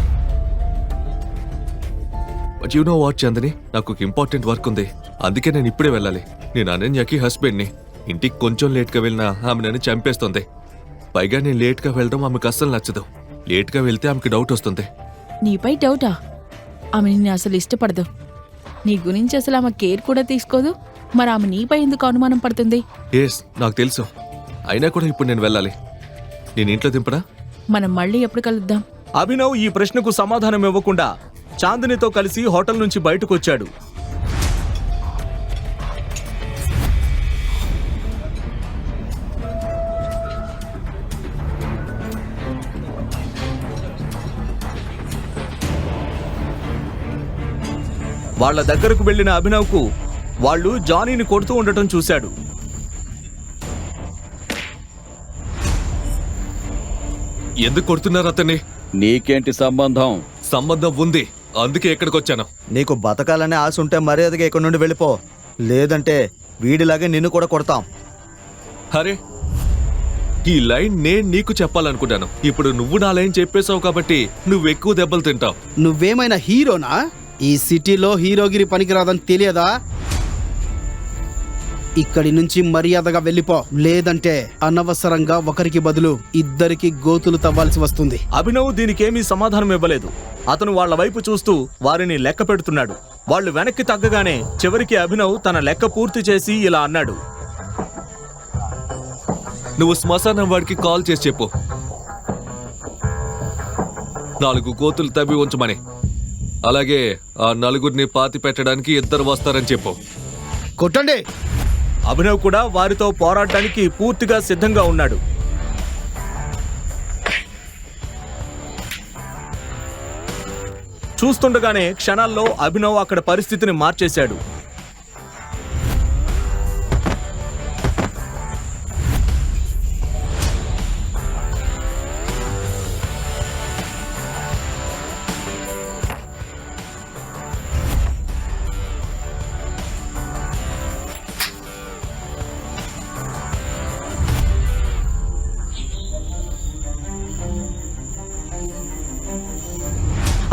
బట్ యు నో వాట్ చందని, నాకు ఒక ఇంపార్టెంట్ వర్క్ ఉంది. అందుకే నేను ఇప్పుడే వెళ్ళాలి. నేను అనన్యకి హస్బెండ్ని. ఇంటికి కొంచెం లేట్గా వెళ్ళినా ఆమె నన్ను చంపేస్తుంది. పైగా నేను లేట్గా వెళ్ళడం ఆమెకు అస్సలు నచ్చదు. లేట్గా వెళ్తే ఆమెకి డౌట్ వస్తుంది. నీపై డౌటా? ఆమె నిన్ను అసలు ఇష్టపడదు. నీ గురించి అసలు ఆమె కేర్ కూడా తీసుకోదు. మరి ఆమె నీపై ఎందుకు అనుమానం పడుతుంది? ఎస్, నాకు తెలుసు. అయినా కూడా ఇప్పుడు నేను వెళ్ళాలి. నేను ఇంట్లో దింపడా? మనం మళ్ళీ ఎప్పుడు కలుద్దాం? అభినవ్ ఈ ప్రశ్నకు సమాధానం ఇవ్వకుండా చాందినితో కలిసి హోటల్ నుంచి బయటకొచ్చాడు. వాళ్ల దగ్గరకు వెళ్లిన అభినవ్కు వాళ్ళు జానీని కొడుతూ ఉండటం చూశాడు. ఎందుకు కొడుతున్నారు అతన్ని? నీకేంటి సంబంధం? సంబంధం ఉంది, అందుకే ఇక్కడికి వచ్చాను. నీకు బతకాలనే ఆశ ఉంటే మర్యాదగా ఇక్కడ నుండి వెళ్ళిపో, లేదంటే వీడిలాగే నిన్ను కూడా కొడతాం. అరే, ఈ లైన్ నేను నీకు చెప్పాలనుకుంటాను. ఇప్పుడు నువ్వు నా లైన్ చెప్పేశావు కాబట్టి నువ్వు ఎక్కువ దెబ్బలు తింటావు. నువ్వేమైనా హీరోనా? ఈ సిటీలో హీరోగిరి పనికిరాదని తెలియదా? ఇక్కడి నుంచి మర్యాదగా వెళ్ళిపో, లేదంటే అనవసరంగా ఒకరికి బదులు ఇద్దరికి గోతులు తవ్వాల్సి వస్తుంది. అభినవ్ దీనికేమీ సమాధానం ఇవ్వలేదు. అతను వాళ్ల వైపు చూస్తూ వారిని లెక్క పెడుతున్నాడు. వాళ్ళు వెనక్కి తగ్గగానే చివరికి అభినవ్ తన లెక్క పూర్తి చేసి ఇలా అన్నాడు. నువ్వు శ్మశానం వాడికి కాల్ చేసి చెప్పు 4 గోతులు తవ్వి ఉంచమని. అలాగే ఆ 4 పాతి పెట్టడానికి 2 వస్తారని చెప్పు. కొట్టండి. అభినవ్ కూడా వారితో పోరాడడానికి పూర్తిగా సిద్ధంగా ఉన్నాడు. చూస్తుండగానే క్షణాల్లో అభినవ్ అక్కడ పరిస్థితిని మార్చేశాడు.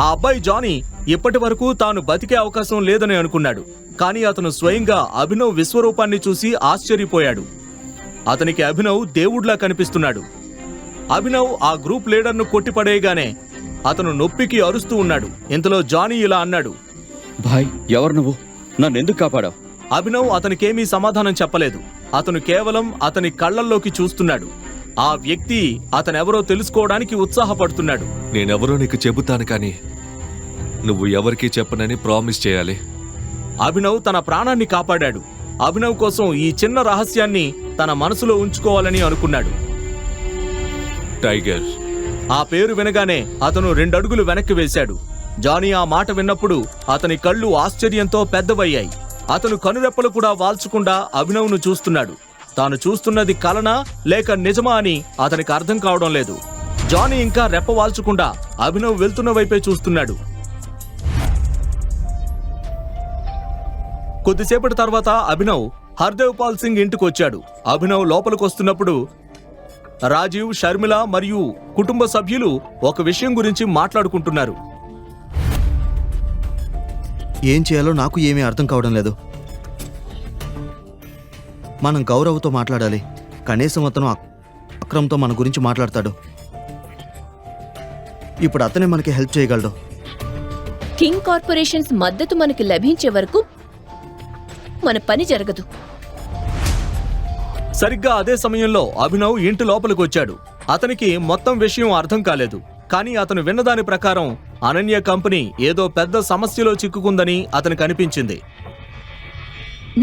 ఆ అబ్బాయి జానీ ఇప్పటి వరకు తాను బతికే అవకాశం లేదని అనుకున్నాడు. కానీ అతను స్వయంగా అభినవ్ విశ్వరూపాన్ని చూసి ఆశ్చర్యపోయాడు. అతనికి అభినవ్ దేవుడిలా కనిపిస్తున్నాడు. అభినవ్ ఆ గ్రూప్ లీడర్ను కొట్టిపడేయగానే అతను నొప్పికి అరుస్తూ ఉన్నాడు. ఇంతలో జానీ ఇలా అన్నాడు, భాయ్ ఎవరు నువ్వు? నన్నెందుకు కాపాడావు? అభినవ్ అతనికేమీ సమాధానం చెప్పలేదు. అతను కేవలం అతని కళ్ళల్లోకి చూస్తున్నాడు. ఆ వ్యక్తి అతనెవరో తెలుసుకోవడానికి ఉత్సాహపడుతున్నాడు. నేనెవరో నీకు చెబుతాను కానీ నువ్వు ఎవరికీ చెప్పనని ప్రామిస్ చేయాలి. అభినవ్ తన ప్రాణాన్ని కాపాడాడు. అభినవ్ కోసం ఈ చిన్న రహస్యాన్ని తన మనసులో ఉంచుకోవాలని అనుకున్నాడు. టైగర్. ఆ పేరు వినగానే అతను 2 అడుగులు వెనక్కి వేశాడు. జానీ ఆ మాట విన్నప్పుడు అతని కళ్ళు ఆశ్చర్యంతో పెద్దవయ్యాయి. అతను కనురెప్పలు కూడా వాల్చకుండా అభినవ్ను చూస్తున్నాడు. తాను చూస్తున్నది కలనా లేక నిజమా అని అతనికి అర్థం కావడం లేదు. జానీ ఇంకా రెప్ప వాల్చకుండా అభినవ్ వెళ్తున్న వైపే చూస్తున్నాడు. కొద్దిసేపటి తర్వాత అభినవ్ హర్దేవ్ పాల్ సింగ్ ఇంటికొచ్చాడు. అభినవ్ లోపలికొస్తున్నప్పుడు రాజీవ్, షర్మిల మరియు కుటుంబ సభ్యులు ఒక విషయం గురించి మాట్లాడుకుంటున్నారు. ఏం చేయాలో నాకు ఏమీ అర్థం కావడం లేదు. మనం గౌరవ్తో మాట్లాడాలి. కనీసం అతను అక్రమ్తో మన గురించి మాట్లాడతాడు. ఇప్పుడు అతనే మనకి హెల్ప్ చేయగలడు. కింగ్ కార్పొరేషన్స్ మద్దతు మనకి లభించే వరకు మన పని జరగదు. సరిగ్గా అదే సమయంలో అభినవ్ ఇంటి లోపలికి వచ్చాడు. అతనికి మొత్తం విషయం అర్థం కాలేదు. కానీ అతను విన్నదాని ప్రకారం అనన్య కంపెనీ ఏదో పెద్ద సమస్యలో చిక్కుకుందని అతనికి అనిపించింది.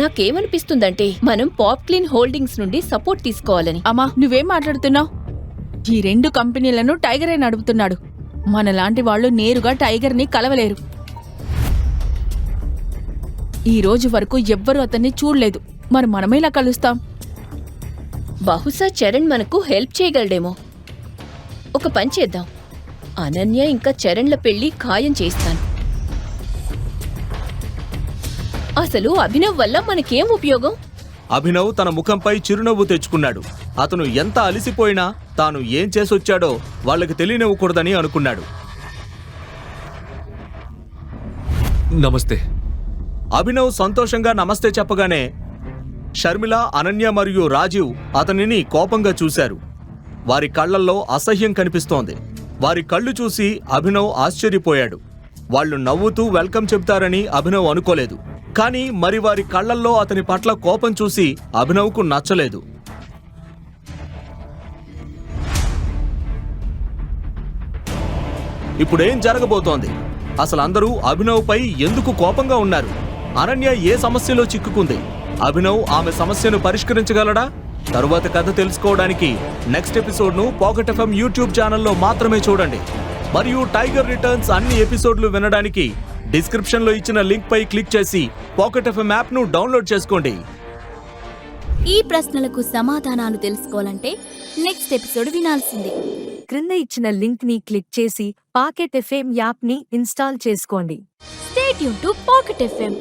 నాకేమనిపిస్తుందంటే మనం పాప్ క్లీన్ హోల్డింగ్స్ నుండి సపోర్ట్ తీసుకోవాలని. అమ్మా, నువ్వేం మాట్లాడుతున్నావు? ఈ 2 కంపెనీలను టైగరే నడుపుతున్నాడు. మనలాంటి వాళ్ళు నేరుగా టైగర్ని కలవలేరు. ఈ రోజు వరకు ఎవ్వరూ అతన్ని చూడలేదు. మరి మనమేలా కలుస్తాం? బహుశా చరణ్ మనకు హెల్ప్ చేయగలడేమో. ఒక పని చేద్దాం, అనన్య ఇంకా చరణ్ల పెళ్లి ఖాయం చేస్తాను. అసలు అభినవ్ వల్ల మనకేం ఉపయోగం? అభినవ్ తన ముఖంపై చిరునవ్వు తెచ్చుకున్నాడు. అతను ఎంత అలిసిపోయినా తాను ఏం చేసొచ్చాడో వాళ్ళకి తెలియనివ్వకూడదని అనుకున్నాడు. నమస్తే. అభినవ్ సంతోషంగా నమస్తే చెప్పగానే షర్మిల, అనన్య మరియు రాజీవ్ అతనిని కోపంగా చూశారు. వారి కళ్లల్లో అసహ్యం కనిపిస్తోంది. వారి కళ్ళు చూసి అభినవ్ ఆశ్చర్యపోయాడు. వాళ్ళు నవ్వుతూ వెల్కమ్ చెబుతారని అభినవ్ అనుకోలేదు. కానీ మరి వారి కళ్లల్లో అతని పట్ల కోపం చూసి అభినవ్కు నచ్చలేదు. ఇప్పుడేం జరగబోతోంది? అసలు అందరూ అభినవ్పై ఎందుకు కోపంగా ఉన్నారు? అనన్య ఏ సమస్యలో చిక్కుకుంది? అభినవ్ ఆమె సమస్యను పరిష్కరించగలడా? తరువాత కథ తెలుసుకోవడానికి నెక్స్ట్ ఎపిసోడ్ను పాకెట్ ఎఫ్ఎం యూట్యూబ్ ఛానల్లో మాత్రమే చూడండి. మరియు టైగర్ రిటర్న్స్ అన్ని ఎపిసోడ్లు వినడానికి డిస్క్రిప్షన్లో ఇచ్చిన లింక్ పై క్లిక్ చేసి పాకెట్ ఎఫ్ఎం యాప్ను డౌన్లోడ్ చేసుకోండి. ఈ ప్రశ్నలకు సమాధానాలు తెలుసుకోవాలంటే నెక్స్ట్ ఎపిసోడ్ వినాల్సిందే. క్రింద ఇచ్చిన లింక్ ని క్లిక్ చేసి పాకెట్ ఎఫ్ఎం యాప్ ని ఇన్స్టాల్ చేసుకోండి. Stay tune to pocket FM.